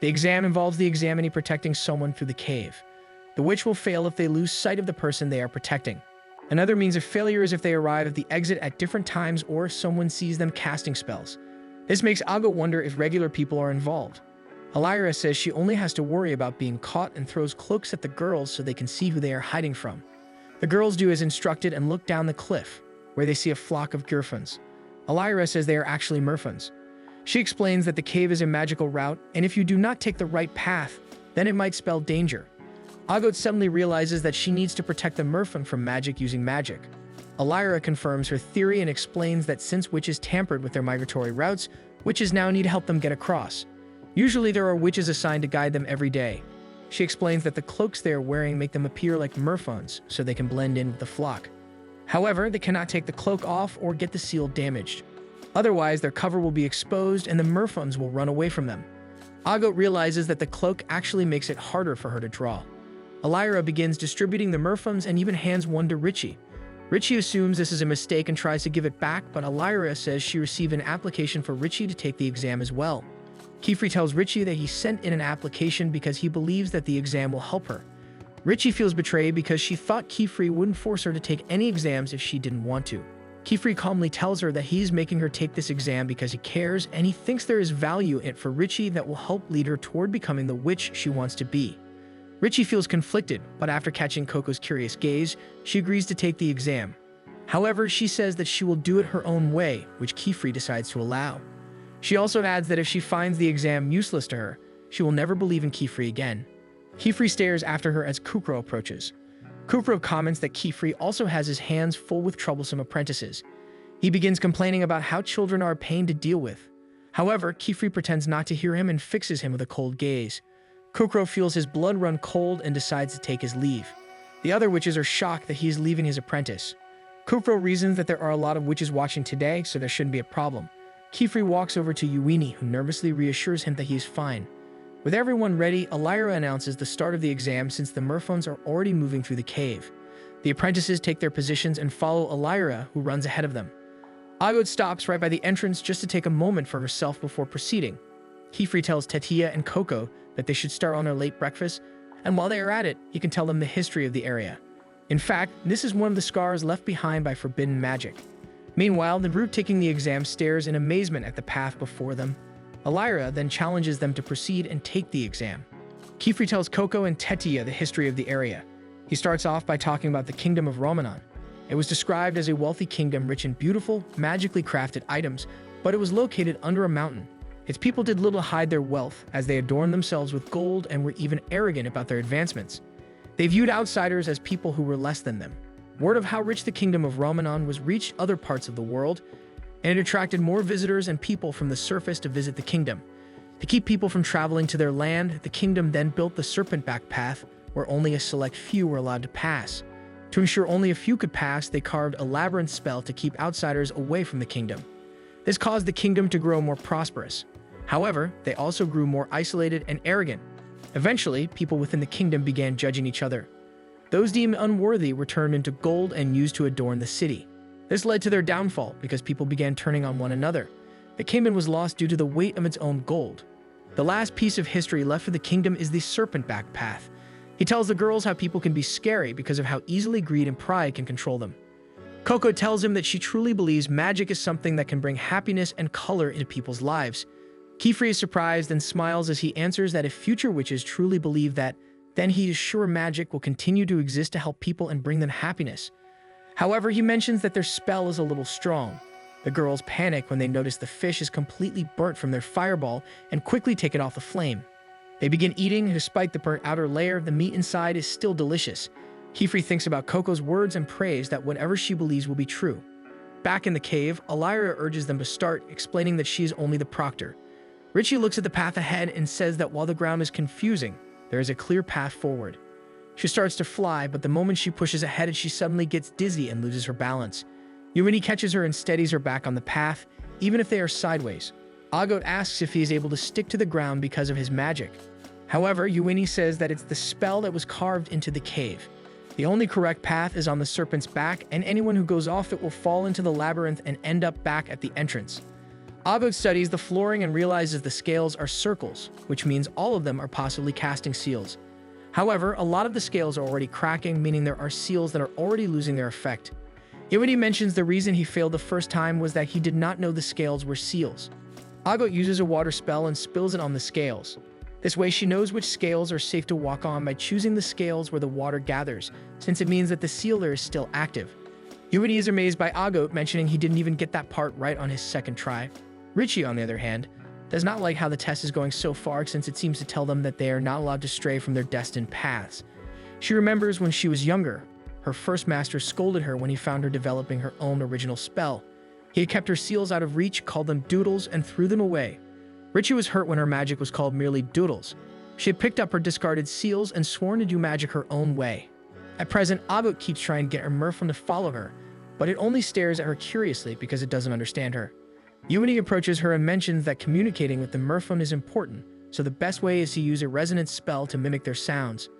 The exam involves the examinee protecting someone through the cave. The witch will fail if they lose sight of the person they are protecting. Another means of failure is if they arrive at the exit at different times or if someone sees them casting spells. This makes Agot wonder if regular people are involved. Alira says she only has to worry about being caught and throws cloaks at the girls so they can see who they are hiding from. The girls do as instructed and look down the cliff, where they see a flock of Girfins. Alira says they are actually Merfins. She explains that the cave is a magical route, and if you do not take the right path, then it might spell danger. Agot suddenly realizes that she needs to protect the Merfin from magic using magic. Elira confirms her theory and explains that since witches tampered with their migratory routes, witches now need help them get across. Usually there are witches assigned to guide them every day. She explains that the cloaks they are wearing make them appear like merfolks so they can blend in with the flock. However, they cannot take the cloak off or get the seal damaged. Otherwise, their cover will be exposed and the merfolks will run away from them. Agot realizes that the cloak actually makes it harder for her to draw. Elira begins distributing the merfolks and even hands one to Richie. Richie assumes this is a mistake and tries to give it back, but Elira says she received an application for Richie to take the exam as well. Kefri tells Richie that he sent in an application because he believes that the exam will help her. Richie feels betrayed because she thought Kefri wouldn't force her to take any exams if she didn't want to. Kefri calmly tells her that he's making her take this exam because he cares and he thinks there is value in it for Richie that will help lead her toward becoming the witch she wants to be. Richie feels conflicted, but after catching Coco's curious gaze, she agrees to take the exam. However, she says that she will do it her own way, which Kefri decides to allow. She also adds that if she finds the exam useless to her, she will never believe in Kefri again. Kefri stares after her as Kukro approaches. Kukro comments that Kefri also has his hands full with troublesome apprentices. He begins complaining about how children are a pain to deal with. However, Kefri pretends not to hear him and fixes him with a cold gaze. Kukro feels his blood run cold and decides to take his leave. The other witches are shocked that he is leaving his apprentice. Kukro reasons that there are a lot of witches watching today, so there shouldn't be a problem. Kefri walks over to Uini, who nervously reassures him that he is fine. With everyone ready, Elira announces the start of the exam since the merfolks are already moving through the cave. The apprentices take their positions and follow Elira, who runs ahead of them. Agot stops right by the entrance just to take a moment for herself before proceeding. Kefri tells Tetia and Coco that they should start on their late breakfast, and while they are at it, he can tell them the history of the area. In fact, this is one of the scars left behind by forbidden magic. Meanwhile, the group taking the exam stares in amazement at the path before them. Elira then challenges them to proceed and take the exam. Kefri tells Coco and Tetia the history of the area. He starts off by talking about the kingdom of Romanon. It was described as a wealthy kingdom rich in beautiful, magically crafted items, but it was located under a mountain. Its people did little to hide their wealth, as they adorned themselves with gold and were even arrogant about their advancements. They viewed outsiders as people who were less than them. Word of how rich the kingdom of Romanon was reached other parts of the world, and it attracted more visitors and people from the surface to visit the kingdom. To keep people from traveling to their land, the kingdom then built the serpent-back path, where only a select few were allowed to pass. To ensure only a few could pass, they carved a labyrinth spell to keep outsiders away from the kingdom. This caused the kingdom to grow more prosperous. However, they also grew more isolated and arrogant. Eventually, people within the kingdom began judging each other. Those deemed unworthy were turned into gold and used to adorn the city. This led to their downfall because people began turning on one another. The kingdom was lost due to the weight of its own gold. The last piece of history left for the kingdom is the serpent-back path. He tells the girls how people can be scary because of how easily greed and pride can control them. Coco tells him that she truly believes magic is something that can bring happiness and color into people's lives. Kefri is surprised and smiles as he answers that if future witches truly believe that, then he is sure magic will continue to exist to help people and bring them happiness. However, he mentions that their spell is a little strong. The girls panic when they notice the fish is completely burnt from their fireball and quickly take it off the flame. They begin eating, and despite the burnt outer layer, the meat inside is still delicious. Kefri thinks about Coco's words and prays that whatever she believes will be true. Back in the cave, Elira urges them to start, explaining that she is only the proctor. Richie looks at the path ahead and says that while the ground is confusing, there is a clear path forward. She starts to fly, but the moment she pushes ahead, she suddenly gets dizzy and loses her balance. Uini catches her and steadies her back on the path, even if they are sideways. Agot asks if he is able to stick to the ground because of his magic. However, Uini says that it's the spell that was carved into the cave. The only correct path is on the serpent's back, and anyone who goes off it will fall into the labyrinth and end up back at the entrance. Agot studies the flooring and realizes the scales are circles, which means all of them are possibly casting seals. However, a lot of the scales are already cracking, meaning there are seals that are already losing their effect. Uini mentions the reason he failed the first time was that he did not know the scales were seals. Agot uses a water spell and spills it on the scales. This way she knows which scales are safe to walk on by choosing the scales where the water gathers, since it means that the sealer is still active. Uini is amazed by Agot mentioning he didn't even get that part right on his second try. Richie, on the other hand, does not like how the test is going so far since it seems to tell them that they are not allowed to stray from their destined paths. She remembers when she was younger, her first master scolded her when he found her developing her own original spell. He had kept her seals out of reach, called them doodles, and threw them away. Richie was hurt when her magic was called merely doodles. She had picked up her discarded seals and sworn to do magic her own way. At present, Agut keeps trying to get her merfolk to follow her, but it only stares at her curiously because it doesn't understand her. Uini approaches her and mentions that communicating with the merfolk is important, so the best way is to use a resonance spell to mimic their sounds.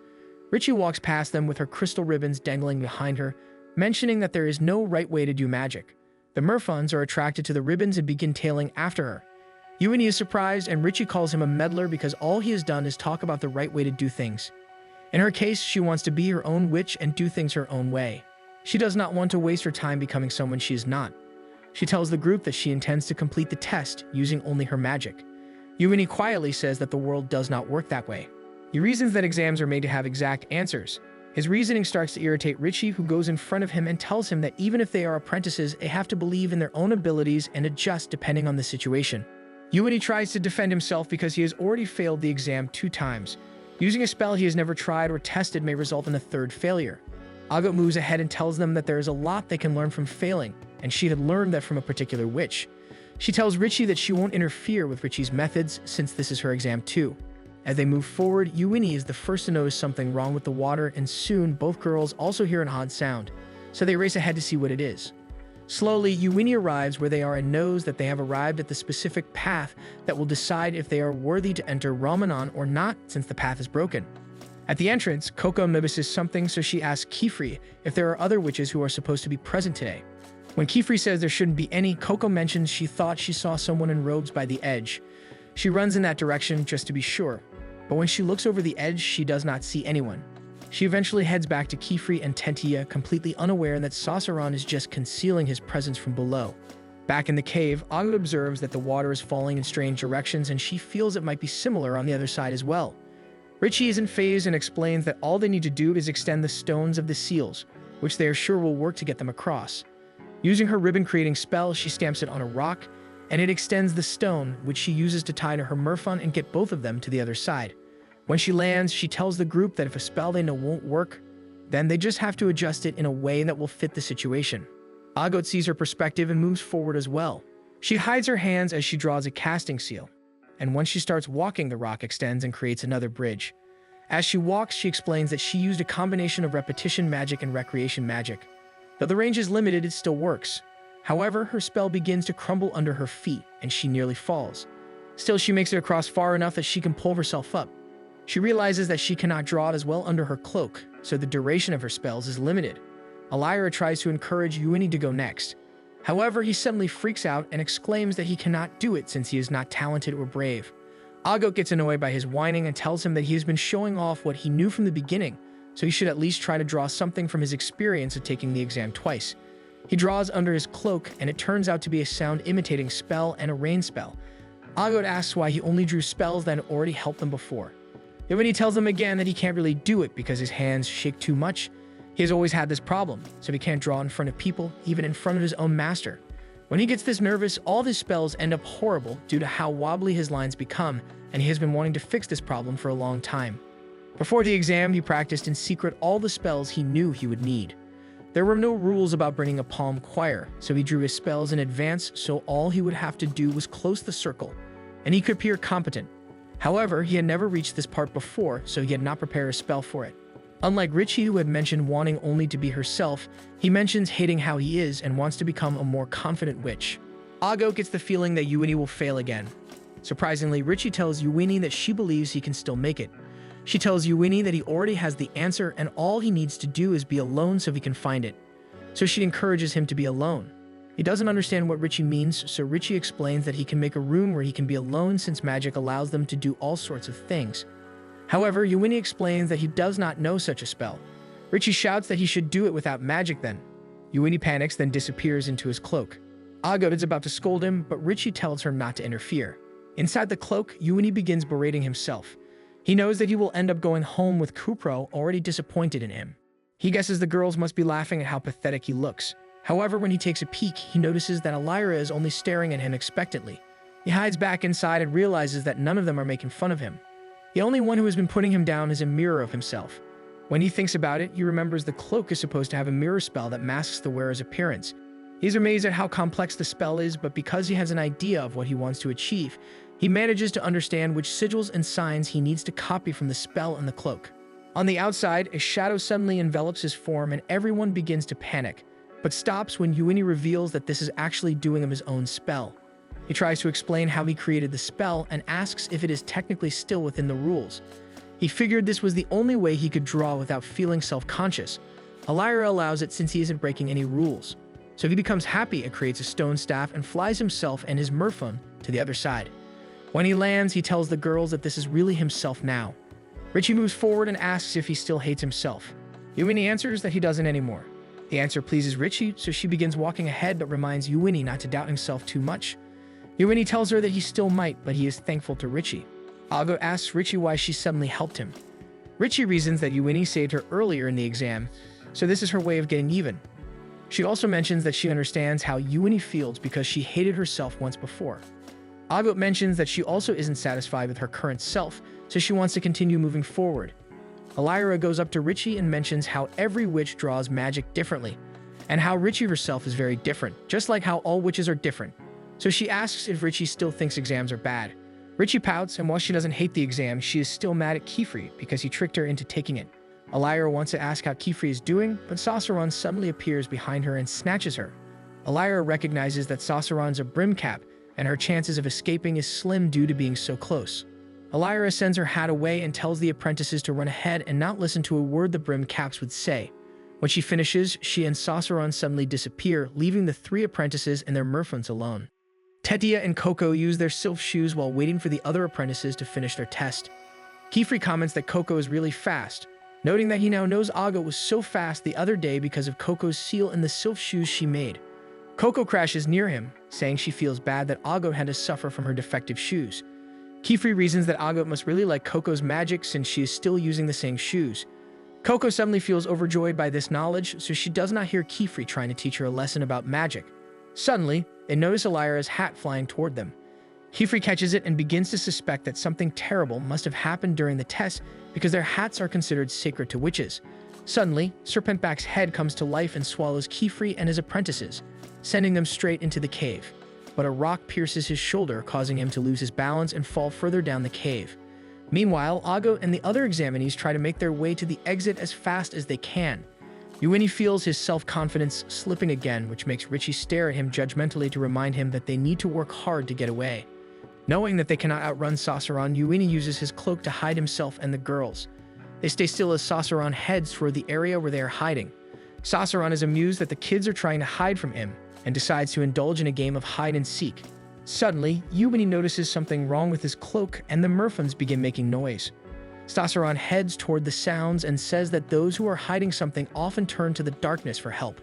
Richie walks past them with her crystal ribbons dangling behind her, mentioning that there is no right way to do magic. The merfolk are attracted to the ribbons and begin tailing after her. Uini is surprised, and Richie calls him a meddler because all he has done is talk about the right way to do things. In her case, she wants to be her own witch and do things her own way. She does not want to waste her time becoming someone she is not. She tells the group that she intends to complete the test using only her magic. Uini quietly says that the world does not work that way. He reasons that exams are made to have exact answers. His reasoning starts to irritate Richie, who goes in front of him and tells him that even if they are apprentices, they have to believe in their own abilities and adjust depending on the situation. Uini tries to defend himself because he has already failed the exam 2 times. Using a spell he has never tried or tested may result in a 3rd failure. Agut moves ahead and tells them that there is a lot they can learn from failing, and she had learned that from a particular witch. She tells Richie that she won't interfere with Richie's methods since this is her exam too. As they move forward, Uini is the first to notice something wrong with the water, and soon both girls also hear an odd sound, so they race ahead to see what it is. Slowly, Uini arrives where they are and knows that they have arrived at the specific path that will decide if they are worthy to enter Ramanan or not, since the path is broken. At the entrance, Coco notices something, so she asks Kifri if there are other witches who are supposed to be present today. When Kifri says there shouldn't be any, Coco mentions she thought she saw someone in robes by the edge. She runs in that direction just to be sure, but when she looks over the edge, she does not see anyone. She eventually heads back to Kifri and Tentia, completely unaware that Sasaran is just concealing his presence from below. Back in the cave, Agut observes that the water is falling in strange directions, and she feels it might be similar on the other side as well. Richie isn't phased and explains that all they need to do is extend the stones of the seals, which they are sure will work to get them across. Using her ribbon-creating spell, she stamps it on a rock, and it extends the stone, which she uses to tie to her merfolk and get both of them to the other side. When she lands, she tells the group that if a spell they know won't work, then they just have to adjust it in a way that will fit the situation. Agut sees her perspective and moves forward as well. She hides her hands as she draws a casting seal, and once she starts walking, the rock extends and creates another bridge. As she walks, she explains that she used a combination of repetition magic and recreation magic. Though the range is limited, it still works. However, her spell begins to crumble under her feet, and she nearly falls. Still, she makes it across far enough that she can pull herself up. She realizes that she cannot draw it as well under her cloak, so the duration of her spells is limited. Alyra tries to encourage Uini to go next. However, he suddenly freaks out and exclaims that he cannot do it since he is not talented or brave. Agut gets annoyed by his whining and tells him that he has been showing off what he knew from the beginning, so he should at least try to draw something from his experience of taking the exam twice. He draws under his cloak, and it turns out to be a sound-imitating spell and a rain spell. Agut asks why he only drew spells that had already helped them before. Uini tells him again that he can't really do it because his hands shake too much. He has always had this problem, so he can't draw in front of people, even in front of his own master. When he gets this nervous, all of his spells end up horrible due to how wobbly his lines become, and he has been wanting to fix this problem for a long time. Before the exam, he practiced in secret all the spells he knew he would need. There were no rules about bringing a palm choir, so he drew his spells in advance, so all he would have to do was close the circle, and he could appear competent. However, he had never reached this part before, so he had not prepared a spell for it. Unlike Richie, who had mentioned wanting only to be herself, he mentions hating how he is and wants to become a more confident witch. Agut gets the feeling that Uini will fail again. Surprisingly, Richie tells Uini that she believes he can still make it. She tells Uini that he already has the answer and all he needs to do is be alone so he can find it. So she encourages him to be alone. He doesn't understand what Richie means, so Richie explains that he can make a room where he can be alone since magic allows them to do all sorts of things. However, Uini explains that he does not know such a spell. Richie shouts that he should do it without magic then. Uini panics, then disappears into his cloak. Agut is about to scold him, but Richie tells her not to interfere. Inside the cloak, Uini begins berating himself. He knows that he will end up going home with Kupro already disappointed in him. He guesses the girls must be laughing at how pathetic he looks. However, when he takes a peek, he notices that Alyra is only staring at him expectantly. He hides back inside and realizes that none of them are making fun of him. The only one who has been putting him down is a mirror of himself. When he thinks about it, he remembers the cloak is supposed to have a mirror spell that masks the wearer's appearance. He's amazed at how complex the spell is, but because he has an idea of what he wants to achieve, he manages to understand which sigils and signs he needs to copy from the spell and the cloak. On the outside, a shadow suddenly envelops his form and everyone begins to panic, but stops when Yuini reveals that this is actually doing him his own spell. He tries to explain how he created the spell and asks if it is technically still within the rules. He figured this was the only way he could draw without feeling self-conscious. Alira allows it since he isn't breaking any rules. So he becomes happy and creates a stone staff and flies himself and his merphone to the other side. When he lands, he tells the girls that this is really himself now. Richie moves forward and asks if he still hates himself. Yuini answers that he doesn't anymore. The answer pleases Richie, so she begins walking ahead but reminds Yuini not to doubt himself too much. Yuini tells her that he still might, but he is thankful to Richie. Ago asks Richie why she suddenly helped him. Richie reasons that Yuini saved her earlier in the exam, so this is her way of getting even. She also mentions that she understands how Yuini feels because she hated herself once before. Ago mentions that she also isn't satisfied with her current self, so she wants to continue moving forward. Alira goes up to Richie and mentions how every witch draws magic differently, and how Richie herself is very different, just like how all witches are different. So she asks if Richie still thinks exams are bad. Richie pouts, and while she doesn't hate the exam, she is still mad at Kefri because he tricked her into taking it. Alira wants to ask how Kefri is doing, but Sasaran suddenly appears behind her and snatches her. Alira recognizes that Sasaran's a brim cap, and her chances of escaping is slim due to being so close. Alira sends her hat away and tells the apprentices to run ahead and not listen to a word the brim caps would say. When she finishes, she and Sasaran suddenly disappear, leaving the three apprentices and their merphones alone. Tetia and Coco use their sylph shoes while waiting for the other apprentices to finish their test. Kefri comments that Coco is really fast, noting that he now knows Ago was so fast the other day because of Coco's seal in the sylph shoes she made. Coco crashes near him, saying she feels bad that Ago had to suffer from her defective shoes. Kefri reasons that Ago must really like Coco's magic since she is still using the same shoes. Coco suddenly feels overjoyed by this knowledge, so she does not hear Kefri trying to teach her a lesson about magic. Suddenly, they notice Alira's hat flying toward them. Kefri catches it and begins to suspect that something terrible must have happened during the test because their hats are considered sacred to witches. Suddenly, Serpentback's head comes to life and swallows Kefri and his apprentices, sending them straight into the cave. But a rock pierces his shoulder, causing him to lose his balance and fall further down the cave. Meanwhile, Ago and the other examinees try to make their way to the exit as fast as they can. Yuini feels his self-confidence slipping again, which makes Richie stare at him judgmentally to remind him that they need to work hard to get away. Knowing that they cannot outrun Sasaran, Yuini uses his cloak to hide himself and the girls. They stay still as Sasaran heads toward the area where they are hiding. Sasaran is amused that the kids are trying to hide from him, and decides to indulge in a game of hide-and-seek. Suddenly, Yuini notices something wrong with his cloak, and the merphones begin making noise. Sasaran heads toward the sounds and says that those who are hiding something often turn to the darkness for help.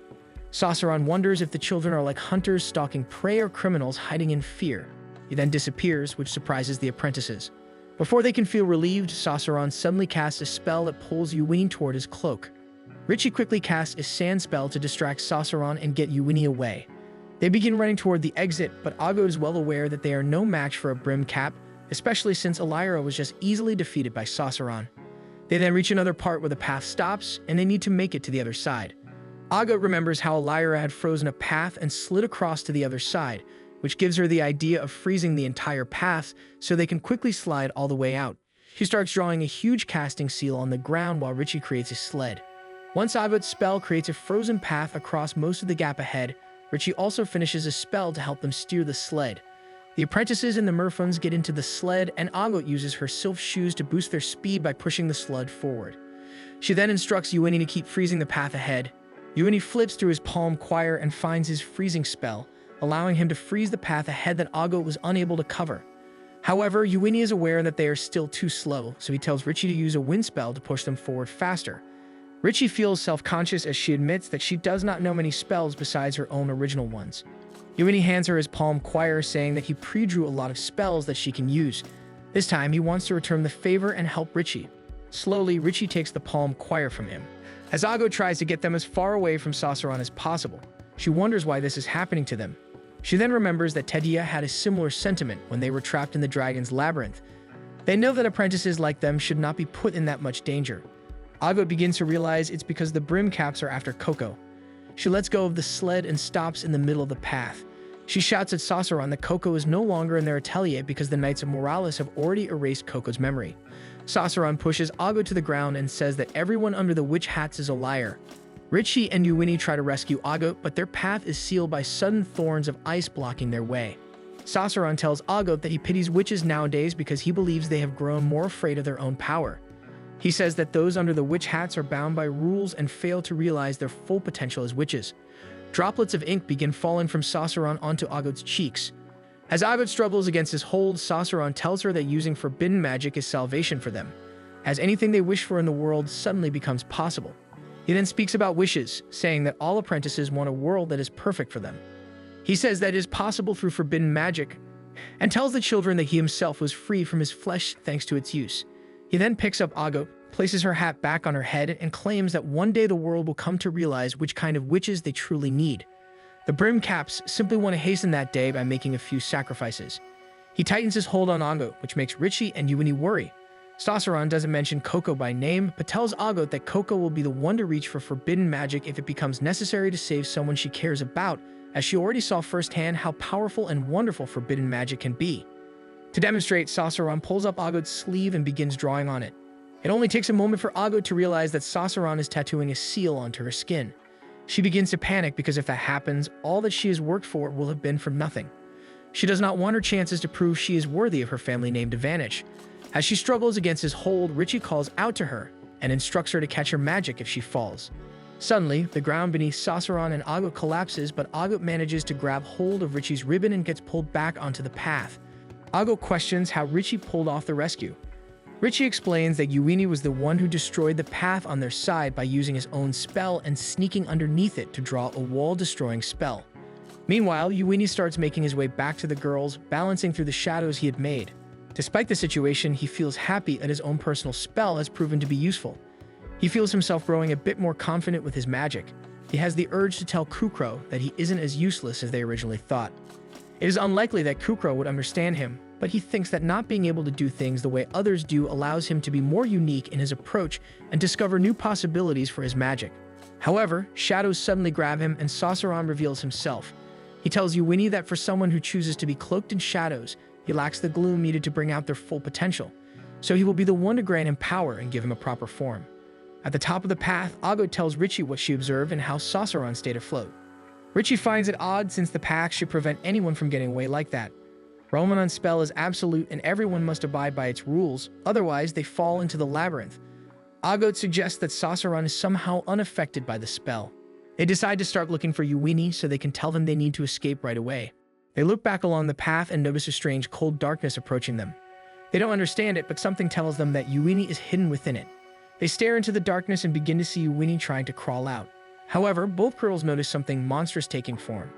Sasaran wonders if the children are like hunters stalking prey or criminals hiding in fear. He then disappears, which surprises the apprentices. Before they can feel relieved, Sasaran suddenly casts a spell that pulls Yuini toward his cloak. Richie quickly casts a sand spell to distract Sasaran and get Yuini away. They begin running toward the exit, but Ago is well aware that they are no match for a brim cap, especially since Alira was just easily defeated by Sasaran. They then reach another part where the path stops, and they need to make it to the other side. Ago remembers how Alira had frozen a path and slid across to the other side, which gives her the idea of freezing the entire path so they can quickly slide all the way out. She starts drawing a huge casting seal on the ground while Richie creates a sled. Once Ago's spell creates a frozen path across most of the gap ahead, Richie also finishes a spell to help them steer the sled. The apprentices and the merphones get into the sled, and Ago uses her sylph shoes to boost their speed by pushing the sled forward. She then instructs Yuini to keep freezing the path ahead. Yuini flips through his palm choir and finds his freezing spell, allowing him to freeze the path ahead that Ago was unable to cover. However, Yuini is aware that they are still too slow, so he tells Richie to use a wind spell to push them forward faster. Richie feels self-conscious as she admits that she does not know many spells besides her own original ones. Yuini hands her his palm choir, saying that he pre-drew a lot of spells that she can use. This time, he wants to return the favor and help Richie. Slowly, Richie takes the palm choir from him. As Ago tries to get them as far away from Sasaran as possible, she wonders why this is happening to them. She then remembers that Tetia had a similar sentiment when they were trapped in the dragon's labyrinth. They know that apprentices like them should not be put in that much danger. Agot begins to realize it's because the brim caps are after Coco. She lets go of the sled and stops in the middle of the path. She shouts at Sauceron that Coco is no longer in their atelier because the Knights of Morales have already erased Coco's memory. Sauceron pushes Agot to the ground and says that everyone under the witch hats is a liar. Richie and Uwini try to rescue Agot, but their path is sealed by sudden thorns of ice blocking their way. Sauceron tells Agot that he pities witches nowadays because he believes they have grown more afraid of their own power. He says that those under the witch hats are bound by rules and fail to realize their full potential as witches. Droplets of ink begin falling from Sauceron onto Agot's cheeks. As Agot struggles against his hold, Sauceron tells her that using forbidden magic is salvation for them, as anything they wish for in the world suddenly becomes possible. He then speaks about wishes, saying that all apprentices want a world that is perfect for them. He says that it is possible through forbidden magic, and tells the children that he himself was free from his flesh thanks to its use. He then picks up Agot, places her hat back on her head, and claims that one day the world will come to realize which kind of witches they truly need. The brim caps simply want to hasten that day by making a few sacrifices. He tightens his hold on Agot, which makes Richie and Uwini worry. Sauceron doesn't mention Coco by name, but tells Agot that Coco will be the one to reach for forbidden magic if it becomes necessary to save someone she cares about, as she already saw firsthand how powerful and wonderful forbidden magic can be. To demonstrate, Sauceron pulls up Agot's sleeve and begins drawing on it. It only takes a moment for Agot to realize that Sauceron is tattooing a seal onto her skin. She begins to panic because if that happens, all that she has worked for will have been for nothing. She does not want her chances to prove she is worthy of her family name to vanish. As she struggles against his hold, Richie calls out to her and instructs her to catch her magic if she falls. Suddenly, the ground beneath Sauceron and Agot collapses, but Agot manages to grab hold of Richie's ribbon and gets pulled back onto the path. Agot questions how Richie pulled off the rescue. Richie explains that Uwini was the one who destroyed the path on their side by using his own spell and sneaking underneath it to draw a wall-destroying spell. Meanwhile, Uwini starts making his way back to the girls, balancing through the shadows he had made. Despite the situation, he feels happy that his own personal spell has proven to be useful. He feels himself growing a bit more confident with his magic. He has the urge to tell Kukro that he isn't as useless as they originally thought. It is unlikely that Kukro would understand him, but he thinks that not being able to do things the way others do allows him to be more unique in his approach and discover new possibilities for his magic. However, shadows suddenly grab him and Sauceron reveals himself. He tells Uwini that for someone who chooses to be cloaked in shadows, he lacks the gloom needed to bring out their full potential, so he will be the one to grant him power and give him a proper form. At the top of the path, Agot tells Richie what she observed and how Sauceron stayed afloat. Richie finds it odd since the path should prevent anyone from getting away like that. Romanon's spell is absolute and everyone must abide by its rules, otherwise they fall into the labyrinth. Agot suggests that Sauceron is somehow unaffected by the spell. They decide to start looking for Uwini so they can tell them they need to escape right away. They look back along the path and notice a strange cold darkness approaching them. They don't understand it, but something tells them that Uwini is hidden within it. They stare into the darkness and begin to see Uwini trying to crawl out. However, both girls notice something monstrous taking form.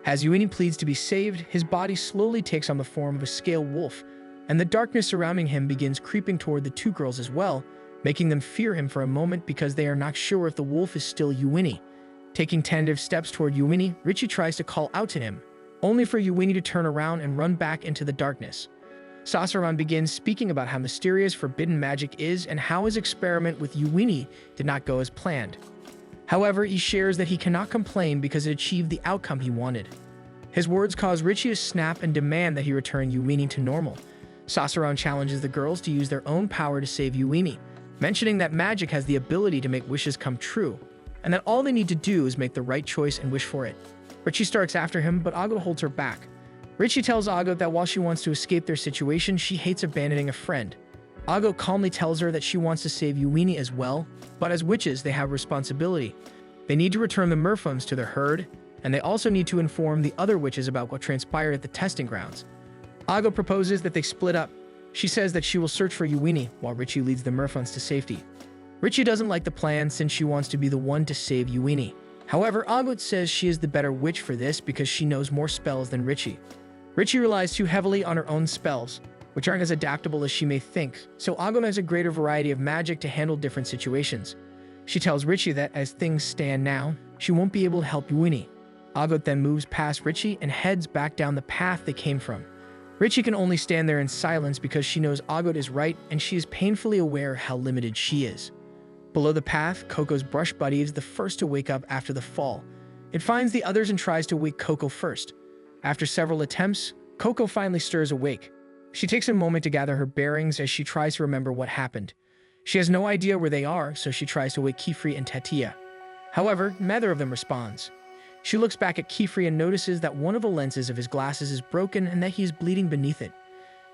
As Uwini pleads to be saved, his body slowly takes on the form of a scale wolf, and the darkness surrounding him begins creeping toward the two girls as well, making them fear him for a moment because they are not sure if the wolf is still Uwini. Taking tentative steps toward Uwini, Richie tries to call out to him, only for Uwini to turn around and run back into the darkness. Sauceron begins speaking about how mysterious forbidden magic is and how his experiment with Uwini did not go as planned. However, he shares that he cannot complain because it achieved the outcome he wanted. His words cause Richie to snap and demand that he return Uwini to normal. Sauceron challenges the girls to use their own power to save Uwini, mentioning that magic has the ability to make wishes come true, and that all they need to do is make the right choice and wish for it. Richie starts after him, but Agot holds her back. Richie tells Agot that while she wants to escape their situation, she hates abandoning a friend. Agot calmly tells her that she wants to save Uwini as well, but as witches, they have responsibility. They need to return the merfolks to their herd, and they also need to inform the other witches about what transpired at the testing grounds. Agot proposes that they split up. She says that she will search for Uwini, while Richie leads the merfolks to safety. Richie doesn't like the plan since she wants to be the one to save Uwini. However, Agot says she is the better witch for this because she knows more spells than Richie. Richie relies too heavily on her own spells, which aren't as adaptable as she may think, so Agot has a greater variety of magic to handle different situations. She tells Richie that as things stand now, she won't be able to help Uwini. Agot then moves past Richie and heads back down the path they came from. Richie can only stand there in silence because she knows Agot is right and she is painfully aware how limited she is. Below the path, Coco's brush buddy is the first to wake up after the fall. It finds the others and tries to wake Coco first. After several attempts, Coco finally stirs awake. She takes a moment to gather her bearings as she tries to remember what happened. She has no idea where they are, so she tries to wake Kifri and Tatia. However, neither of them responds. She looks back at Kifri and notices that one of the lenses of his glasses is broken and that he is bleeding beneath it.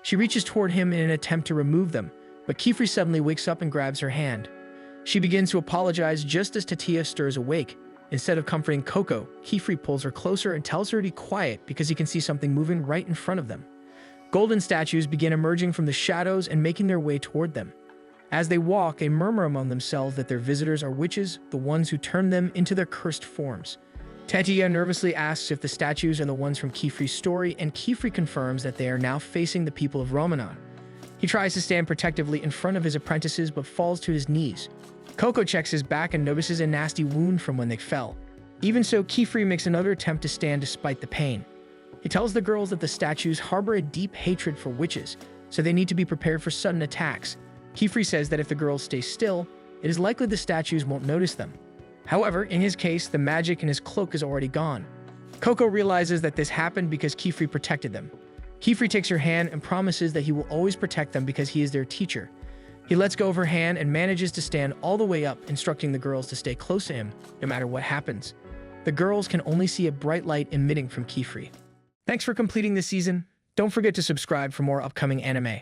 She reaches toward him in an attempt to remove them, but Kifri suddenly wakes up and grabs her hand. She begins to apologize just as Tatia stirs awake. Instead of comforting Coco, Kifri pulls her closer and tells her to be quiet because he can see something moving right in front of them. Golden statues begin emerging from the shadows and making their way toward them. As they walk, they murmur among themselves that their visitors are witches, the ones who turn them into their cursed forms. Tatia nervously asks if the statues are the ones from Kifri's story, and Kifri confirms that they are now facing the people of Romanon. He tries to stand protectively in front of his apprentices but falls to his knees. Coco checks his back and notices a nasty wound from when they fell. Even so, Kifri makes another attempt to stand despite the pain. He tells the girls that the statues harbor a deep hatred for witches, so they need to be prepared for sudden attacks. Kifri says that if the girls stay still, it is likely the statues won't notice them. However, in his case, the magic in his cloak is already gone. Coco realizes that this happened because Kifri protected them. Kifri takes her hand and promises that he will always protect them because he is their teacher. He lets go of her hand and manages to stand all the way up, instructing the girls to stay close to him, no matter what happens. The girls can only see a bright light emitting from Kifri. Thanks for completing this season. Don't forget to subscribe for more upcoming anime.